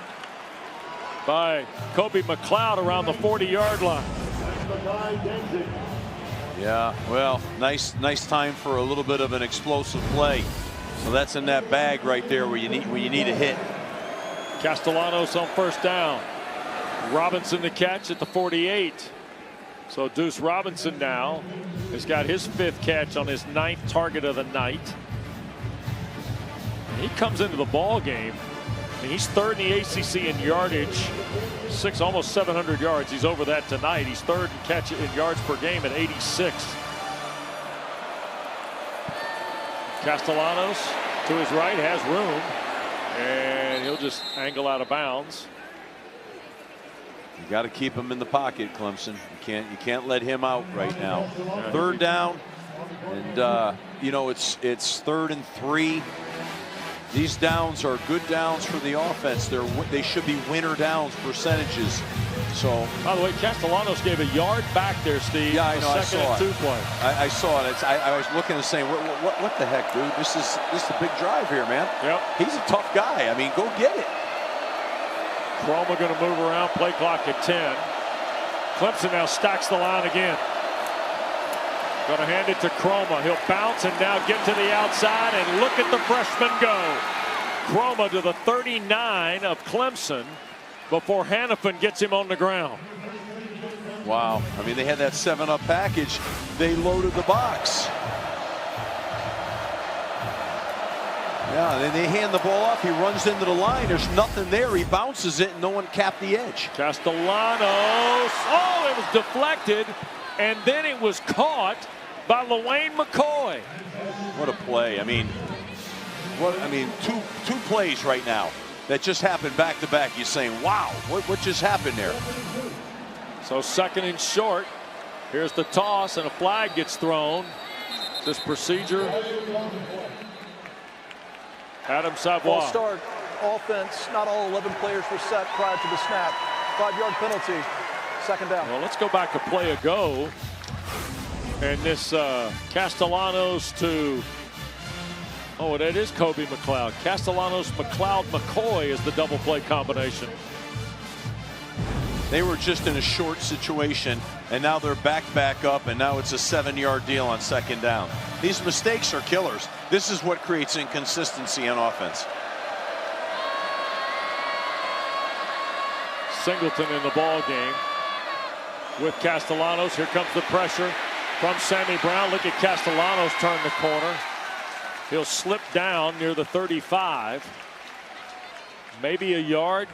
Speaker 1: by Kobe McLeod around the 40-yard line.
Speaker 2: Yeah, well, nice time for a little bit of an explosive play. So that's in that bag right there where you need a hit.
Speaker 1: Castellanos on first down. Robinson the catch at the 48. So Deuce Robinson now has got his 5th catch on his 9th target of the night. And he comes into the ball game. I mean, he's 3rd in the ACC in yardage, almost 700 yards. He's over that tonight. He's 3rd in yards per game at 86. Castellanos to to his right, has room, and he'll just angle out of bounds.
Speaker 2: You got to keep him in the pocket, Clemson. You can't let him out right now. Third down, and you know it's 3rd and 3. These downs are good downs for the offense. They should be winner downs percentages. So,
Speaker 1: by the way, Castellanos gave a yard back there, Steve.
Speaker 2: Yeah, I know. I saw it.
Speaker 1: Play.
Speaker 2: I saw it. I was looking and saying, what the heck, dude? This is a big drive here, man.
Speaker 1: Yep.
Speaker 2: He's a tough guy. I mean, go get it.
Speaker 1: Chroma going to move around. Play clock at 10. Clemson now stacks the line again. Going to hand it to Chroma. He'll bounce and now get to the outside, and look at the freshman go. Chroma to the 39 of Clemson before Hannafin gets him on the ground.
Speaker 2: Wow. I mean, they had that 7-up package. They loaded the box. Yeah, then they hand the ball off. He runs into the line. There's nothing there. He bounces it, and no one capped the edge.
Speaker 1: Castellanos. Oh, it was deflected, and then it was caught by LaWayne McCoy.
Speaker 2: What a play. I mean, two plays right now that just happened back to back. You're saying, wow, what just happened there?
Speaker 1: So 2nd and short. Here's the toss, and a flag gets thrown. This procedure. Adam Savoy.
Speaker 9: False start offense. Not all 11 players were set prior to the snap. 5-yard penalty. 2nd down.
Speaker 1: Well, let's go back to play ago. And this Castellanos to, oh, that is Kobe McLeod. Castellanos, McLeod, McCoy is the double play combination.
Speaker 2: They were just in a short situation, and now they're back up, and now it's a 7-yard deal on 2nd down. These mistakes are killers. This is what creates inconsistency on offense.
Speaker 1: Singleton in the ball game with Castellanos. Here comes the pressure from Sammy Brown. Look at Castellanos turn the corner. He'll slip down near the 35. Maybe a yard,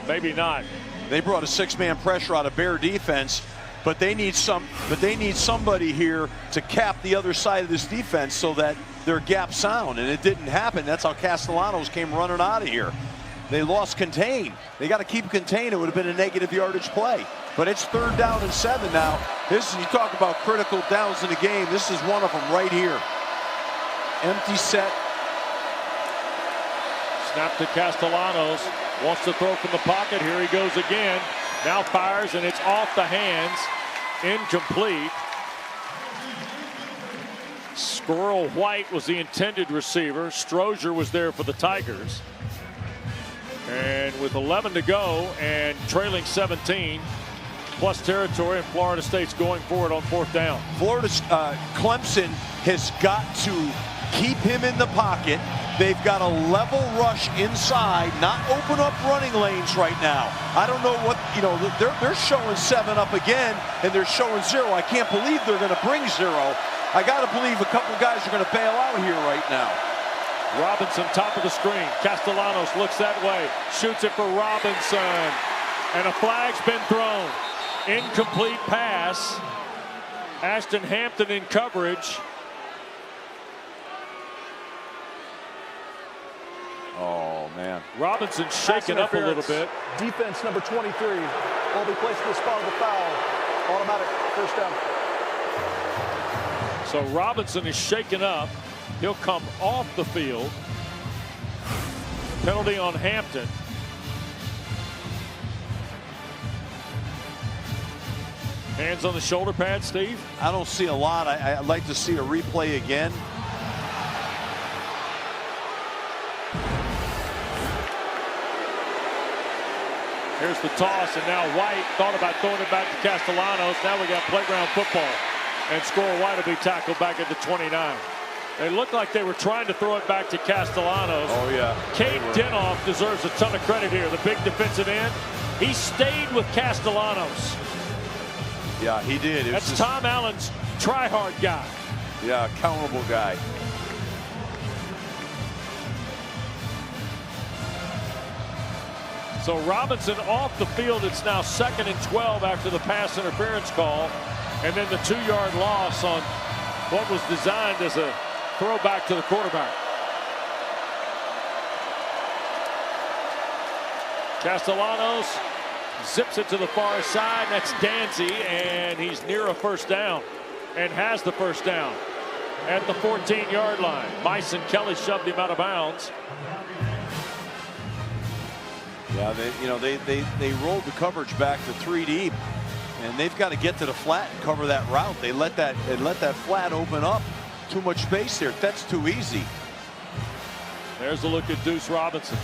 Speaker 1: maybe not.
Speaker 2: They brought a 6-man pressure out of Bear defense, but they need somebody here to cap the other side of this defense so that they're gap sound, and it didn't happen. That's how Castellanos came running out of here. They lost contain. They got to keep contained. It would have been a negative yardage play. But it's 3rd down and 7 now. This is, you talk about critical downs in the game. This is one of them right here. Empty set.
Speaker 1: Snap to Castellanos. Wants to throw from the pocket. Here he goes again. Now fires, and it's off the hands. Incomplete. Squirrel White was the intended receiver. Strozier was there for the Tigers. And with 11 to go and trailing 17, plus territory, and Florida State's going for it on 4th down.
Speaker 2: Clemson has got to keep him in the pocket. They've got a level rush inside, not open up running lanes right now. I don't know what, you know, they're showing 7 up again, and they're showing 0. I can't believe they're going to bring 0. I got to believe a couple guys are going to bail out here right now.
Speaker 1: Robinson, top of the screen. Castellanos looks that way, shoots it for Robinson, and a flag's been thrown. Incomplete pass. Ashton Hampton in coverage.
Speaker 2: Oh, man.
Speaker 1: Robinson shaken up a little bit.
Speaker 9: Defense number 23 will be placed in the spot of the foul. Automatic 1st down.
Speaker 1: So Robinson is shaken up. He'll come off the field. Penalty on Hampton. Hands on the shoulder pad, Steve?
Speaker 2: I don't see a lot. I'd like to see a replay again.
Speaker 1: Here's the toss, and now White thought about throwing it back to Castellanos. Now we got playground football. And Squirrel White will be tackled back at the 29. They looked like they were trying to throw it back to Castellanos.
Speaker 2: Oh, yeah.
Speaker 1: Cade Dinoff deserves a ton of credit here. The big defensive end. He stayed with Castellanos.
Speaker 2: Yeah, he did.
Speaker 1: That's just Tom Allen's try-hard guy.
Speaker 2: Yeah, accountable guy.
Speaker 1: So Robinson off the field. It's now 2nd and 12 after the pass interference call. And then the 2-yard loss on what was designed as a throwback to the quarterback. Castellanos zips it to the far side. That's Danzy, and he's near a first down and has the first down at the 14-yard line. Bison Kelly shoved him out of bounds.
Speaker 2: Yeah, they rolled the coverage back to 3 deep, and they've got to get to the flat and cover that route. They let that flat open up. Too much space there. That's too easy.
Speaker 1: There's a look at Deuce Robinson.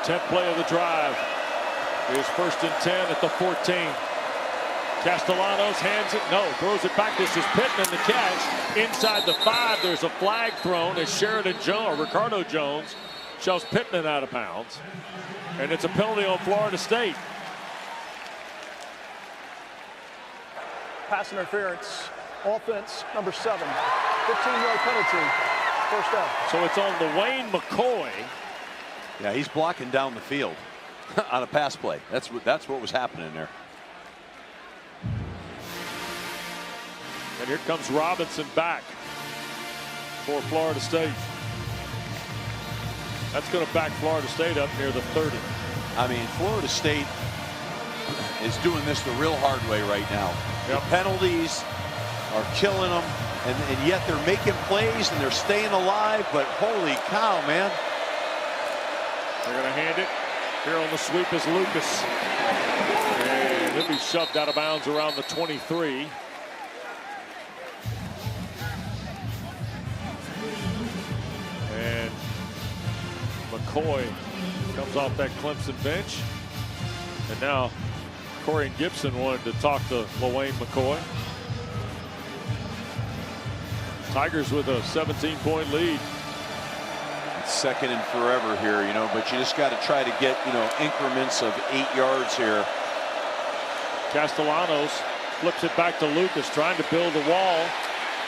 Speaker 1: 10th play of the drive. Here's 1st and 10 at the 14. Castellanos hands it, no, throws it back. This is Pittman the catch. Inside the 5, there's a flag thrown as Ricardo Jones shoves Pittman out of bounds. And it's a penalty on Florida State.
Speaker 9: Pass interference, offense number 7, 15-yard penalty, first down.
Speaker 1: So it's on LaWayne McCoy.
Speaker 2: Yeah, he's blocking down the field on a pass play. That's what was happening there.
Speaker 1: And here comes Robinson back for Florida State. That's going to back Florida State up near the 30.
Speaker 2: I mean, Florida State is doing this the real hard way right now.
Speaker 1: Yep.
Speaker 2: The penalties are killing them, and yet they're making plays and they're staying alive. But holy cow, man.
Speaker 1: They're going to hand it. Here on the sweep is Lucas. And he'll be shoved out of bounds around the 23. And McCoy comes off that Clemson bench. And now Corey and Gibson wanted to talk to LaWayne McCoy. Tigers with a 17-point lead.
Speaker 2: Second and forever here, but you just got to try to get, increments of 8 yards here.
Speaker 1: Castellanos flips it back to Lucas, trying to build a wall.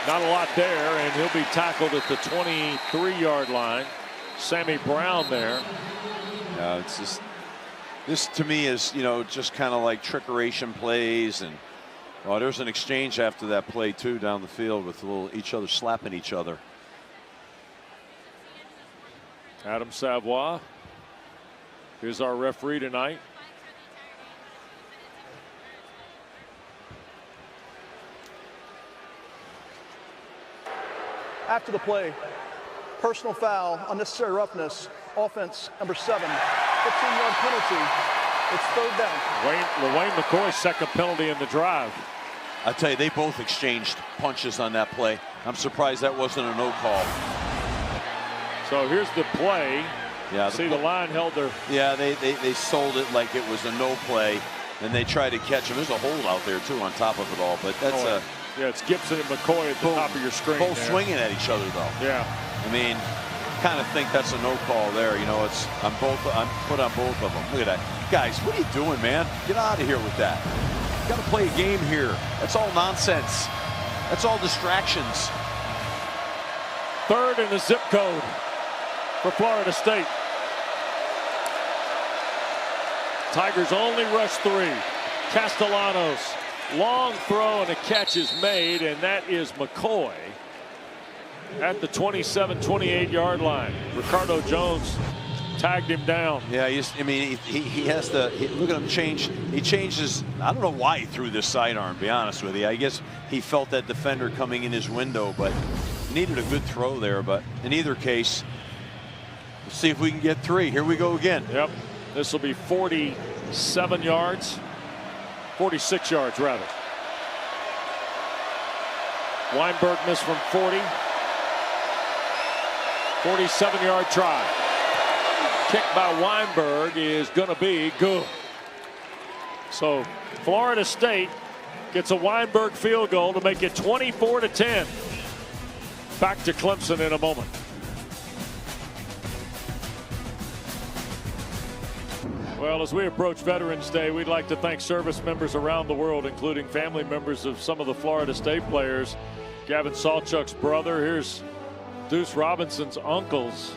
Speaker 1: Not a lot there, and he'll be tackled at the 23-yard line. Sammy Brown there.
Speaker 2: It's just, this to me is, just kind of like trickeration plays, and there's an exchange after that play too down the field with each other slapping each other.
Speaker 1: Adam Savoie, here's our referee tonight.
Speaker 9: After the play, personal foul, unnecessary roughness, offense number 7, 15-yard penalty. It's third down.
Speaker 1: LaWayne McCoy's second penalty in the drive.
Speaker 2: I tell you, they both exchanged punches on that play. I'm surprised that wasn't a no call.
Speaker 1: So here's the play.
Speaker 2: Yeah,
Speaker 1: the line held their.
Speaker 2: Yeah, they sold it like it was a no play, and they tried to catch him. There's a hold out there too on top of it all, but that's
Speaker 1: yeah, it's Gibson and McCoy at the top of your screen.
Speaker 2: Both swinging at each other though.
Speaker 1: Yeah.
Speaker 2: I mean, kind of think that's a no call there. It's I'm put on both of them. Look at that, guys. What are you doing, man? Get out of here with that. You got to play a game here. That's all nonsense. That's all distractions.
Speaker 1: 3rd in the zip code for Florida State. Tigers only rush 3. Castellanos, long throw and a catch is made, and that is McCoy at the 27-28-yard line. Ricardo Jones tagged him down.
Speaker 2: Yeah, he has to look at him change. He changes. I don't know why he threw this sidearm, to be honest with you. I guess he felt that defender coming in his window, but needed a good throw there. But in either case, let's see if we can get 3. Here we go again.
Speaker 1: Yep. This will be 47 yards. 46 yards, rather. Weinberg missed from 40. 47-yard try. Kick by Weinberg is going to be good. So Florida State gets a Weinberg field goal to make it 24-10. Back to Clemson in a moment. Well, as we approach Veterans Day, we'd like to thank service members around the world, including family members of some of the Florida State players. Gavin Sawchuk's brother. Here's Deuce Robinson's uncles,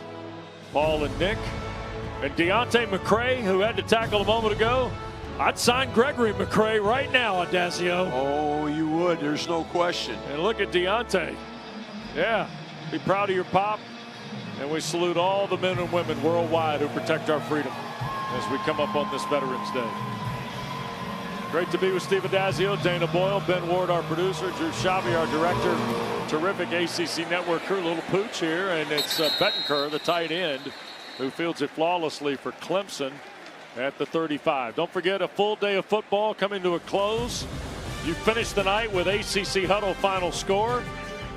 Speaker 1: Paul and Nick. And Deontay McCray, who had to tackle a moment ago. I'd sign Gregory McCray right now, Adazio.
Speaker 2: Oh, you would. There's no question.
Speaker 1: And look at Deontay. Yeah, be proud of your pop. And we salute all the men and women worldwide who protect our freedom as we come up on this Veterans Day. Great to be with Steve Adazio, Dana Boyle, Ben Ward, our producer, Drew Shabby, our director. Terrific ACC Network crew. Little pooch here, and it's Bettencourt, the tight end, who fields it flawlessly for Clemson at the 35. Don't forget, a full day of football coming to a close. You finish the night with ACC Huddle final score.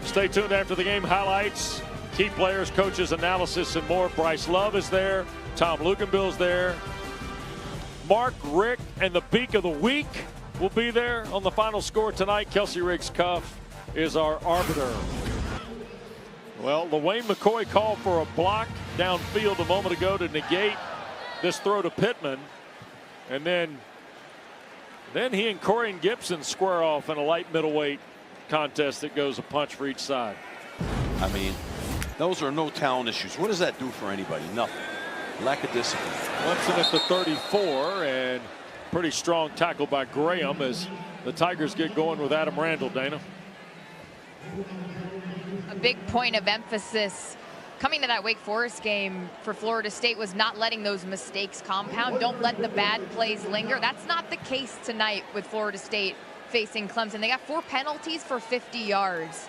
Speaker 1: Stay tuned after the game. Highlights, key players, coaches, analysis, and more. Bryce Love is there. Tom Luganbill's there. Mark, Rick, and the Beak of the Week will be there on the final score tonight. Kelsey Riggs-Cuff is our arbiter. Well, LaWayne McCoy called for a block downfield a moment ago to negate this throw to Pittman. And then he and Corian Gibson square off in a light middleweight contest that goes a punch for each side.
Speaker 2: I mean, those are no talent issues. What does that do for anybody? Nothing. Lack of discipline.
Speaker 1: Clemson at the 34, and pretty strong tackle by Graham as the Tigers get going with Adam Randall. Dana.
Speaker 3: A big point of emphasis coming to that Wake Forest game for Florida State was not letting those mistakes compound. Don't let the bad plays linger. That's not the case tonight with Florida State facing Clemson. They got 4 penalties for 50 yards.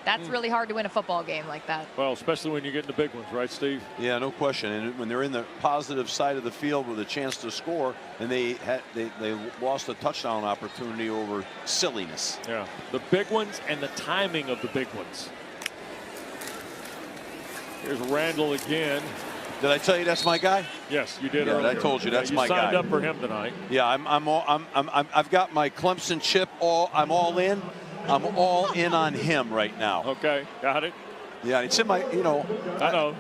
Speaker 3: That's really hard to win a football game like that.
Speaker 1: Well, especially when you get in the big ones, right, Steve?
Speaker 2: Yeah, no question. And when they're in the positive side of the field with a chance to score, and they lost a touchdown opportunity over silliness.
Speaker 1: Yeah, the big ones and the timing of the big ones. Here's Randall again.
Speaker 2: Did I tell you that's my guy?
Speaker 1: Yes, you did.
Speaker 2: Yeah,
Speaker 1: earlier.
Speaker 2: I told you that's my guy.
Speaker 1: You signed up for him tonight.
Speaker 2: Yeah, I've got my Clemson chip. I'm all in. I'm all in on him right now.
Speaker 1: Okay, got it.
Speaker 2: Yeah, it's in my,
Speaker 1: I know.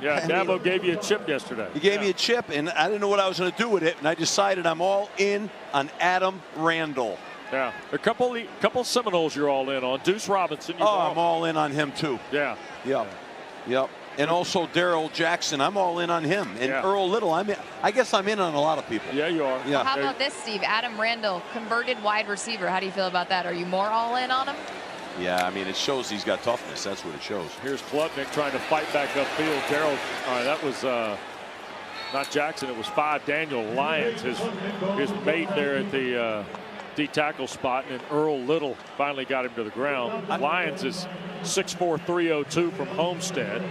Speaker 1: Yeah, Dabo gave you a chip yesterday.
Speaker 2: He gave me a chip, and I didn't know what I was going to do with it, and I decided I'm all in on Adam Randall.
Speaker 1: Yeah, a couple Seminoles you're all in on. Deuce Robinson.
Speaker 2: I'm all in on him too.
Speaker 1: Yeah.
Speaker 2: Yep. And also Daryl Jackson, I'm all in on him. And Earl Little, I guess I'm in on a lot of people.
Speaker 1: Yeah, you are.
Speaker 2: Yeah.
Speaker 3: Well, how about this, Steve? Adam Randall, converted wide receiver. How do you feel about that? Are you more all in on him?
Speaker 2: Yeah, I mean, it shows he's got toughness. That's what it shows.
Speaker 1: Here's Klubnik trying to fight back upfield. Daryl, that was not Jackson. It was 5 Daniel Lyons, his mate there at the D tackle spot, and Earl Little finally got him to the ground. Lyons is 6'4", 302 from Homestead.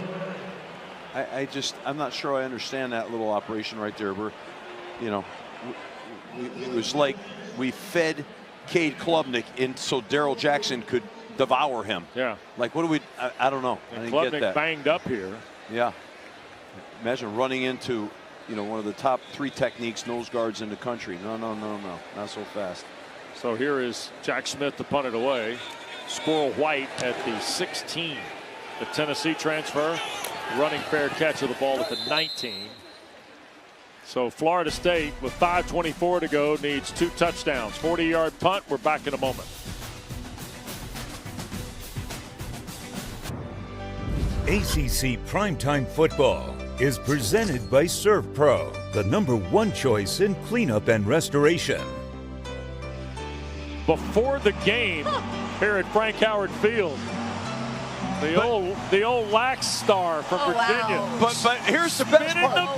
Speaker 2: I'm not sure I understand that little operation right there. It was like we fed Cade Klubnik in so Daryl Jackson could devour him.
Speaker 1: Yeah.
Speaker 2: Like, what do we? I don't know.
Speaker 1: And
Speaker 2: I didn't
Speaker 1: Klubnik
Speaker 2: get that.
Speaker 1: Banged up here.
Speaker 2: Yeah. Imagine running into, one of the top 3 techniques nose guards in the country. No, not so fast.
Speaker 1: So here is Jack Smith to punt it away. Squirrel White at the 16. The Tennessee transfer. Running fair catch of the ball at the 19. So Florida State with 5:24 to go needs 2 touchdowns. 40-yard punt. We're back in a moment.
Speaker 6: ACC Primetime Football is presented by ServPro, the #1 choice in cleanup and restoration.
Speaker 1: Before the game here at Frank Howard Field, the old Lax star from Virginia.
Speaker 3: Wow.
Speaker 2: But here's the best part.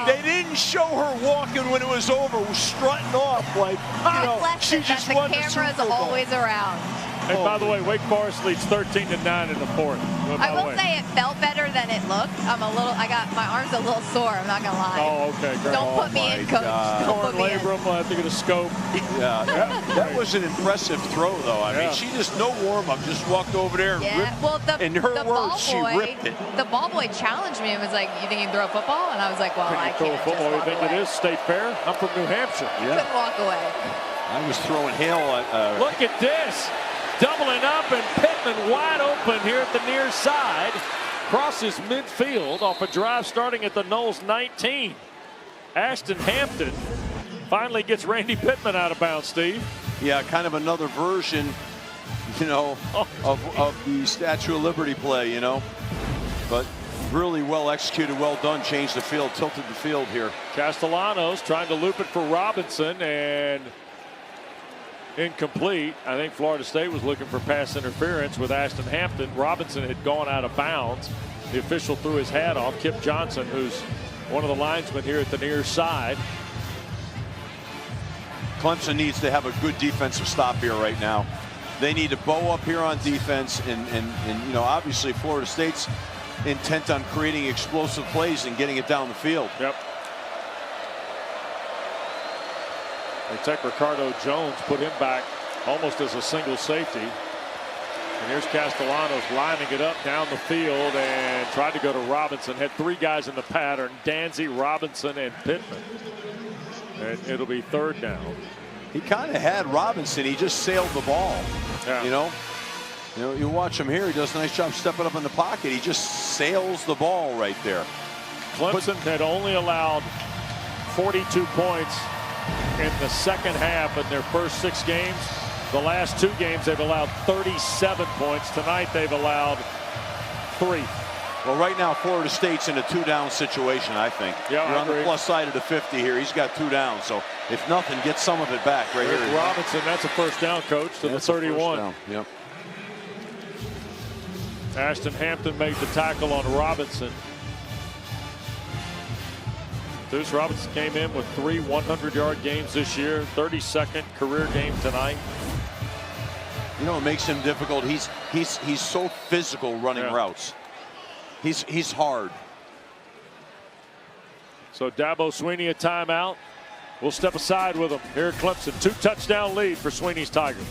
Speaker 2: They didn't show her walking when it was over, strutting off like, she just won the Super Bowl.
Speaker 3: The camera's always around.
Speaker 1: And by the way, Wake Forest leads 13-9 in the 4th.
Speaker 3: I will say it felt better than it looked. I got my arms a little sore. I'm not gonna lie.
Speaker 1: Oh, okay, great.
Speaker 3: Don't put me in, Coach. Don't put me in.
Speaker 1: Labrum will have to get a scope.
Speaker 2: Yeah, that was an impressive throw, though. I mean, she just no warm up, just walked over there and ripped.
Speaker 3: Well,
Speaker 2: in her words, she ripped it.
Speaker 3: The ball boy challenged me and was like, "You think you can throw a football?" And I was like, "Well, I can't."
Speaker 1: Throw a football? You think it is state fair? I'm from New Hampshire.
Speaker 2: Yeah.
Speaker 3: Couldn't walk away.
Speaker 2: I was throwing hail.
Speaker 1: Look at this. Doubling up, and Pittman wide open here at the near side. Crosses midfield off a drive starting at the Knowles 19. Ashton Hampton finally gets Randy Pittman out of bounds, Steve.
Speaker 2: Yeah, kind of another version, of the Statue of Liberty play, But really well executed, well done. Changed the field, tilted the field here.
Speaker 1: Castellanos trying to loop it for Robinson, and incomplete. I think Florida State was looking for pass interference with Ashton Hampton. Robinson had gone out of bounds. The official threw his hat off. Kip Johnson, who's one of the linesmen here at the near side.
Speaker 2: Clemson needs to have a good defensive stop here right now. They need to bow up here on defense, and you know, obviously Florida State's intent on creating explosive plays and getting it down the field.
Speaker 1: Yep. They take Ricardo Jones, put him back almost as a single safety. And here's Castellanos lining it up down the field and tried to go to Robinson. Had three guys in the pattern, Danzy, Robinson, and Pittman. And it'll be third down.
Speaker 2: He kind of had Robinson. He just sailed the ball.
Speaker 1: Yeah.
Speaker 2: You know, you watch him here. He does a nice job stepping up in the pocket. He just sails the ball right there.
Speaker 1: Clemson had only allowed 42 points in the second half in their first 6 games. The last 2 games they've allowed 37 points. Tonight they've allowed 3.
Speaker 2: Well, right now Florida State's in a 2-down situation, I think.
Speaker 1: Yeah,
Speaker 2: you're on the plus side of the 50 here. He's got 2 downs, so if nothing, get some of it back right here.
Speaker 1: Robinson, that's a first down, coach, to the 31.
Speaker 2: Yep.
Speaker 1: Ashton Hampton made the tackle on Robinson. Deuce Robinson came in with 3 100-yard games this year, 32nd career game tonight.
Speaker 2: You know, it makes him difficult. He's so physical running routes. He's hard.
Speaker 1: So Dabo Swinney a timeout. We'll step aside with him here at Clemson. 2-touchdown lead for Swinney's Tigers.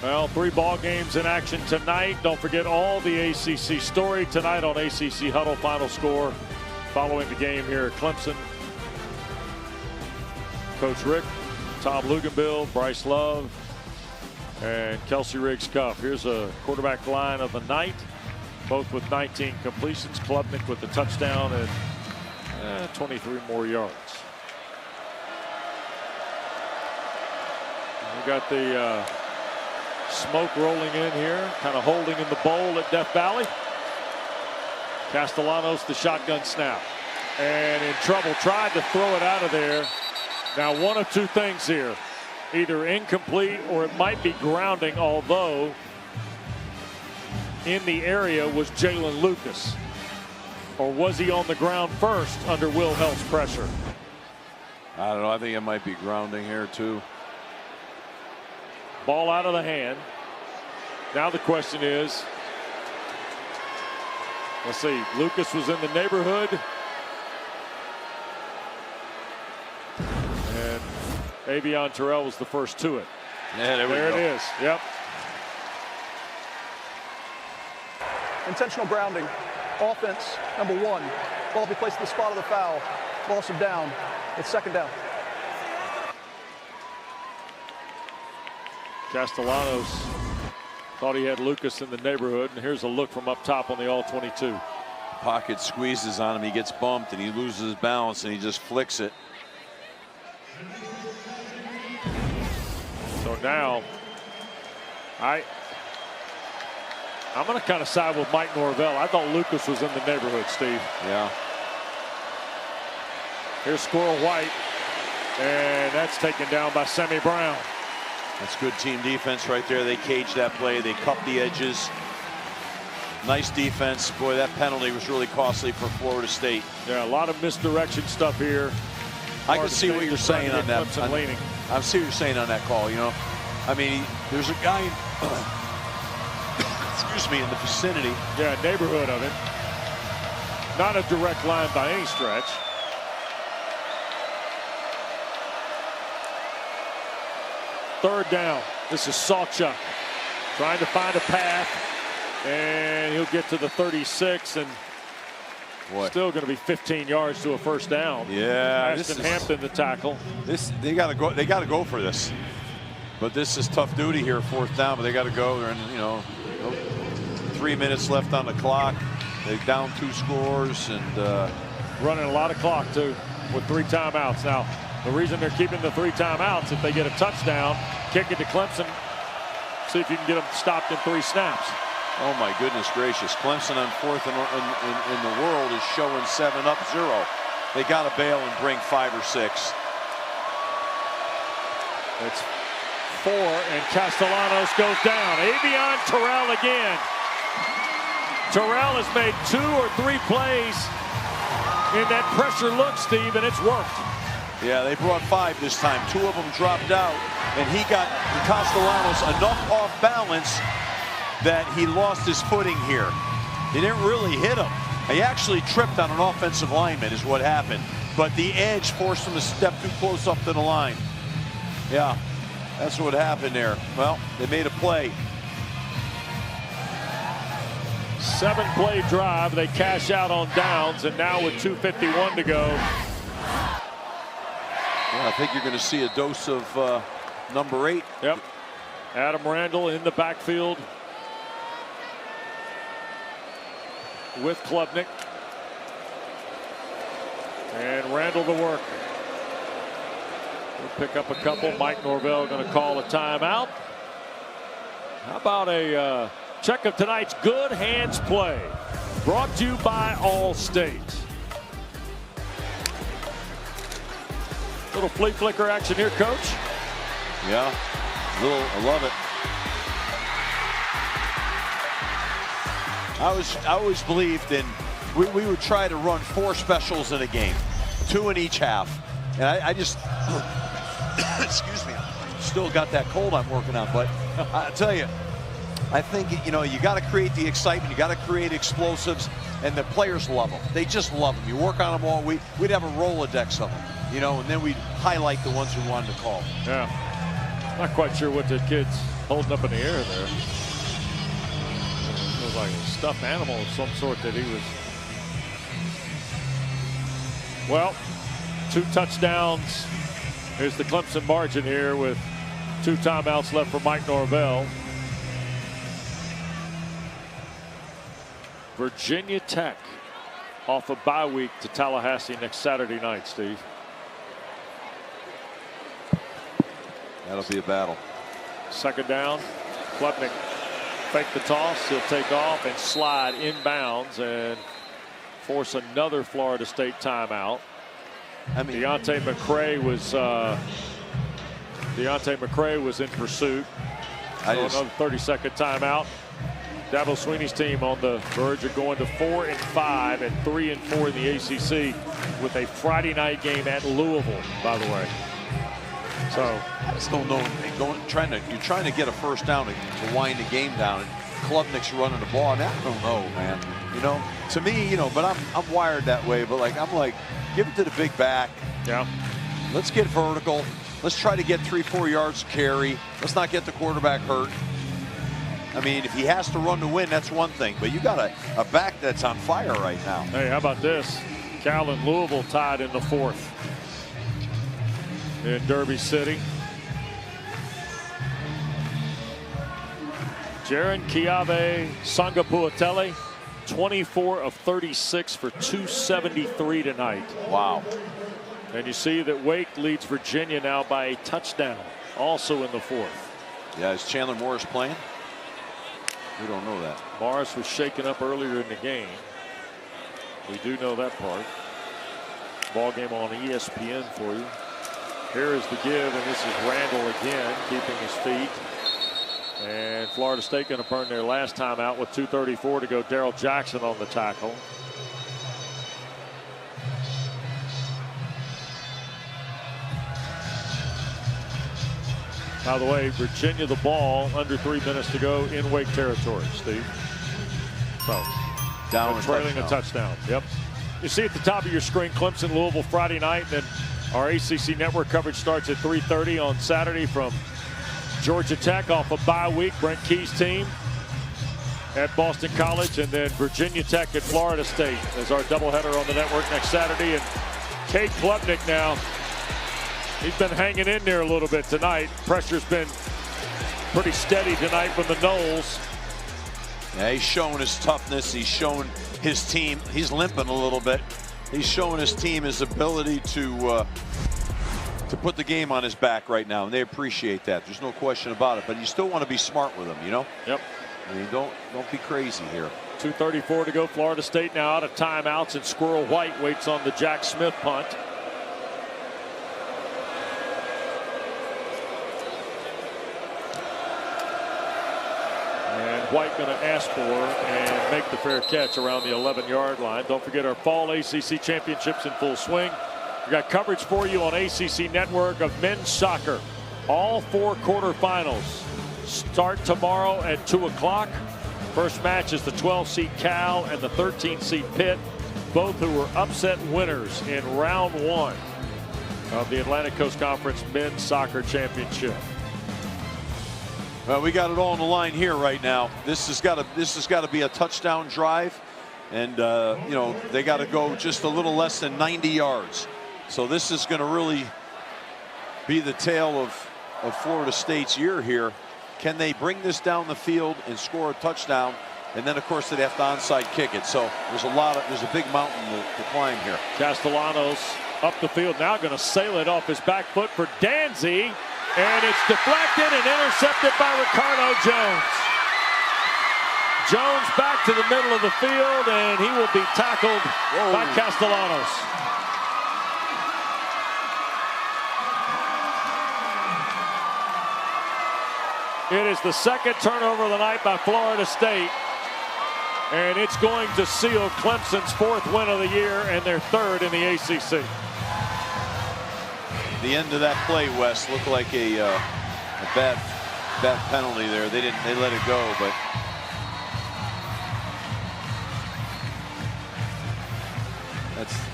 Speaker 1: Well, 3 ball games in action tonight. Don't forget all the ACC story tonight on ACC Huddle. Final score following the game here at Clemson. Coach Rick, Tom Luganbill, Bryce Love, and Kelsey Riggs-Cuff. Here's a quarterback line of the night, both with 19 completions. Klubnik with the touchdown and 23 more yards. We got the smoke rolling in here, kind of holding in the bowl at Death Valley. Castellanos, the shotgun snap, and in trouble, tried to throw it out of there. Now, one of 2 things here. Either incomplete or it might be grounding, although in the area was Jalen Lucas. Or was he on the ground first under Will Helt's pressure?
Speaker 2: I don't know. I think it might be grounding here too.
Speaker 1: Ball out of the hand. Now the question is, let's see, Lucas was in the neighborhood. And Avion Terrell was the first to it.
Speaker 2: Yeah, there
Speaker 1: it is. Yep.
Speaker 9: Intentional grounding. Offense, number 1. Ball be placed in the spot of the foul. Loss of down. It's second down.
Speaker 1: Castellanos thought he had Lucas in the neighborhood, and here's a look from up top on the all-22.
Speaker 2: Pocket squeezes on him. He gets bumped, and he loses his balance, and he just flicks it.
Speaker 1: So now, I'm going to kind of side with Mike Norvell. I thought Lucas was in the neighborhood, Steve.
Speaker 2: Yeah.
Speaker 1: Here's Squirrel White, and that's taken down by Sammy Brown.
Speaker 2: That's good team defense right there. They caged that play. They cupped the edges. Nice defense. Boy, that penalty was really costly for Florida State.
Speaker 1: Yeah, a lot of misdirection stuff here.
Speaker 2: I can see what you're saying on that.
Speaker 1: I
Speaker 2: see what you're saying on that call. You know, I mean, there's a guy, excuse me, in the vicinity.
Speaker 1: Yeah, neighborhood of it. Not a direct line by any stretch. Third down. This is Sawchuk trying to find a path, and he'll get to the 36, and still going to be 15 yards to a first down.
Speaker 2: Yeah,
Speaker 1: Ashton Hampton the tackle.
Speaker 2: They got to go. They got to go for this. But this is tough duty here, 4th down. But they got to go. They're in, 3 minutes left on the clock. They're down 2 scores and
Speaker 1: running a lot of clock too, with 3 timeouts now. The reason they're keeping the 3 timeouts, if they get a touchdown, kick it to Clemson, see if you can get them stopped in 3 snaps.
Speaker 2: Oh my goodness gracious! Clemson on 4th in the world is showing 7-0. They got to bail and bring 5 or 6.
Speaker 1: It's 4, and Castellanos goes down. Avion Terrell again. Terrell has made 2 or 3 plays in that pressure look, Steve, and it's worked.
Speaker 2: Yeah, they brought 5 this time. 2 of them dropped out, and he got Castellanos enough off balance that he lost his footing here. He didn't really hit him. He actually tripped on an offensive lineman is what happened, but the edge forced him to step too close up to the line. Yeah, that's what happened there. Well, they made a play.
Speaker 1: 7-play drive. They cash out on downs, and now with 2:51 to go.
Speaker 2: Yeah, I think you're going to see a dose of number 8.
Speaker 1: Yep. Adam Randall in the backfield with Klubnik. And Randall to work. We'll pick up a couple. Mike Norvell going to call a timeout. How about a check of tonight's good hands play? Brought to you by Allstate. Little flea flicker action here, Coach.
Speaker 2: Yeah, I love it. I always believed in we would try to run 4 specials in a game, 2 in each half, and I just excuse me, still got that cold I'm working on, but I tell you, I think you got to create the excitement, you got to create explosives, and the players love them. They just love them. You work on them all week. We'd have a Rolodex of them, and then we'd highlight the ones we wanted to call.
Speaker 1: Yeah, not quite sure what the kid's holding up in the air there. It was like a stuffed animal of some sort that he was. Well, 2 touchdowns. Here's the Clemson margin here with 2 timeouts left for Mike Norvell. Virginia Tech off a bye week to Tallahassee next Saturday night, Steve.
Speaker 2: That'll be a battle. 2nd
Speaker 1: down. Klubnik fake the toss. He'll take off and slide inbounds and force another Florida State timeout. I mean, Deontay McCray was in pursuit. So another 30-second timeout. Dabo Swinney's team on the verge of going to 4-5 and 3-4 in the ACC with a Friday night game at Louisville, by the way. So
Speaker 2: I just don't know. You're trying to get a first down to wind the game down, and Klubnik's running the ball. And I don't know, man. To me, but I'm wired that way. But I'm like, give it to the big back.
Speaker 1: Yeah.
Speaker 2: Let's get vertical. Let's try to get 3-4 yards carry. Let's not get the quarterback hurt. I mean, if he has to run to win, that's one thing. But you got a back that's on fire right now.
Speaker 1: Hey, how about this? Cal and Louisville tied in the 4th in Derby City. Jaron Kiave Sangapuatele, 24 of 36 for 273 tonight.
Speaker 2: Wow.
Speaker 1: And you see that Wake leads Virginia now by a touchdown, also in the 4th.
Speaker 2: Yeah, is Chandler Morris playing? We don't know that.
Speaker 1: Morris was shaken up earlier in the game. We do know that part. Ball game on ESPN for you. Here is the give, and this is Randall again, keeping his feet. And Florida State going to burn their last time out with 2:34 to go. Darrell Jackson on the tackle. By the way, Virginia the ball, under 3 minutes to go in Wake territory, Steve. So,
Speaker 2: down
Speaker 1: trailing a touchdown. Yep. You see at the top of your screen, Clemson, Louisville Friday night, and then our ACC network coverage starts at 3:30 on Saturday from Georgia Tech off a bye week. Brent Key's team at Boston College, and then Virginia Tech at Florida State as our doubleheader on the network next Saturday. And Cade Klubnik now. He's been hanging in there a little bit tonight. Pressure's been pretty steady tonight from the Noles.
Speaker 2: Yeah, he's showing his toughness. He's showing his team. He's limping a little bit. He's showing his team his ability to put the game on his back right now, and they appreciate that. There's no question about it. But you still want to be smart with him,
Speaker 1: Yep.
Speaker 2: I mean, don't be crazy here.
Speaker 1: 2:34 to go. Florida State now out of timeouts, and Squirrel White waits on the Jack Smith punt. And White going to ask for and make the fair catch around the 11-yard line. Don't forget our fall ACC championships in full swing. We got coverage for you on ACC Network of men's soccer. All 4 quarterfinals start tomorrow at 2 o'clock. First match is the 12-seed Cal and the 13-seed Pitt, both who were upset winners in round 1 of the Atlantic Coast Conference Men's Soccer Championship.
Speaker 2: Well, we got it all on the line here right now. This has got to be a touchdown drive, and you know, they got to go just a little less than 90 yards. So this is going to really be the tale of Florida State's year here. Can they bring this down the field and score a touchdown? And then, of course, they'd have to onside kick it. So there's a big mountain to climb here.
Speaker 1: Castellanos up the field now, going to sail it off his back foot for Danzy. And it's deflected and intercepted by Ricardo Jones. Jones back to the middle of the field, and he will be tackled by Castellanos. It is the second turnover of the night by Florida State. And it's going to seal Clemson's 4th win of the year and their 3rd in the ACC.
Speaker 2: The end of that play, Wes, looked like a bad penalty there. They let it go, but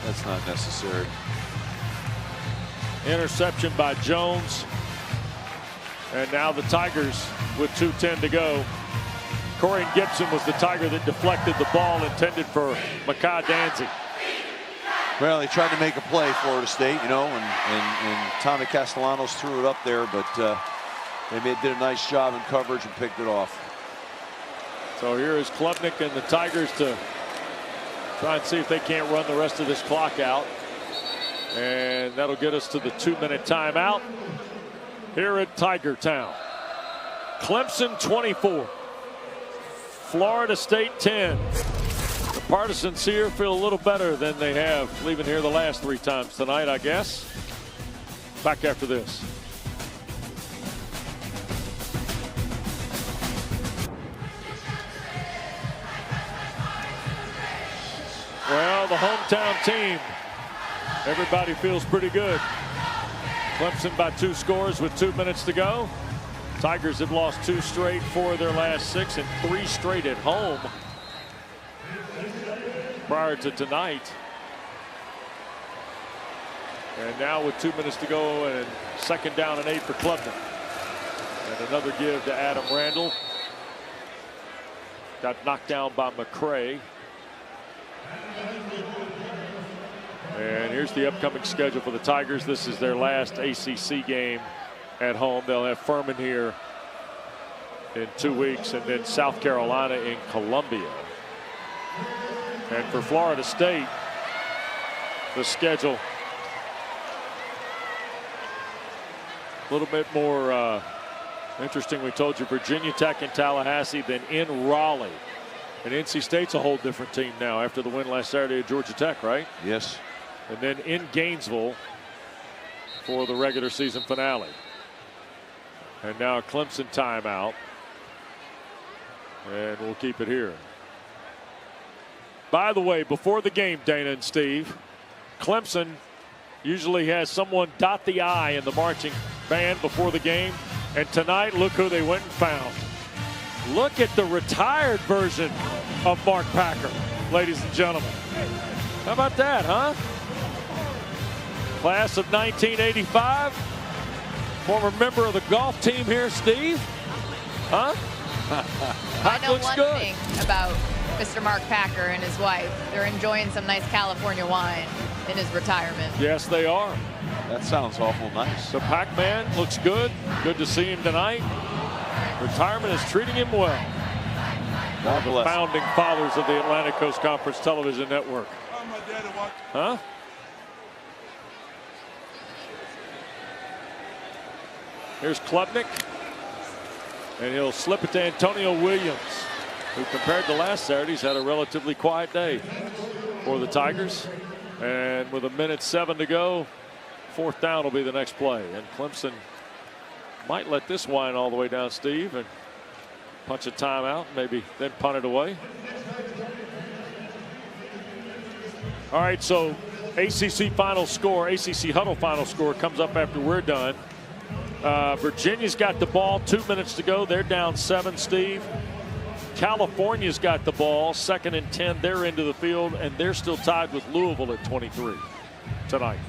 Speaker 2: that's not necessary.
Speaker 1: Interception by Jones. And now the Tigers with 2:10 to go. Corian Gibson was the Tiger that deflected the ball intended for Micah Danzy.
Speaker 2: Well, they tried to make a play, Florida State, you know, and Tommy Castellanos threw it up there, but they did a nice job in coverage and picked it off.
Speaker 1: So here is Klubnik and the Tigers to try and see if they can't run the rest of this clock out. And that'll get us to the 2-minute timeout here at Tiger Town. Clemson 24, Florida State 10. The Partisans here feel a little better than they have leaving here the last 3 times tonight, I guess. Back after this. Well, the hometown team, everybody feels pretty good. Clemson by 2 scores with 2 minutes to go. Tigers have lost 2 straight, 4 of their last 6, and 3 straight at home prior to tonight. And now with 2 minutes to go and 2nd down and 8 for Klubnik. And another give to Adam Randall. Got knocked down by McCray. And here's the upcoming schedule for the Tigers. This is their last ACC game at home. They'll have Furman here in 2 weeks, and then South Carolina in Columbia. And for Florida State, the schedule a little bit more interesting. We told you Virginia Tech and Tallahassee, then in Raleigh. And NC State's a whole different team now after the win last Saturday at Georgia Tech, right?
Speaker 2: Yes.
Speaker 1: And then in Gainesville for the regular season finale. And now a Clemson timeout. And we'll keep it here. By the way, before the game, Dana and Steve, Clemson usually has someone dot the I in the marching band before the game. And tonight, look who they went and found. Look at the retired version of Mark Packer, ladies and gentlemen. How about that, huh? Class of 1985. Former member of the golf team here, Steve. Huh?
Speaker 3: I know one thing about Mr. Mark Packer and his wife. They're enjoying some nice California wine in his retirement.
Speaker 1: Yes, they are.
Speaker 2: That sounds awful nice.
Speaker 1: The Pac-Man looks good. Good to see him tonight. Retirement is treating him well. One of the founding fathers of the Atlantic Coast Conference Television Network. Huh? Here's Klubnik. And he'll slip it to Antonio Williams. who compared to last Saturday's had a relatively quiet day for the Tigers. And with 1:07 to go, 4th down will be the next play. And Clemson might let this wind all the way down, Steve, and punch a timeout, maybe then punt it away. All right, so ACC final score, ACC huddle final score comes up after we're done. Virginia's got the ball, 2 minutes to go. They're down 7, Steve. California's got the ball, 2nd and 10. They're into the field, and they're still tied with Louisville at 23 tonight.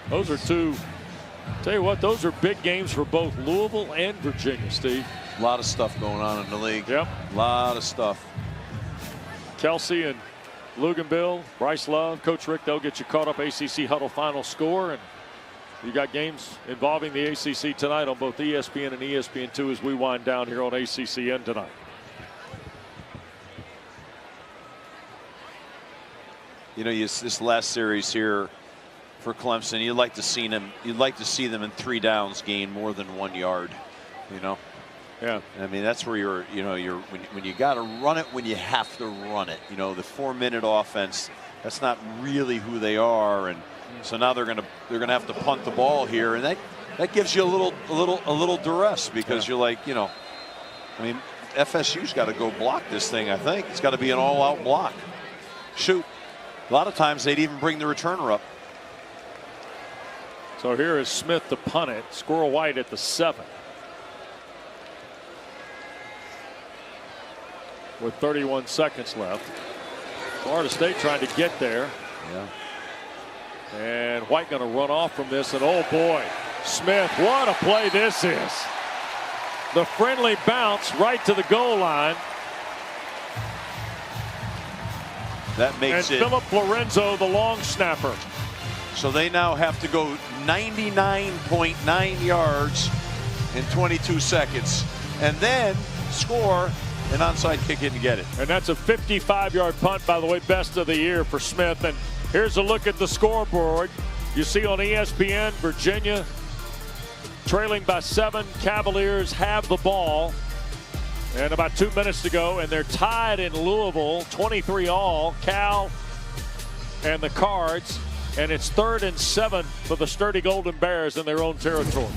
Speaker 1: Those are two. Tell you what, those are big games for both Louisville and Virginia, Steve.
Speaker 2: A lot of stuff going on in the league.
Speaker 1: Yep.
Speaker 2: A lot of stuff.
Speaker 1: Kelsey and Luganville, Bryce Love, Coach Rick, they'll get you caught up. ACC huddle final score, and you got games involving the ACC tonight on both ESPN and ESPN2 as we wind down here on ACCN tonight.
Speaker 2: You know, this last series here for Clemson, you'd like to see them in 3 downs gain more than 1 yard. You know.
Speaker 1: Yeah.
Speaker 2: I mean, that's where when you got to run it when you have to run it. You know, the 4-minute offense. That's not really who they are, and so now they're gonna have to punt the ball here, and that gives you a little duress because you're like, you know, I mean, FSU's got to go block this thing. I think it's got to be an all-out block. Shoot. A lot of times they'd even bring the returner up.
Speaker 1: So here is Smith to punt it. Squirrel White at the 7. With 31 seconds left. Florida State trying to get there.
Speaker 2: Yeah.
Speaker 1: And White going to run off from this. And oh boy, Smith, what a play this is. The friendly bounce right to the goal line.
Speaker 2: That makes
Speaker 1: and Philip Lorenzo, the long snapper.
Speaker 2: So they now have to go 99.9 yards in 22 seconds and then score an onside kick in to get it.
Speaker 1: And that's a 55-yard punt, by the way, best of the year for Smith. And here's a look at the scoreboard. You see on ESPN, Virginia trailing by 7. Cavaliers have the ball. And about 2 minutes to go, and they're tied in Louisville, 23 all. Cal and the Cards, and it's 3rd and 7 for the sturdy Golden Bears in their own territory.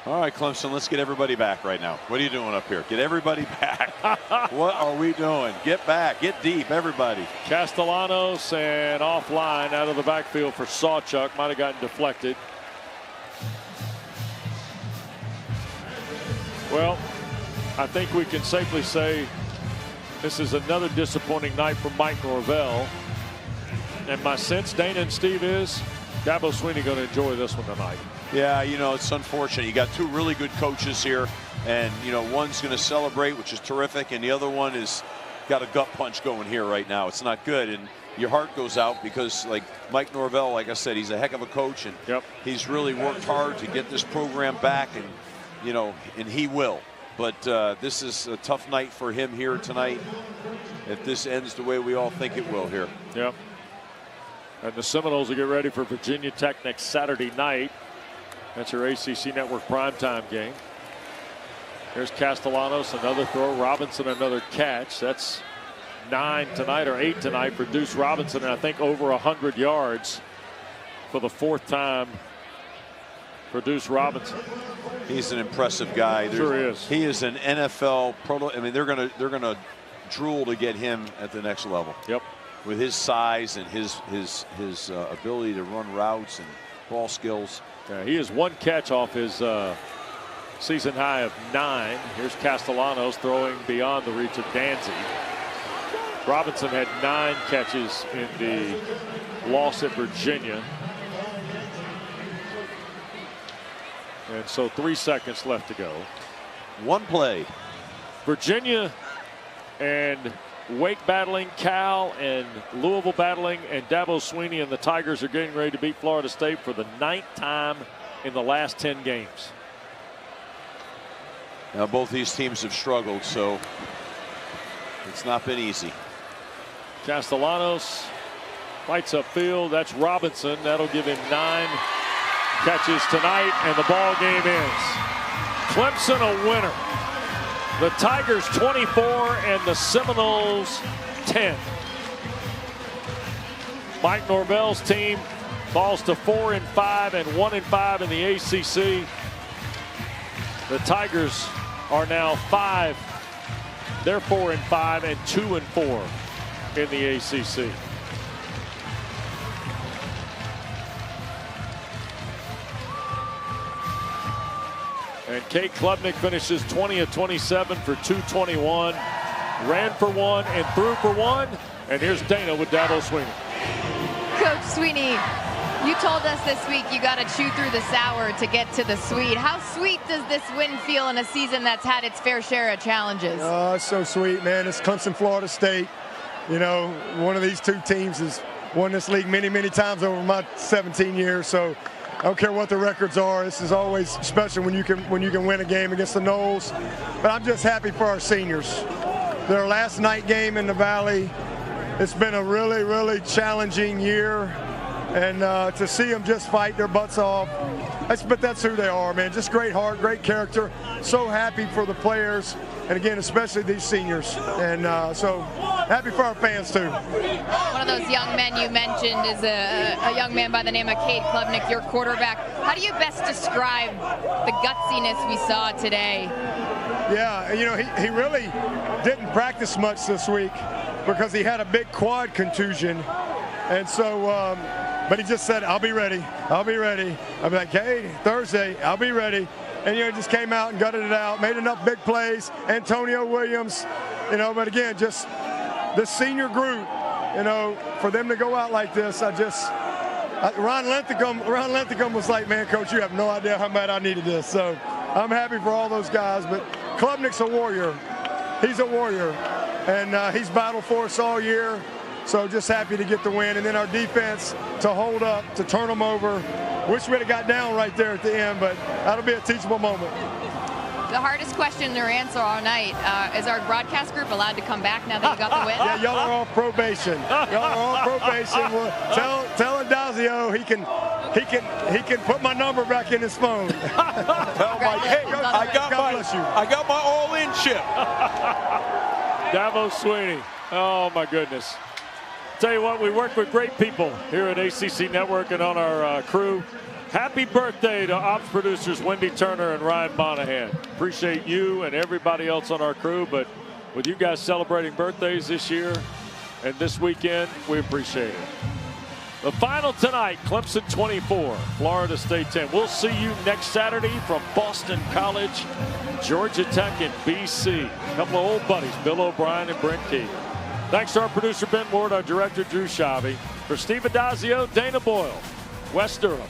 Speaker 2: All right, Clemson, let's get everybody back right now. What are you doing up here? Get everybody back. What are we doing? Get back. Get deep, everybody.
Speaker 1: Castellanos and offline out of the backfield for Sawchuk. Might have gotten deflected. Well, I think we can safely say this is another disappointing night for Mike Norvell. And my sense, Dana and Steve, is Dabo Swinney going to enjoy this one tonight.
Speaker 2: Yeah, you know, it's unfortunate. You got 2 really good coaches here, and, you know, one's going to celebrate, which is terrific, and the other one is got a gut punch going here right now. It's not good, and your heart goes out because, like, Mike Norvell, like I said, he's a heck of a coach, and he's really worked hard to get this program back, and, you know, and he will. But this is a tough night for him here tonight if this ends the way we all think it will here.
Speaker 1: Yep. And the Seminoles will get ready for Virginia Tech next Saturday night. That's your ACC Network primetime game. Here's Castellanos, another throw. Robinson, another catch. That's 9 tonight, or 8 tonight for Deuce Robinson, and I think over 100 yards for the 4th time for Deuce Robinson.
Speaker 2: He's an impressive guy.
Speaker 1: Sure is.
Speaker 2: He is an NFL pro. I mean, they're gonna drool to get him at the next level.
Speaker 1: Yep. With
Speaker 2: his size and his ability to run routes and ball skills.
Speaker 1: Yeah, he has 1 catch off his season high of 9. Here's Castellanos throwing beyond the reach of Danzig. Robinson had 9 catches in the loss at Virginia. And so 3 seconds left to go.
Speaker 2: 1 play.
Speaker 1: Virginia and Wake battling, Cal and Louisville battling, and Dabo Swinney and the Tigers are getting ready to beat Florida State for the 9th time in the last 10 games.
Speaker 2: Now both these teams have struggled, so it's not been easy.
Speaker 1: Castellanos fights upfield. That's Robinson. That'll give him 9 catches tonight, and the ball game ends. Clemson a winner. The Tigers 24 and the Seminoles 10. Mike Norvell's team falls to 4-5 and 1-5 in the ACC. The Tigers are now 5. They're 4-5 and 2-4 in the ACC. And Kate Klubnik finishes 20 of 27 for 221. Ran for 1 and threw for 1. And here's Dana with Dabo Swinney.
Speaker 3: Coach Swinney, you told us this week you got to chew through the sour to get to the sweet. How sweet does this win feel in a season that's had its fair share of challenges?
Speaker 11: Oh, it's so sweet, man. It's Clemson, Florida State. You know, one of these two teams has won this league many, many times over my 17 years. So I don't care what the records are. This is always special when you can win a game against the Noles. But I'm just happy for our seniors. Their last night game in the Valley. It's been a really, really challenging year. And to see them just fight their butts off, but that's who they are, man. Just great heart, great character. So happy for the players, and again, especially these seniors. And so happy for our fans, too.
Speaker 3: One of those young men you mentioned is a young man by the name of Cade Klubnik, your quarterback. How do you best describe the gutsiness we saw today?
Speaker 11: Yeah, you know, he really didn't practice much this week because he had a big quad contusion. And so, but he just said, I'll be ready. I'll be ready. I'm like, hey, Thursday, I'll be ready. And, you know, just came out and gutted it out, made enough big plays. Antonio Williams, you know, but again, just this senior group, you know, for them to go out like this, Ron Linthicum was like, man, Coach, you have no idea how bad I needed this. So I'm happy for all those guys. But Klubnik's a warrior. He's a warrior. And he's battled for us all year. So just happy to get the win. And then our defense to hold up, to turn them over. Wish we'd have got down right there at the end, but that'll be a teachable moment.
Speaker 3: The hardest question to answer all night, is our broadcast group allowed to come back now that you got the win?
Speaker 11: Yeah, y'all are off probation. Y'all are off probation. Well, tell Adazio he can put my number back in his phone.
Speaker 2: Tell Mike, hey, I got my all-in chip.
Speaker 1: Dabo Swinney. Oh, my goodness. Tell you what, we work with great people here at ACC Network and on our crew. Happy birthday to ops producers Wendy Turner and Ryan Monahan. Appreciate you and everybody else on our crew, but with you guys celebrating birthdays this year and this weekend, we appreciate it. The final tonight, Clemson 24, Florida State 10. We'll see you next Saturday from Boston College, Georgia Tech, and BC. A couple of old buddies, Bill O'Brien and Brent Key. Thanks to our producer, Ben Ward, our director, Drew Shavy. For Steve Adazio, Dana Boyle, Wes Durham.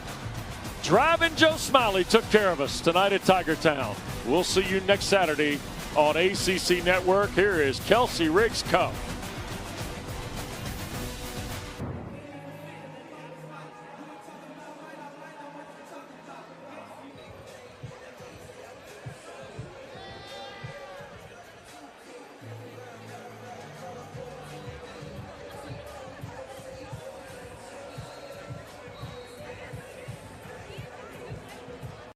Speaker 1: Driving Joe Smiley took care of us tonight at Tiger Town. We'll see you next Saturday on ACC Network. Here is Kelsey Riggs Cup.